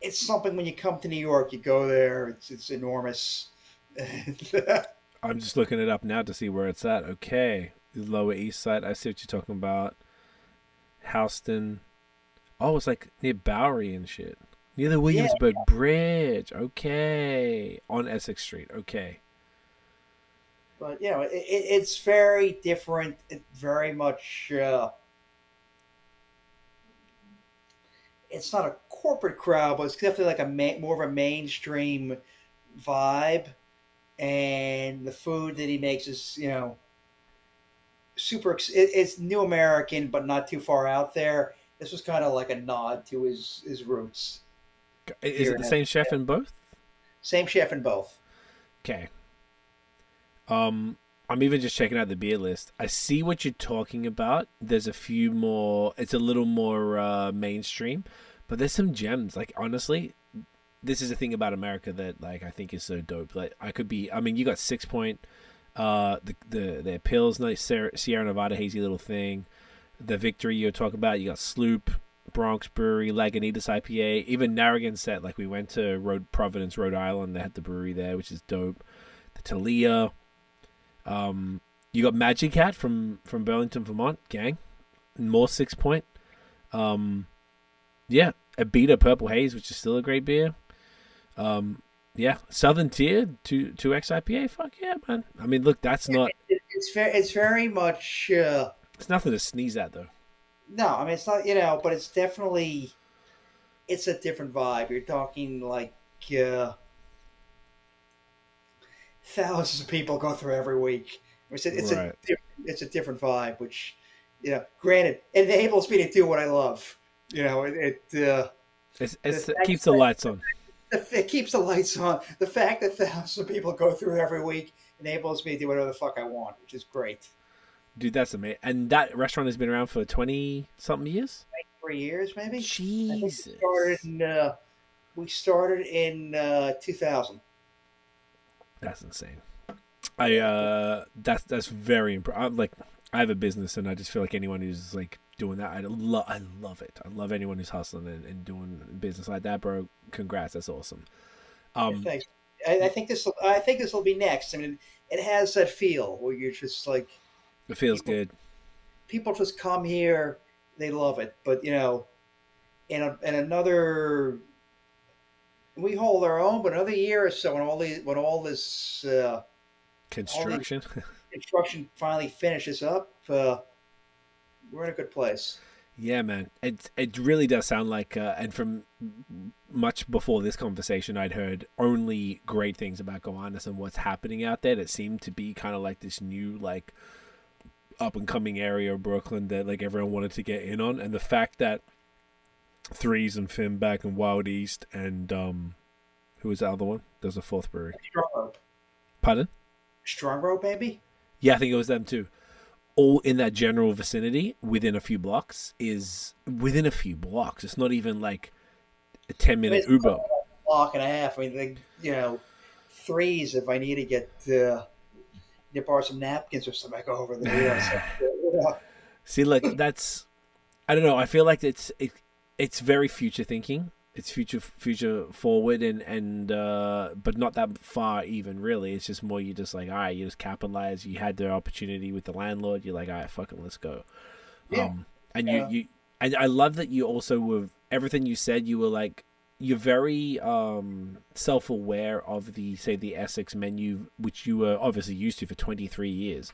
it's something when you come to New York, you go there. It's enormous. I'm just looking it up now to see where it's at. Okay, the Lower East Side. I see what you're talking about. Houston. Oh, it's like near Bowery and shit. Near the Williamsburg Bridge. Okay, on Essex Street. Okay. But it's very different. It very much. It's not a corporate crowd, but it's definitely like more of a mainstream vibe. And the food that he makes is, It's new American, but not too far out there. This was kind of like a nod to his roots. Is it the same chef in both? Same chef in both. Okay. I'm even just checking out the beer list. I see what you're talking about. There's a few more. It's a little more mainstream, but there's some gems. Like honestly, this is the thing about America that like I think is so dope. Like I could be. I mean, you got 6 Point, the Pilsner, Sierra Nevada hazy little thing, the Victory you're talking about. You got Sloop, Bronx Brewery, Lagunitas IPA, even Narragansett. Like we went to Providence, Rhode Island. They had the brewery there, which is dope. The Talia. You got Magic Hat from Burlington, Vermont, gang. More 6 Point. Yeah, a Beta Purple Haze, which is still a great beer. Yeah, Southern Tier 2X IPA. Fuck yeah, man. I mean, look, that's not. It's very much. It's nothing to sneeze at, though. No, I mean it's not. But it's definitely. It's a different vibe. You're talking like. Thousands of people go through every week. It's a different vibe, which, granted, it enables me to do what I love. It keeps the lights on. It keeps the lights on. The fact that thousands of people go through every week enables me to do whatever the fuck I want, which is great. Dude, that's amazing. And that restaurant has been around for 20-something years? 3 years, maybe? Jesus. We started in 2000. That's insane. That's very impressive. Like, I have a business, and I just feel like anyone who's like doing that, I love it. I love anyone who's hustling and doing business like that, bro. Congrats, that's awesome. Thanks. I think this will be next. I mean, it has that feel where you're just like. It feels good. People just come here, they love it, but in another. We hold our own, but another year or so, when all this construction finally finishes up, we're in a good place. Yeah, man. It really does sound like, and from much before this conversation, I'd heard only great things about Gowanus and what's happening out there. That seemed to be kind of like this new, like, up and coming area of Brooklyn that like everyone wanted to get in on, and the fact that Threes and Finback and Wild East and who was the other one? There's a fourth brewery. Strong Rope. Pardon? Strong Rope, maybe? Yeah, I think it was them too. All in that general vicinity, within a few blocks. It's not even like a 10-minute Uber. A block and a half. I mean, Threes. If I need to get borrow some napkins or something, I go over there. See, like that's. I don't know. I feel like it's very future thinking. It's future forward and but not that far even really. It's just more you just like, all right, you just capitalize. You had the opportunity with the landlord. You're like, all right, fucking let's go. Yeah. You and I love that you also were everything you said. You were like you're very self-aware of the Essex menu, which you were obviously used to for 23 years.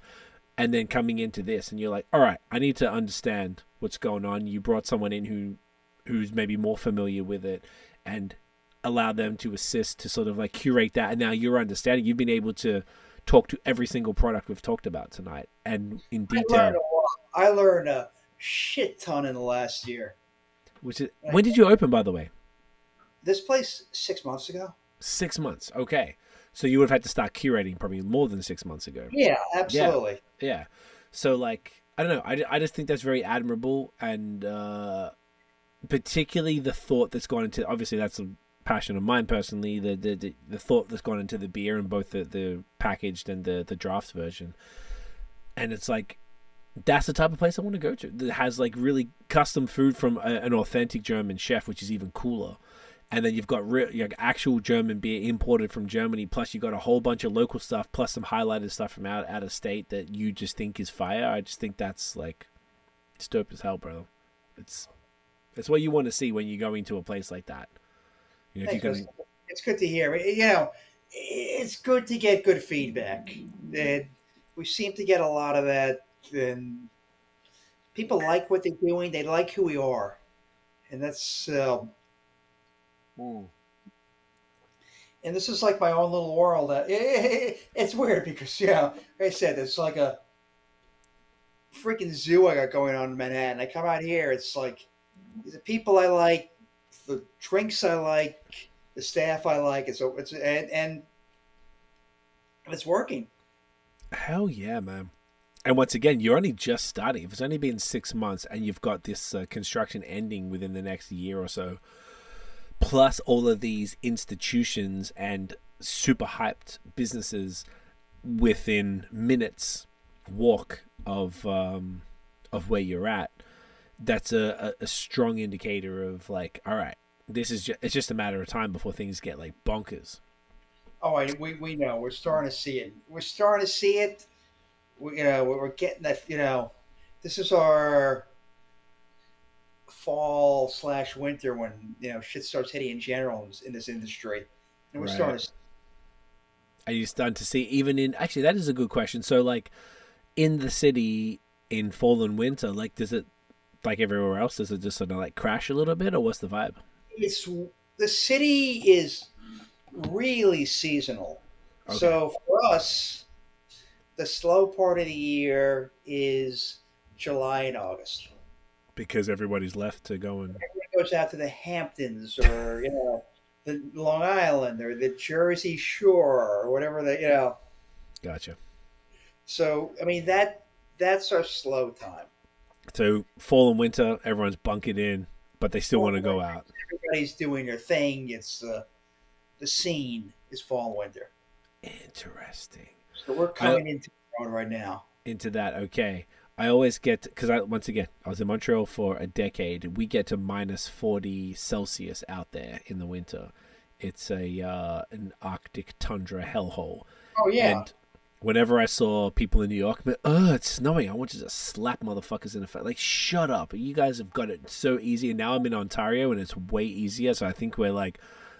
And then coming into this and you're like, all right, I need to understand what's going on. You brought someone in who's maybe more familiar with it and allow them to assist to sort of like curate that. And now you're understanding. You've been able to talk to every single product we've talked about tonight and in detail. I learned a shit ton in the last year. When did you open, by the way? This place 6 months ago. 6 months. Okay. So you would have had to start curating probably more than 6 months ago. Yeah, absolutely. Yeah. So like, I don't know. I just think that's very admirable and particularly the thought that's gone into, obviously that's a passion of mine personally, the thought that's gone into the beer and both the packaged and the draft version. And it's like, that's the type of place I want to go to that has like really custom food from an authentic German chef, which is even cooler. And then you've got actual German beer imported from Germany, plus you got a whole bunch of local stuff, plus some highlighted stuff from out of state that you just think is fire. I just think that's like, it's dope as hell, bro. It's what you want to see when you go into a place like that. It's good to hear. It's good to get good feedback. We seem to get a lot of that. And people like what they're doing. They like who we are, and that's. And this is like my own little world. It's weird because, like I said, it's like freaking zoo I got going on in Manhattan. I come out here, it's like the people I like, the drinks I like, the staff I like. And it's working. Hell yeah, man. And once again, you're only just starting. If it's only been 6 months and you've got this construction ending within the next year or so, plus all of these institutions and super hyped businesses within minutes walk of where you're at, that's a strong indicator of like, all right, it's just a matter of time before things get like bonkers. Oh, we know. We're starting to see it. We're starting to see it. We're getting that. This is our fall/winter when shit starts hitting in general in this industry, and we're Right. starting to. Are you starting to see even in actually that is a good question. So like in the city in fall and winter, like does it like everywhere else, does it just sort of like crash a little bit, or what's the vibe? The city is really seasonal. Okay. So for us, the slow part of the year is July and August. Because everybody's left to go and Everyone goes out to the Hamptons or the Long Island or the Jersey Shore or whatever Gotcha. So I mean that's our slow time. So fall and winter, everyone's bunkered in, but they still want to go out. Everybody's doing their thing. It's the scene is fall and winter. Interesting. So we're coming into the road right now. Into that, okay. I always get, because I was in Montreal for a decade. We get to minus 40 Celsius out there in the winter. It's an Arctic tundra hellhole. Oh yeah. And whenever I saw people in New York, but it's snowing, I want to just slap motherfuckers in the face. Like, shut up! You guys have got it so easy. And now I'm in Ontario, and it's way easier. So I think we're like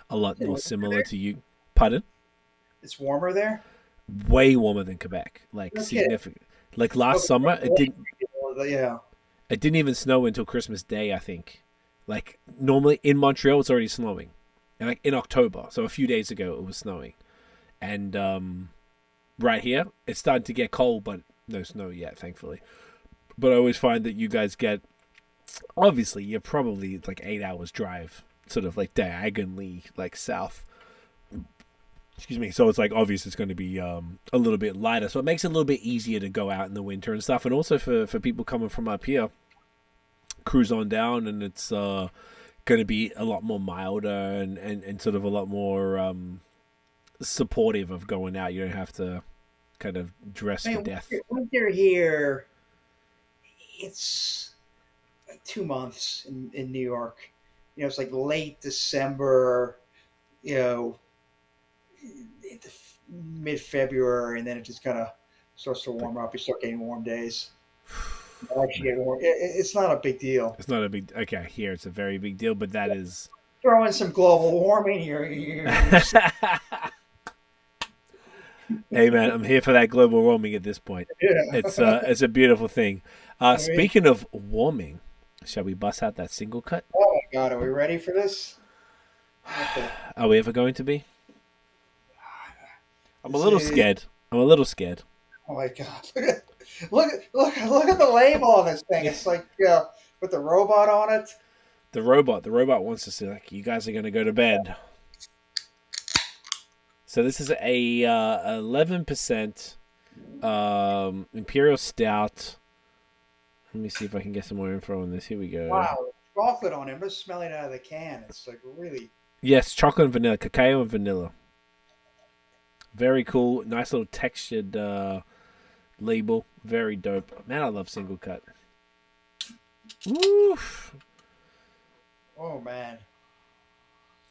a lot more similar to you. Pardon? It's warmer there. Way warmer than Quebec, like significant. Like last summer, it didn't. Yeah. It didn't even snow until Christmas Day, I think. Like normally in Montreal, it's already snowing, and like in October. So a few days ago, it was snowing, and right here, it's starting to get cold, but no snow yet, thankfully. But I always find that you guys get. Obviously, you're probably like 8 hours drive, sort of like diagonally, like south. Excuse me. So it's like obvious it's going to be a little bit lighter. So it makes it a little bit easier to go out in the winter and stuff. And also for people coming from up here, cruise on down, and it's going to be a lot more milder and sort of a lot more supportive of going out. You don't have to kind of dress for death. Winter here, it's like 2 months in New York. It's like late December, mid-February, and then it just kind of starts to warm up. You start getting warm days. Actually get warm. It's not a big deal. It's not a big. Okay, here it's a very big deal, but that is. Throw in some global warming here. Hey man, I'm here for that global warming at this point. Yeah. It's a beautiful thing. Speaking of warming, shall we bust out that single cut? Oh my God, are we ready for this? Okay. Are we ever going to be? I'm a little scared. Oh my God! Look at the label on this thing. It's like with the robot on it. The robot wants to say like, you guys are going to go to bed. So this is a 11% Imperial Stout. Let me see if I can get some more info on this. Here we go. Wow, chocolate on it. I'm just smelling it out of the can. It's like really. Yes, chocolate and vanilla, cacao and vanilla. Very cool. Nice little textured label. Very dope. Man, I love SingleCut. Oof. Oh, man.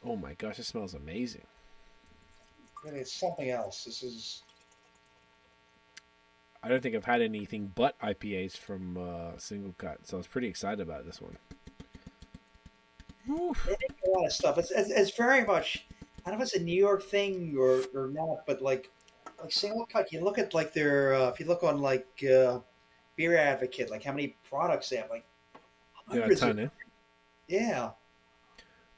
Oh, my gosh. It smells amazing. Really, it's something else. This is... I don't think I've had anything but IPAs from SingleCut, so I was pretty excited about this one. Oof. They make a lot of stuff. It's very much... I don't know if it's a New York thing or not, but like SingleCut, you look at like their if you look on like Beer Advocate, like how many products they have, like hundreds. Yeah.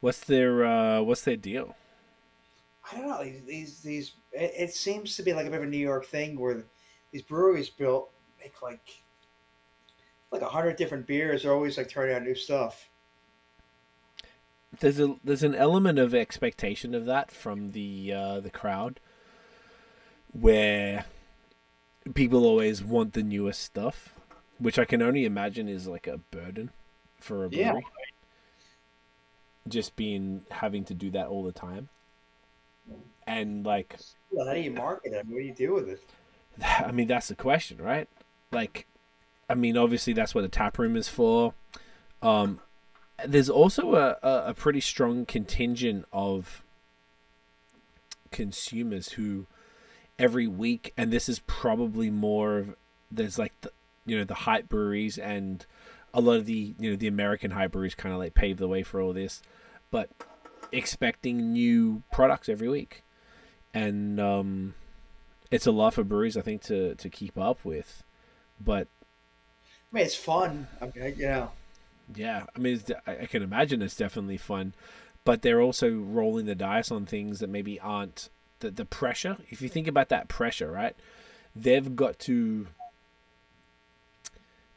What's their deal? I don't know. These it seems to be like a bit of a New York thing where these breweries make like like 100 different beers. They're always like turning out new stuff. There's an element of expectation of that from the crowd, where people always want the newest stuff, which I can only imagine is like a burden for a brewery. Yeah. Just having to do that all the time. And like, Well, how do you market it? What do you do with it? I mean, that's the question, right? Like, I mean, obviously that's what the tap room is for. There's also a pretty strong contingent of consumers who every week, and this is probably more of, there's like the hype breweries, and a lot of the the American hype breweries kind of like pave the way for all this, but expecting new products every week, and it's a lot for breweries, I think, to keep up with, but I mean, it's fun. I mean, yeah, I mean, I can imagine it's definitely fun, but they're also rolling the dice on things that maybe aren't the pressure. If you think about that pressure, right? They've got to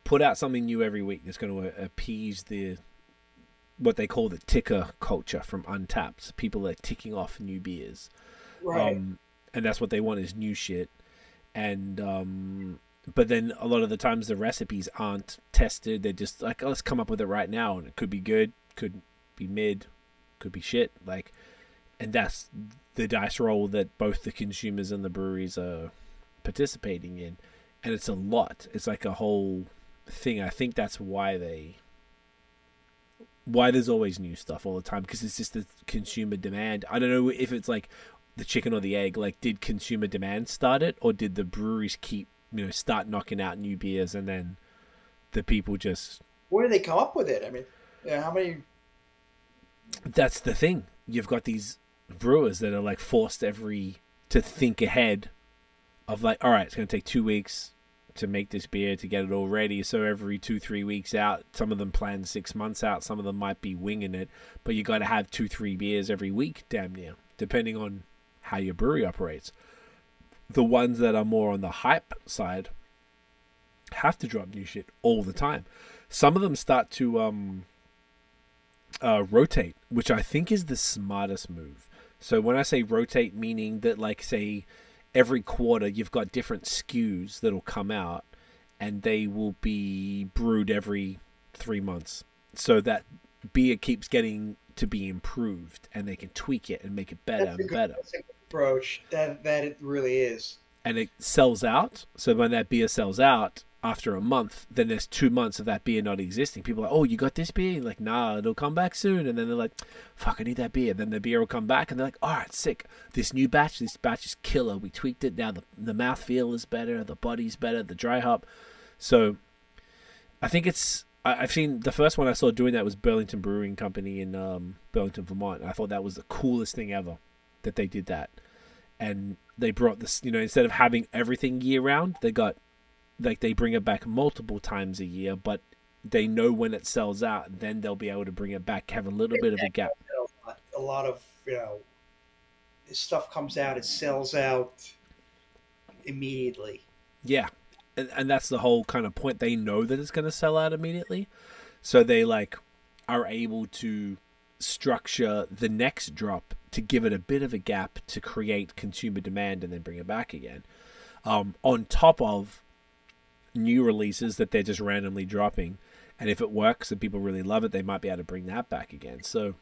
put out something new every week that's going to appease what they call the ticker culture from Untapped. People are ticking off new beers, right. And that's what they want, is new shit. And but then a lot of the times the recipes aren't tested. They're just like, oh, let's come up with it right now, and it could be good, could be mid, could be shit. Like, and that's the dice roll that both the consumers and the breweries are participating in, and it's a lot. It's like a whole thing. I think that's why there's always new stuff all the time, because it's just the consumer demand. I don't know if it's like the chicken or the egg. Like, did consumer demand start it, or did the breweries keep start knocking out new beers, and then the people just... Where do they come up with it? I mean, how many... That's the thing. You've got these brewers that are like forced to think ahead of like, all right, it's going to take 2 weeks to make this beer, to get it all ready. So every 2-3 weeks out, some of them plan 6 months out, some of them might be winging it, but you got to have 2-3 beers every week, damn near, depending on how your brewery operates. The ones that are more on the hype side have to drop new shit all the time. Some of them start to rotate, which I think is the smartest move. So when I say rotate, meaning that, like, say every quarter you've got different SKUs that'll come out, and they will be brewed every 3 months, so that beer keeps getting to be improved, and they can tweak it and make it better and better. That's a good approach. That it really is. And it sells out. So when that beer sells out after a month, then there's 2 months of that beer not existing. People are like, oh, you got this beer? You're like, nah, it'll come back soon. And then they're like, fuck, I need that beer. Then the beer will come back, and they're like, all right, sick. This batch is killer. We tweaked it. Now the mouthfeel is better. The body's better. The dry hop. So I think I've seen the first one I saw doing that was Burlington Brewing Company in Burlington, Vermont. I thought that was the coolest thing ever that they did that. And they brought this, instead of having everything year round, they bring it back multiple times a year, but they know when it sells out, then they'll be able to bring it back, have a little bit of a gap. A lot of, this stuff comes out, it sells out immediately. Yeah. And that's the whole kind of point. They know that it's going to sell out immediately. So they are able to structure the next drop to give it a bit of a gap to create consumer demand and then bring it back again. On top of new releases that they're just randomly dropping. And if it works and people really love it, they might be able to bring that back again. So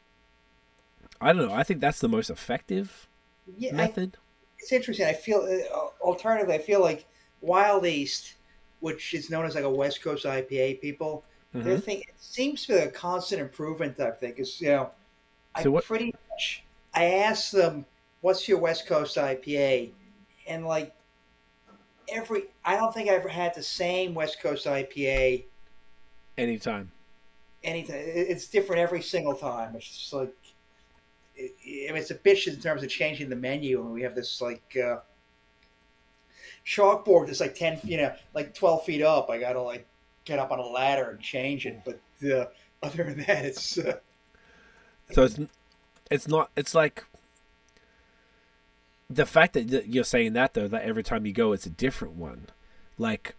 I don't know. I think that's the most effective method. It's interesting. I feel alternatively, I feel like Wild East, which is known as like a West Coast IPA, people, their thing, it seems to be a constant improvement type thing. Because, pretty much, I asked them, what's your West Coast IPA? And like I don't think I ever had the same West Coast IPA. Anytime. It's different every single time. It's just like, it's a bitch in terms of changing the menu. And we have this like, chalkboard that's like 12 feet up. I gotta get up on a ladder and change it. But other than that, it's so it's like the fact that you're saying that, though, that every time you go it's a different one. Like,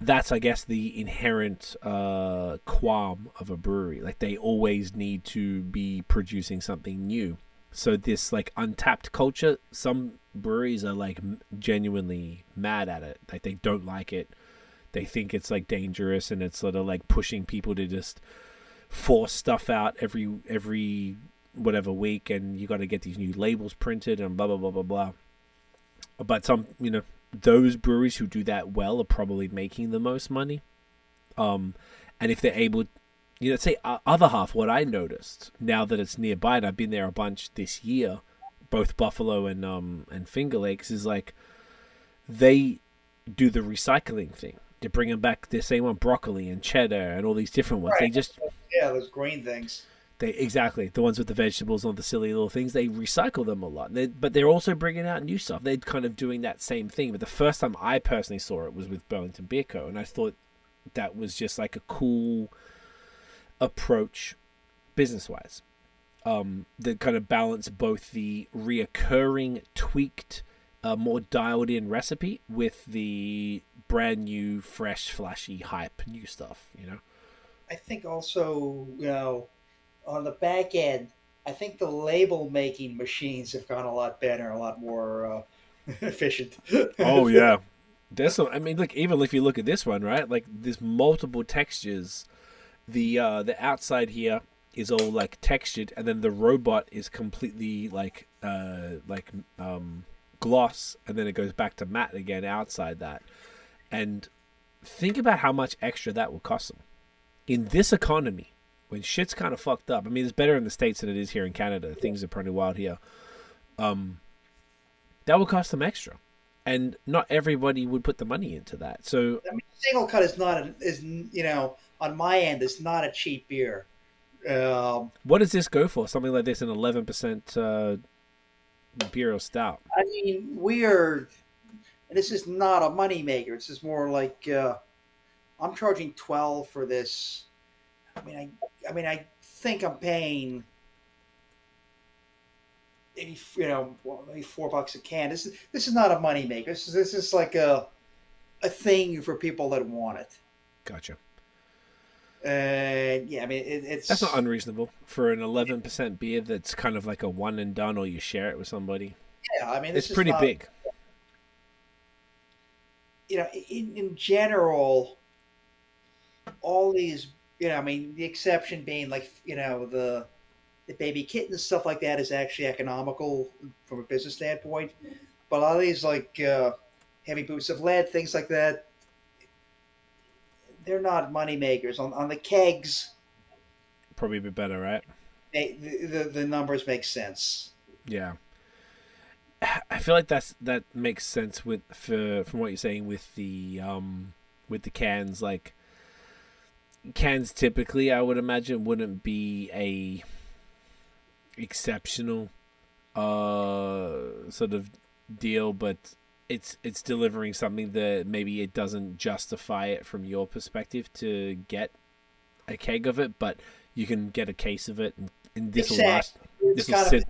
that's, I guess, the inherent qualm of a brewery. Like, they always need to be producing something new. So this, like, untapped culture, some breweries are, like, genuinely mad at it. Like, they don't like it. They think it's, like, dangerous, and it's sort of, like, pushing people to just force stuff out every whatever week, and you got to get these new labels printed and blah, blah, blah, blah, blah. But some, those breweries who do that well are probably making the most money. And if they're able, say other half, what I noticed now that it's nearby, and I've been there a bunch this year, both Buffalo and Finger Lakes, is like they do the recycling thing. They're bringing back the same one, broccoli and cheddar and all these different ones. Right. They just those green things. Exactly, the ones with the vegetables and all the silly little things, they recycle them a lot. But they're also bringing out new stuff. They're kind of doing that same thing. But the first time I personally saw it was with Burlington Beer Co. And I thought that was just like a cool approach business-wise. That kind of balance both the reoccurring, tweaked, more dialed-in recipe with the brand new, fresh, flashy, hype, new stuff, I think also, on the back end, I think the label making machines have gone a lot better, a lot more efficient. Oh yeah, there's some. I mean, look, even if you look at this one, right? Like, there's multiple textures. The outside here is all like textured, and then the robot is completely like gloss, and then it goes back to matte again outside that. And think about how much extra that will cost them in this economy. When shit's kind of fucked up. I mean, it's better in the States than it is here in Canada. Things are pretty wild here. That would cost them extra. And not everybody would put the money into that. So, I mean, SingleCut is on my end, is not a cheap beer. What does this go for? Something like this, an 11% Imperial Stout. I mean, and this is not a moneymaker. This is more like, I'm charging $12 for this. I mean, I think I'm paying maybe maybe $4 a can. This is not a moneymaker. This is like a thing for people that want it. Gotcha. Yeah, I mean, it's that's not unreasonable for an 11% beer. That's kind of like a one and done, or you share it with somebody. Yeah, I mean, it's pretty big. In general, all these. I mean, the exception being like, the baby kittens, stuff like that is actually economical from a business standpoint. But a lot of these, like heavy boots of lead, things like that, they're not money makers. On the kegs, probably a bit better, right? The numbers make sense. Yeah, I feel like that makes sense from what you're saying with the cans, like. Cans typically, I would imagine, wouldn't be a exceptional sort of deal, but it's delivering something that maybe it doesn't justify it from your perspective to get a keg of it, but you can get a case of it, and this will last. This will sit.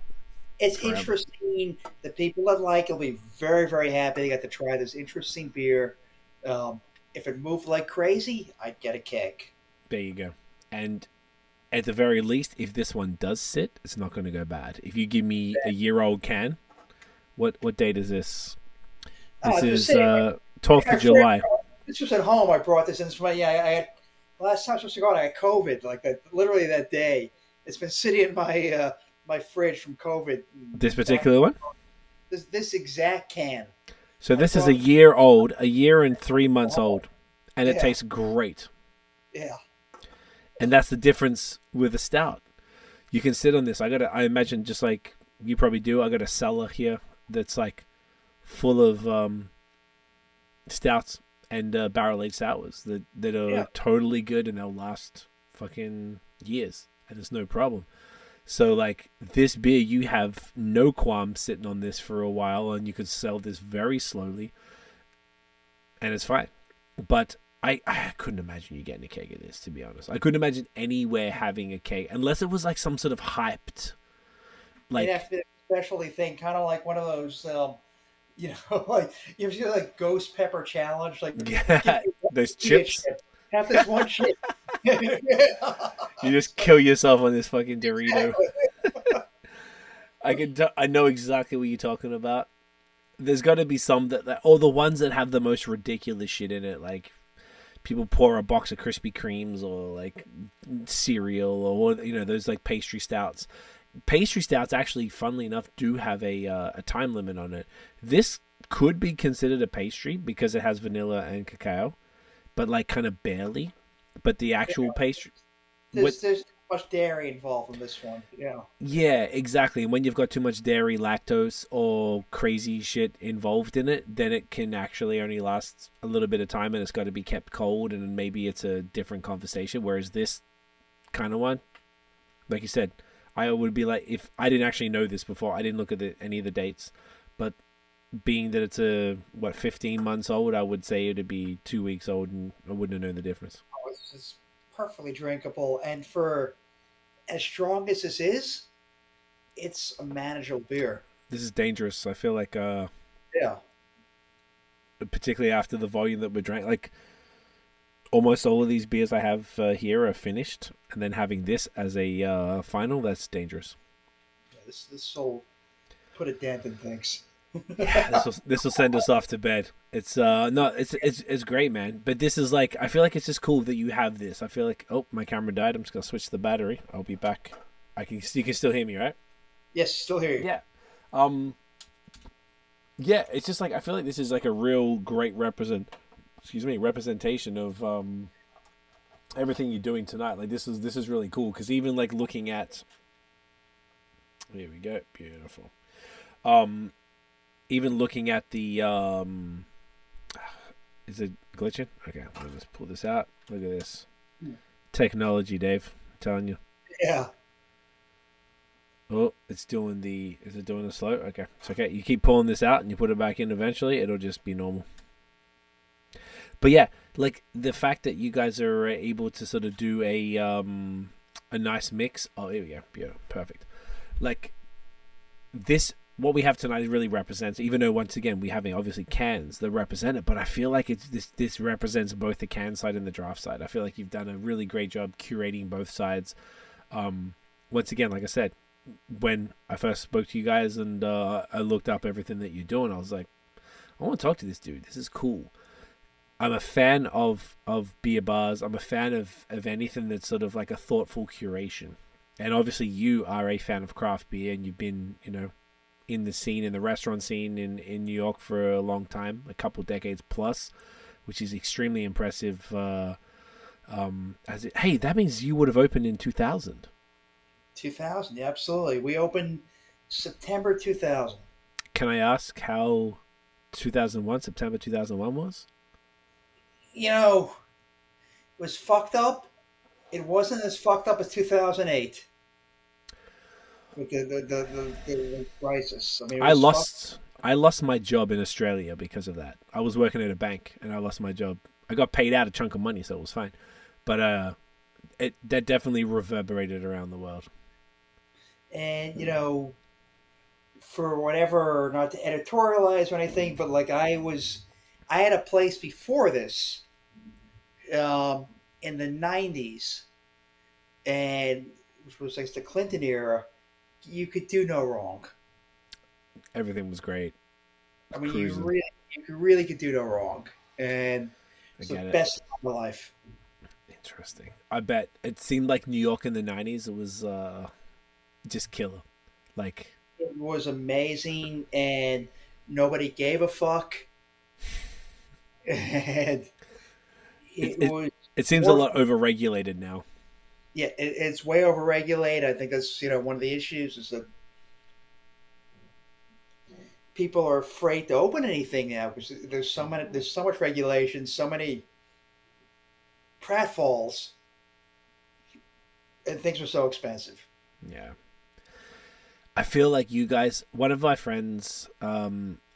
It's forever. Interesting. The people that like it will be very, very happy they got to try this interesting beer. If it moved like crazy, I'd get a keg. There you go. And at the very least, if this one does sit, it's not going to go bad. If you give me a year-old can, what date is this? This is 12th of July. This was at home. I brought this in. I had last time I was supposed to go out, I had COVID, like that, literally that day. It's been sitting in my my fridge from COVID. This particular one? This exact can. So this is a year old, a year and 3 months old, and it tastes great. Yeah. And that's the difference with a stout. You can sit on this. I imagine, just like you probably do, I got a cellar here that's like full of stouts and barrel-aged sours that are totally good, and they'll last fucking years, and it's no problem. So, like, this beer, you have no qualms sitting on this for a while, and you could sell this very slowly, and it's fine. But I couldn't imagine you getting a keg of this, to be honest. I couldn't imagine anywhere having a keg, unless it was like some sort of hyped, like, you'd have to be a specialty thing, kind of like one of those You know, like you ever see like ghost pepper challenge? Like, Yeah, those chips. Have this one chip. You just kill yourself on this fucking Dorito. I know exactly what you're talking about. There's got to be some or the ones that have the most ridiculous shit in it, like people pour a box of Krispy Kremes or like cereal or those like pastry stouts. Pastry stouts actually, funnily enough, do have a time limit on it. This could be considered a pastry because it has vanilla and cacao, but like kind of barely. But the actual pastry, there's too much dairy involved in this one. Yeah, exactly. And when you've got too much dairy, lactose, or crazy shit involved in it, then it can actually only last a little bit of time, and it's got to be kept cold, and maybe it's a different conversation. Whereas this kind of one, like you said, I would be like, if I didn't actually know this before, I didn't look at any of the dates, but being that it's 15 months old, I would say it'd be 2 weeks old, and I wouldn't have known the difference. Oh, it's perfectly drinkable, and for as strong as this is, it's a manageable beer. This is dangerous. I feel like, yeah, particularly after the volume that we drank, like almost all of these beers I have here are finished, and then having this as a final, that's dangerous. Yeah, this will put a dent in things. Yeah, this will send us off to bed. It's it's great, man. But this is like, I feel like it's just cool that you have this. I feel like, oh, my camera died. I'm just gonna switch the battery. I'll be back. You can still hear me, right? Yes, still hear you. Yeah. Yeah, it's just like, I feel like this is like a real great representation of everything you're doing tonight. Like this is really cool, because even like looking at, here we go, beautiful. Even looking at the is it glitching? Okay, let me just pull this out. Look at this technology, Dave. I'm telling you. Yeah. Oh, is it doing the slow? Okay, it's okay. You keep pulling this out and you put it back in. Eventually, it'll just be normal. But yeah, like the fact that you guys are able to sort of do a nice mix. Oh, here we go. Yeah, perfect. Like this. What we have tonight really represents, even though once again we have obviously cans that represent it, but I feel like this represents both the can side and the draft side. I feel like you've done a really great job curating both sides. Once again, like I said, when I first spoke to you guys and I looked up everything that you're doing, I was like, I want to talk to this dude. This is cool. I'm a fan of beer bars. I'm a fan of anything that's sort of like a thoughtful curation. And obviously you are a fan of craft beer, and you've been, in the scene, in the restaurant scene in New York for a long time, a couple decades plus, which is extremely impressive. Hey, that means you would have opened in 2000. 2000, yeah, absolutely. We opened September 2000. Can I ask how September 2001 was? It was fucked up. It wasn't as fucked up as 2008. With the crisis. I mean, I lost my job in Australia because of that. I was working at a bank and I lost my job. I got paid out a chunk of money, so it was fine. But that definitely reverberated around the world. And for whatever, not to editorialize or anything, but like I had a place before this, in the 90s, and which was like the Clinton era. You could do no wrong. Everything was great. I mean, you really could do no wrong, and it's the best of my life. Interesting. I bet it seemed like New York in the 90s. It was just killer. Like, it was amazing, and nobody gave a fuck. And it seems a lot overregulated now. Yeah, it's way overregulated. I think that's one of the issues is that people are afraid to open anything now because there's so much regulation, so many pratfalls, and things are so expensive. Yeah, I feel like you guys. One of my friends,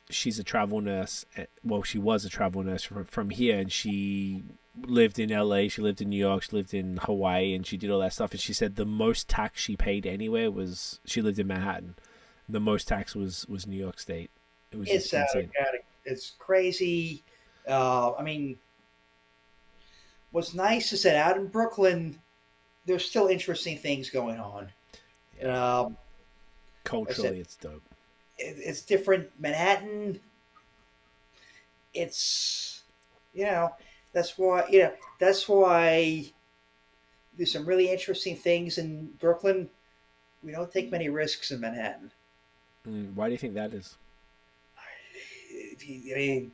she's a travel nurse. Well, she was a travel nurse from here, and she lived in LA, she lived in New York, she lived in Hawaii, and she did all that stuff. And she said the most tax she paid anywhere was, she lived in Manhattan. The most tax was New York State. It was It's just insane. it's crazy. I mean, what's nice is that out in Brooklyn, there's still interesting things going on. Yeah. Um, I said Culturally, it's dope. it's different. Manhattan, it's you know that's why there's some really interesting things in Brooklyn. We don't take many risks in Manhattan. Why do you think that is? I mean,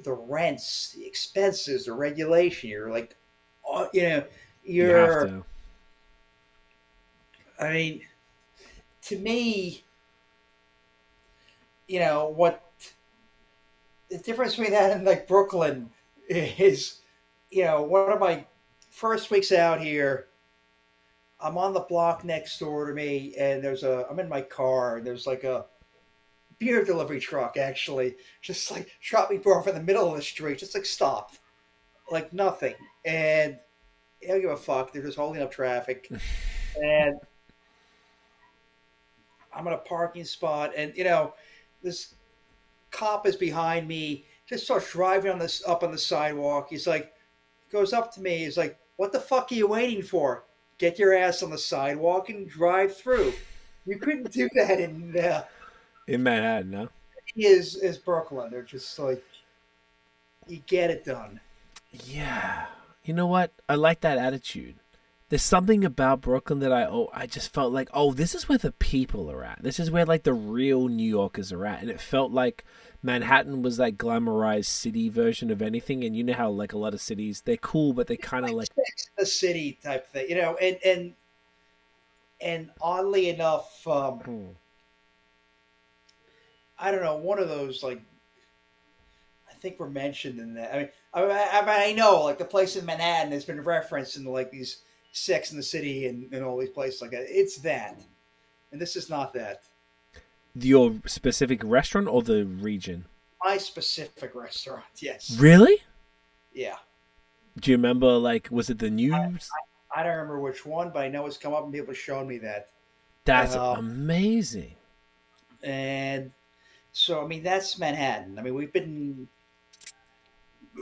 the rents, the expenses, the regulation. You're like, You have you're. to. I mean, to me, what the difference between that and like Brooklyn is, one of my first weeks out here, I'm on the block next door to me, and I'm in my car, and there's like a beer delivery truck actually, just like dropped me off in the middle of the street, just like stopped, like nothing, and I don't give a fuck. They're just holding up traffic, and I'm in a parking spot, and this cop is behind me, just starts driving up on the sidewalk. Goes up to me. He's like, "What the fuck are you waiting for? Get your ass on the sidewalk and drive through." You couldn't do that In Manhattan, no? is Brooklyn. They're just like, you get it done. Yeah. You know what? I like that attitude. There's something about Brooklyn that I just felt like, this is where the people are at. This is where like the real New Yorkers are at. And it felt like Manhattan was like glamorized city version of anything. And you know how like a lot of cities, they're cool, but they kind of like a city type thing, and oddly enough, I don't know, one of those like I think were mentioned in that. I know like the place in Manhattan has been referenced in like these Sex in the City and all these places like that. It's that, and this is not that. Your specific restaurant or the region? My specific restaurant, yes. Really? Yeah. Do you remember, like, was it the news? I don't remember which one, but I know it's come up and people have shown me that. That's amazing. And so, I mean, that's Manhattan. I mean,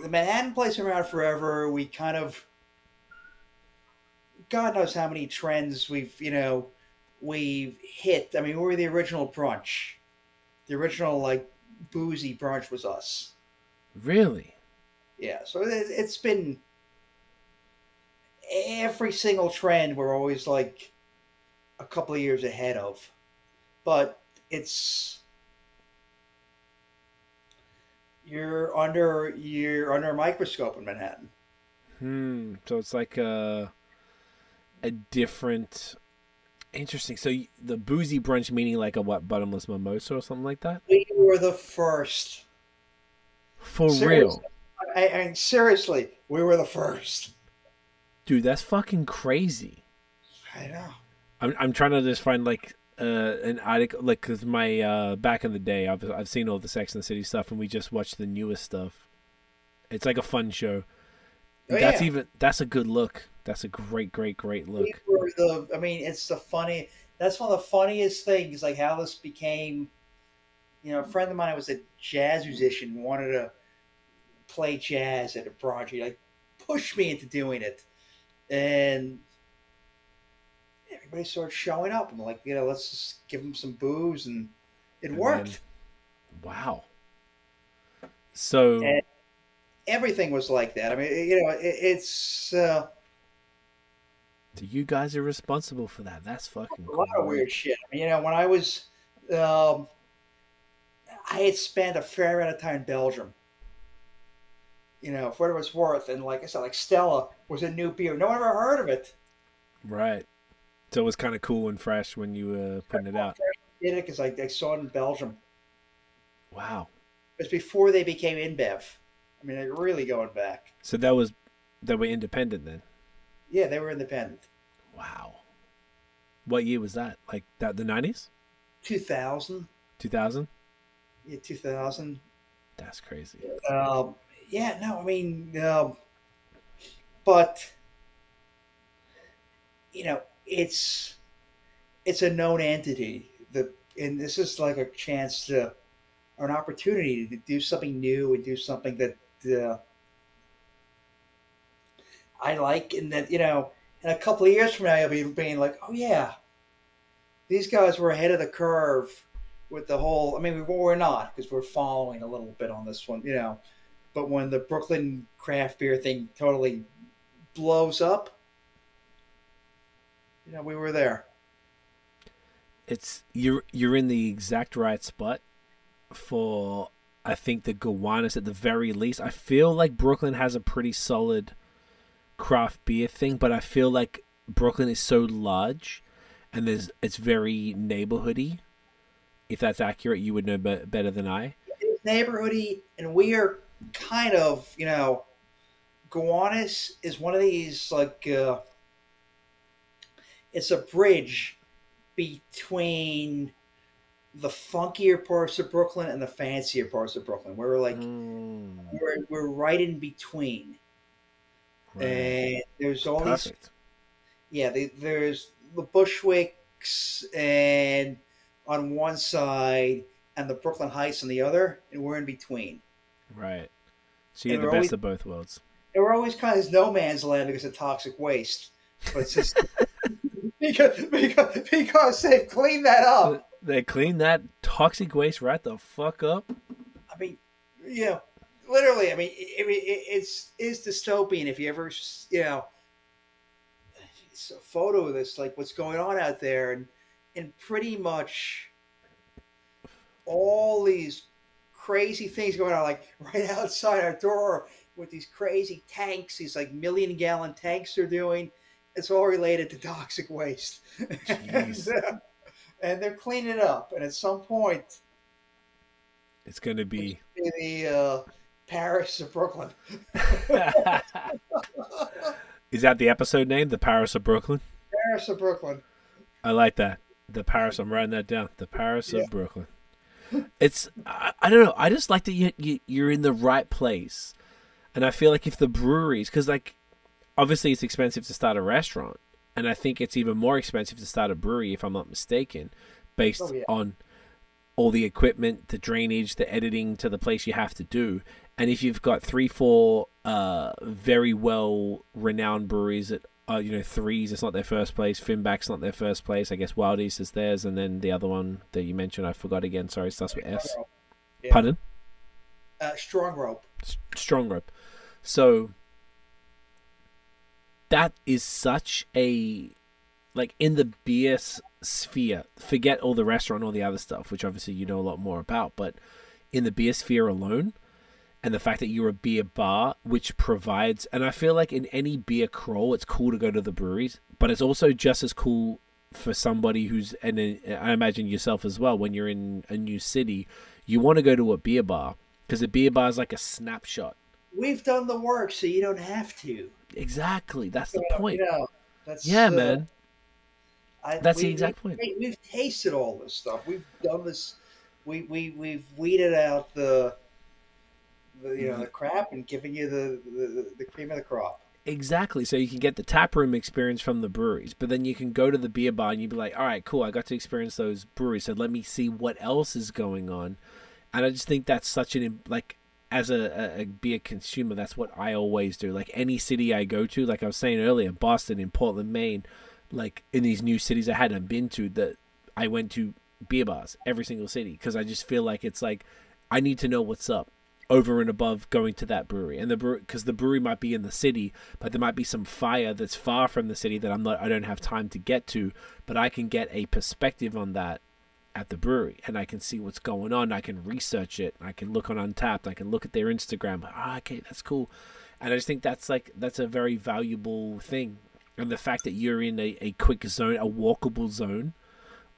the Manhattan place around forever. We kind of, God knows how many trends we've hit. I mean, we were the original brunch. The original, like, boozy brunch was us. Really? Yeah. So it's been every single trend we're always like a couple of years ahead of. But you're under a microscope in Manhattan. So it's like a different. Interesting. So the boozy brunch meaning like a what, bottomless mimosa or something like that? We were the first. For real? I mean, seriously, we were the first. Dude, that's fucking crazy. I know. I'm trying to just find like an article, like, because my back in the day, I've seen all the Sex and the City stuff, and we just watched the newest stuff. It's like a fun show. That's a good look. That's a great look. That's one of the funniest things, like how this became. A friend of mine was a jazz musician, wanted to play jazz at a brunch. He like pushed me into doing it, and everybody started showing up. I'm like, let's just give them some booze, and it worked. Wow. So and everything was like that. I mean, it's. So you guys are responsible for that. That's fucking a lot of weird shit. I mean, when I was, I had spent a fair amount of time in Belgium. For what it was worth, and like I said, like Stella was a new beer. No one ever heard of it. Right. So it was kind of cool and fresh when you were putting it out. Did it because I saw it in Belgium. Wow. It was before they became InBev. I mean, they're really going back. So they were independent then? Yeah, they were independent. Wow. What year was that? Like that, the 90s? 2000. 2000? Yeah, 2000. That's crazy. Yeah, no, I mean, but it's a known entity. And this is like a chance to or an opportunity to do something new and do something that I like, and that, in a couple of years from now, you'll be being like, oh yeah, these guys were ahead of the curve with the whole. I mean, we're not, because we're following a little bit on this one, But when the Brooklyn craft beer thing totally blows up, we were there. It's you're in the exact right spot for, I think, the Gowanus at the very least. I feel like Brooklyn has a pretty solid craft beer thing, but I feel like Brooklyn is so large, and it's very neighborhoody. If that's accurate, you would know better than I. It's neighborhoody, and we are kind of, Gowanus is one of these, like, it's a bridge between the funkier parts of Brooklyn and the fancier parts of Brooklyn. We're like, we're right in between. Right. And there's all Perfect. There's the Bushwicks and on one side and the Brooklyn Heights on the other, and we're in between. Right. So you're the best of both worlds. And we're always kind of no man's land because of toxic waste. But it's just because they've cleaned that up. They cleaned that toxic waste right the fuck up. I mean, literally. I mean, it's dystopian. If you ever, it's a photo of this, like what's going on out there, and pretty much all these crazy things going on, like right outside our door with these crazy tanks, these like 1,000,000-gallon tanks they're doing. It's all related to toxic waste. And they're cleaning it up. And at some point, it's going to be the Paris of Brooklyn. Is that the episode name? The Paris of Brooklyn? Paris of Brooklyn. I like that. The Paris. I'm writing that down. The Paris of Brooklyn. It's, I don't know. I just like that you're in the right place. And I feel like if the breweries, because like, obviously it's expensive to start a restaurant. And I think it's even more expensive to start a brewery, if I'm not mistaken, based on all the equipment, the drainage, the editing to the place you have to do. And if you've got 3-4 very well-renowned breweries at, Threes, it's not their first place. Finback's not their first place. I guess Wild East is theirs. And then the other one that you mentioned, I forgot again. Sorry, it starts with S. Yeah. Pardon? Strong Rope. Strong Rope. So that is such a, like, in the beer sphere, forget all the restaurant, all the other stuff, which obviously you know a lot more about, but in the beer sphere alone, and the fact that you're a beer bar, which provides, and I feel like in any beer crawl, it's cool to go to the breweries, but it's also just as cool for somebody who's, and I imagine yourself as well, when you're in a new city, you want to go to a beer bar, because a beer bar is like a snapshot. We've done the work, so you don't have to. Exactly. That's the point. That's, man. That's the exact point. We've tasted all this stuff. We've done this. We've weeded out the crap and given you the cream of the crop. Exactly. So you can get the taproom experience from the breweries, but then you can go to the beer bar and you'd be like, all right, cool, I got to experience those breweries, so let me see what else is going on. And I just think that's such an, like, as a beer consumer, that's what I always do. Like, any city I go to, like I was saying earlier, Boston, in Portland, Maine, like in these new cities I hadn't been to, that I went to beer bars every single city, because I just feel like it's like I need to know what's up over and above going to that brewery. And because the brewery might be in the city, but there might be some fire that's far from the city that I don't have time to get to, but I can get a perspective on that at the brewery, and I can see what's going on. I can research it. I can look on Untapped. I can look at their Instagram. Okay, that's cool. And I just think that's a very valuable thing. And the fact that you're in a quick zone, a walkable zone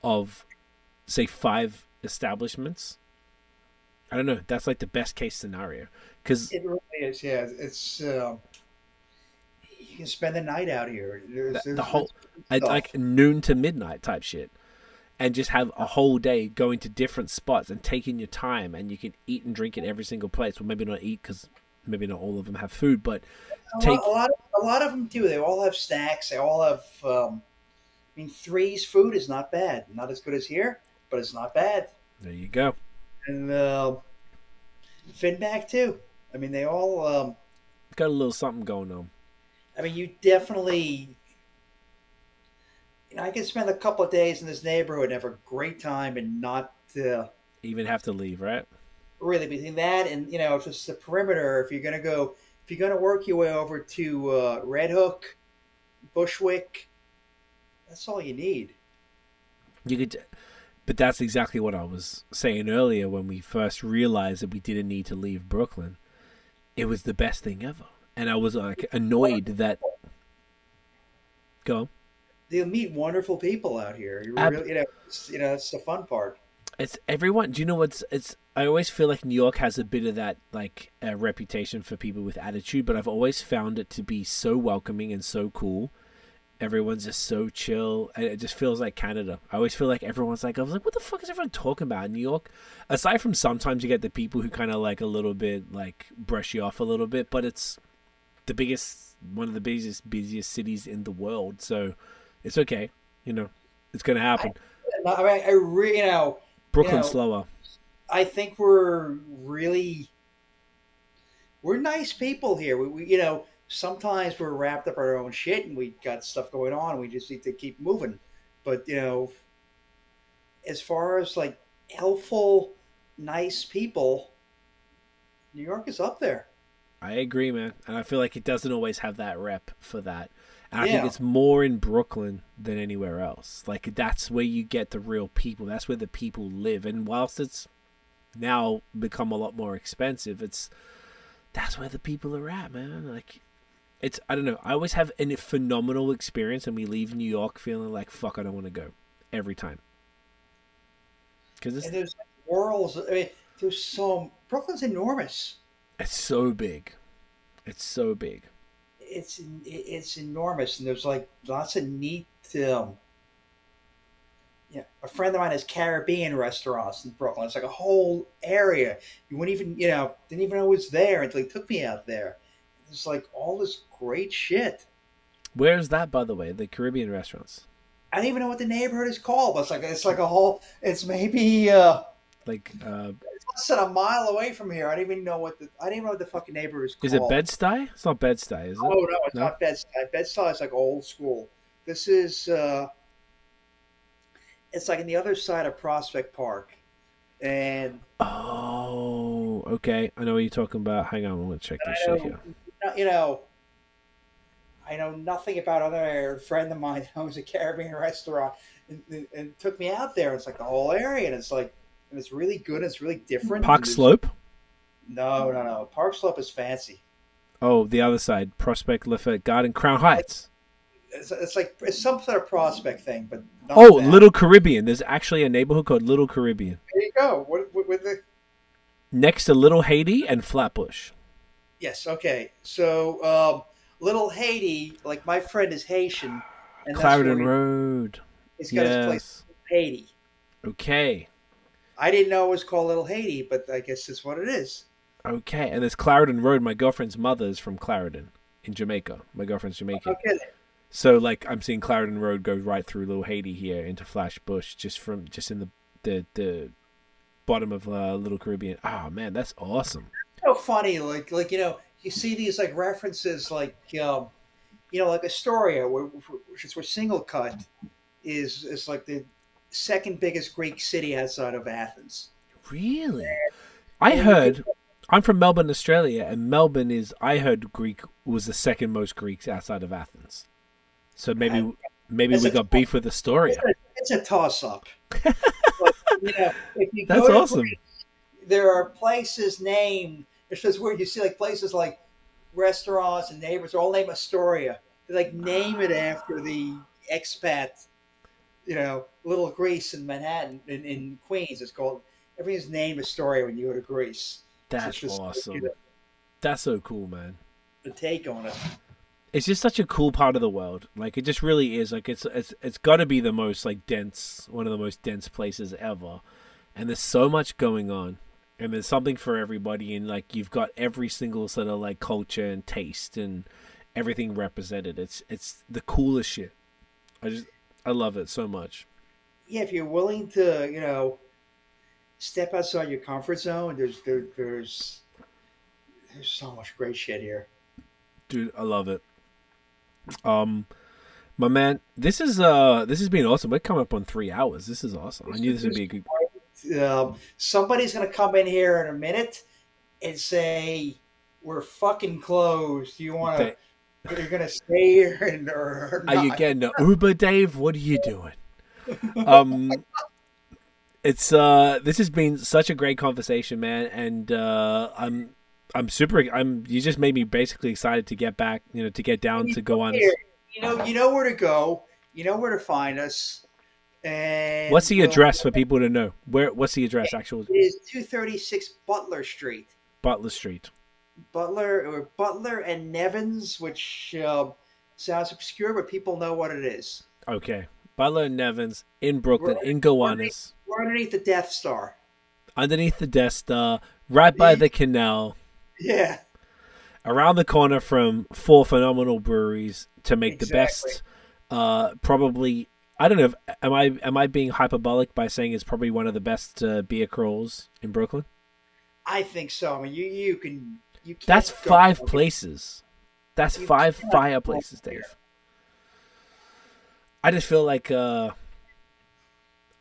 of, say, 5 establishments, I don't know. That's like the best case scenario. Cause it really is. Yeah, it's you can spend the night out here. The whole, like noon to midnight type shit. And just have a whole day going to different spots and taking your time, and you can eat and drink at every single place. Well, maybe not eat, because maybe not all of them have food, but a lot of them do. They all have snacks. They all have. I mean, Three's food is not bad. Not as good as here, but it's not bad. There you go. and Finback too. I mean, they all. Got a little something going on. I mean, you definitely. I can spend a couple of days in this neighborhood and have a great time and not Even have to leave, right? really between that and just the perimeter. If you're gonna work your way over to Red Hook, Bushwick, that's all you need. You could, but that's exactly what I was saying earlier when we first realized that we didn't need to leave Brooklyn. It was the best thing ever, and I was like annoyed that. Go on. You'll meet wonderful people out here. You really, it's the fun part. It's everyone. Do you know what's? It's. I always feel like New York has a bit of that like reputation for people with attitude, but I've always found it to be so welcoming and so cool. Everyone's just so chill, and it just feels like Canada. I always feel like everyone's like, I was like, what the fuck is everyone talking about in New York? Aside from sometimes you get the people who kind of like a little bit like brush you off a little bit, but it's one of the busiest cities in the world, so it's okay. It's gonna happen. I really, Brooklyn's slower. I think we're nice people here. We sometimes we're wrapped up in our own shit and we got stuff going on and we just need to keep moving. But as far as like helpful, nice people, New York is up there. I agree, man. And I feel like it doesn't always have that rep for that. And I think it's more in Brooklyn than anywhere else. Like, that's where you get the real people. That's where the people live. And whilst it's now become a lot more expensive, that's where the people are at, man. Like, I don't know. I always have a phenomenal experience and we leave New York feeling like, fuck, I don't want to go. Every time. And there's worlds. I mean, Brooklyn's enormous. It's so big. It's so big. It's enormous, and there's like lots of neat. A friend of mine has Caribbean restaurants in Brooklyn. It's like a whole area. You wouldn't even didn't even know it was there until he took me out there. It's like all this great shit. Where's that, by the way? The Caribbean restaurants. I don't even know what the neighborhood is called. But it's like a whole. It's maybe like it's less than a mile away from here. I don't even know what the fucking neighborhood is called. Is it Bed-Stuy? It's not Bed-Stuy, is it? Oh no, it's not Bed-Stuy. Bed-Stuy is like old school. This is it's like on the other side of Prospect Park. And oh, okay. I know what you're talking about. Hang on, I'm gonna check this shit here. I know nothing about other friend of mine that owns a Caribbean restaurant and took me out there. It's like the whole area, and it's really good. And it's really different. Park Slope? No. Park Slope is fancy. Oh, the other side, Prospect, Lafayette Garden, Crown Heights. It's some sort of Prospect thing, but Little Caribbean. There's actually a neighborhood called Little Caribbean. There you go. With the next to Little Haiti and Flatbush. Yes. Okay. So Little Haiti, like my friend is Haitian, and Clarendon Road. He's got his place in Haiti. Okay. I didn't know it was called Little Haiti, but I guess it's what it is. Okay, and there's Clarendon Road. My girlfriend's mother is from Clarendon in Jamaica. My girlfriend's Jamaican. Okay. So, like, I'm seeing Clarendon Road go right through Little Haiti here into Flatbush, just in the bottom of Little Caribbean. Oh man, that's awesome. So funny, like you see these like references, like like Astoria, which is where SingleCut is like the second biggest Greek city outside of Athens. Really? I heard. I'm from Melbourne, Australia, and I heard Greek was the second most Greeks outside of Athens. So maybe we got beef with Astoria. It's a toss-up. If you That's go awesome. Greece, there are places named. It's just weird. You see like places like restaurants and neighbors are all named Astoria. They like name it after the expat, little Greece in Manhattan, in Queens. It's called, everything's named Astoria when you go to Greece. That's awesome. That's so cool, man. The take on it. It's just such a cool part of the world. Like, it just really is. Like, it's got to be the most like dense, one of the most dense places ever. And there's so much going on, and there's something for everybody. And like, you've got every single sort of like culture and taste and everything represented. It's the coolest shit. I love it so much. Yeah, if you're willing to, step outside your comfort zone. There's so much great shit here. Dude, I love it. My man, this has been awesome. We're coming up on 3 hours. This is awesome. I knew this would be a good. Somebody's gonna come in here in a minute and say, "We're fucking closed. Do you want to? You're gonna stay here or not?" Are you getting an Uber, Dave? What are you doing? It's this has been such a great conversation, man, and you just made me basically excited to get back, to get down to Gowanus. You know where to go. You know where to find us. And what's the address for people to know? What's the address? Actual? It is 236 Butler Street. Butler Street. Butler and Nevins, which sounds obscure, but people know what it is. Okay, Butler and Nevins in Brooklyn, in Gowanus. We're underneath the Death Star. Underneath the Death Star, right by the canal. Yeah. Around the corner from 4 phenomenal breweries to make the best. Probably, I don't know. Am I being hyperbolic by saying it's probably one of the best beer crawls in Brooklyn? I think so. I mean, you can. That's 5 places. That's 5 fireplaces, Dave. I just feel like I'm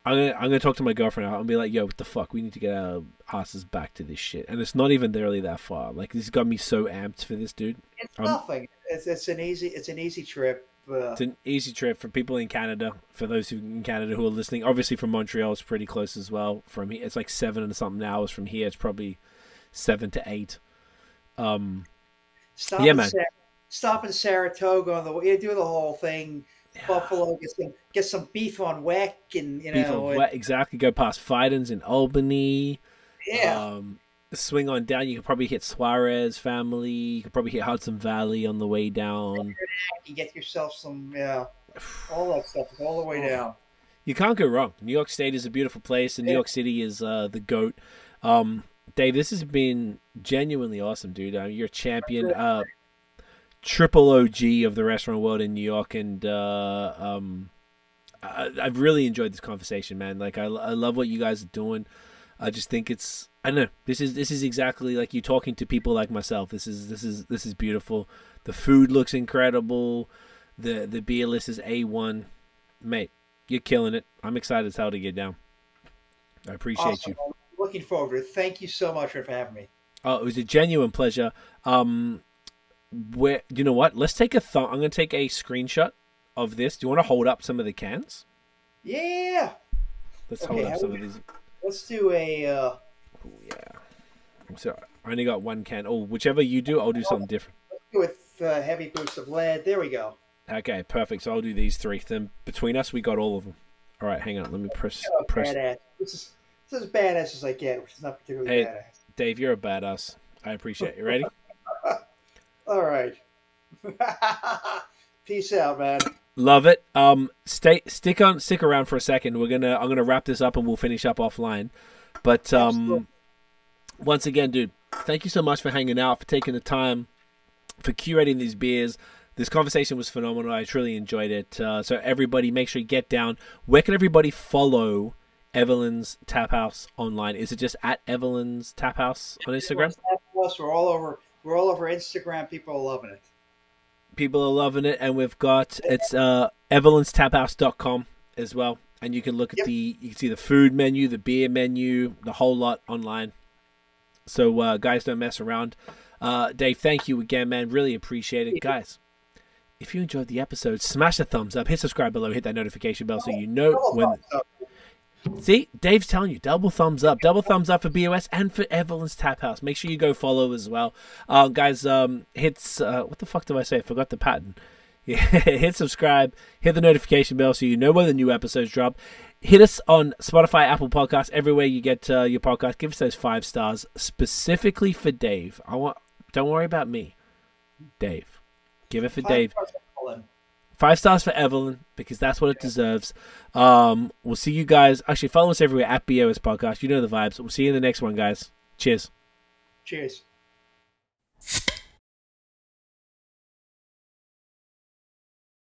gonna talk to my girlfriend. I'll be like, "Yo, what the fuck? We need to get our asses back to this shit." And it's not even really that far. Like, this got me so amped for this, dude. It's nothing. It's an easy trip. It's an easy trip for people in Canada. For those in Canada who are listening, obviously from Montreal, it's pretty close as well. From here, it's like 7 and something hours. From here, it's probably 7 to 8. Man. Stop in Saratoga on the way. Do the whole thing. Yeah. Buffalo, get some beef on Weck, and exactly. Go past Fidens in Albany. Yeah. Swing on down. You could probably hit Suarez family. You could probably hit Hudson Valley on the way down. You get yourself some, all that stuff all the way down. You can't go wrong. New York State is a beautiful place, and New York City is the GOAT. Dave, this has been genuinely awesome, dude. You're a champion. Triple OG of the restaurant world in New York, and I've really enjoyed this conversation, man. Like, I love what you guys are doing. I just think it's, I don't know, this is exactly like you talking to people like myself. This is beautiful. The food looks incredible. The beer list is A1. Mate, you're killing it. I'm excited as hell to get down. I appreciate you. Looking forward to it. Thank you so much for having me. Oh, it was a genuine pleasure. You know what? Let's take I'm going to take a screenshot of this. Do you want to hold up some of the cans? Yeah. Let's hold up some of these. Let's do a. Oh, yeah. So I only got 1 can. Oh, whichever you do, I'll do something different. Let's do it with heavy boots of lead. There we go. Okay, perfect. So I'll do these 3. Then between us, we got all of them. All right, hang on. Let me press. Badass. This is as badass as I get, which is not particularly badass. Dave, you're a badass. I appreciate it. You ready? All right. Peace out, man. Love it. Stick around for a second. I'm gonna wrap this up and we'll finish up offline. But once again, dude, thank you so much for hanging out, for taking the time, for curating these beers. This conversation was phenomenal. I truly enjoyed it. So everybody, make sure you get down. Where can everybody follow Evalyn's Tap House online? Is it just at Evalyn's Tap House on Instagram? We're all over Instagram. People are loving it. People are loving it, and we've got it's evalynstaphouse.com as well, and you can look at you can see the food menu, the beer menu, the whole lot online. So guys, don't mess around. Dave, thank you again, man. Really appreciate it, guys. If you enjoyed the episode, smash the thumbs up, hit subscribe below, hit that notification bell so you know when. See, Dave's telling you, double thumbs up for BAOS and for Evalyn's Tap House. Make sure you go follow as well, guys. Hit what the fuck did I say? I forgot the pattern. Yeah, hit subscribe, hit the notification bell so you know when the new episodes drop. Hit us on Spotify, Apple Podcasts, everywhere you get your podcast. Give us those 5 stars specifically for Dave. Don't worry about me, Dave. Give it for Dave. 5 stars for Evalyn, because that's what it deserves. We'll see you guys. Actually, follow us everywhere at BAOS Podcast. You know the vibes. We'll see you in the next one, guys. Cheers. Cheers.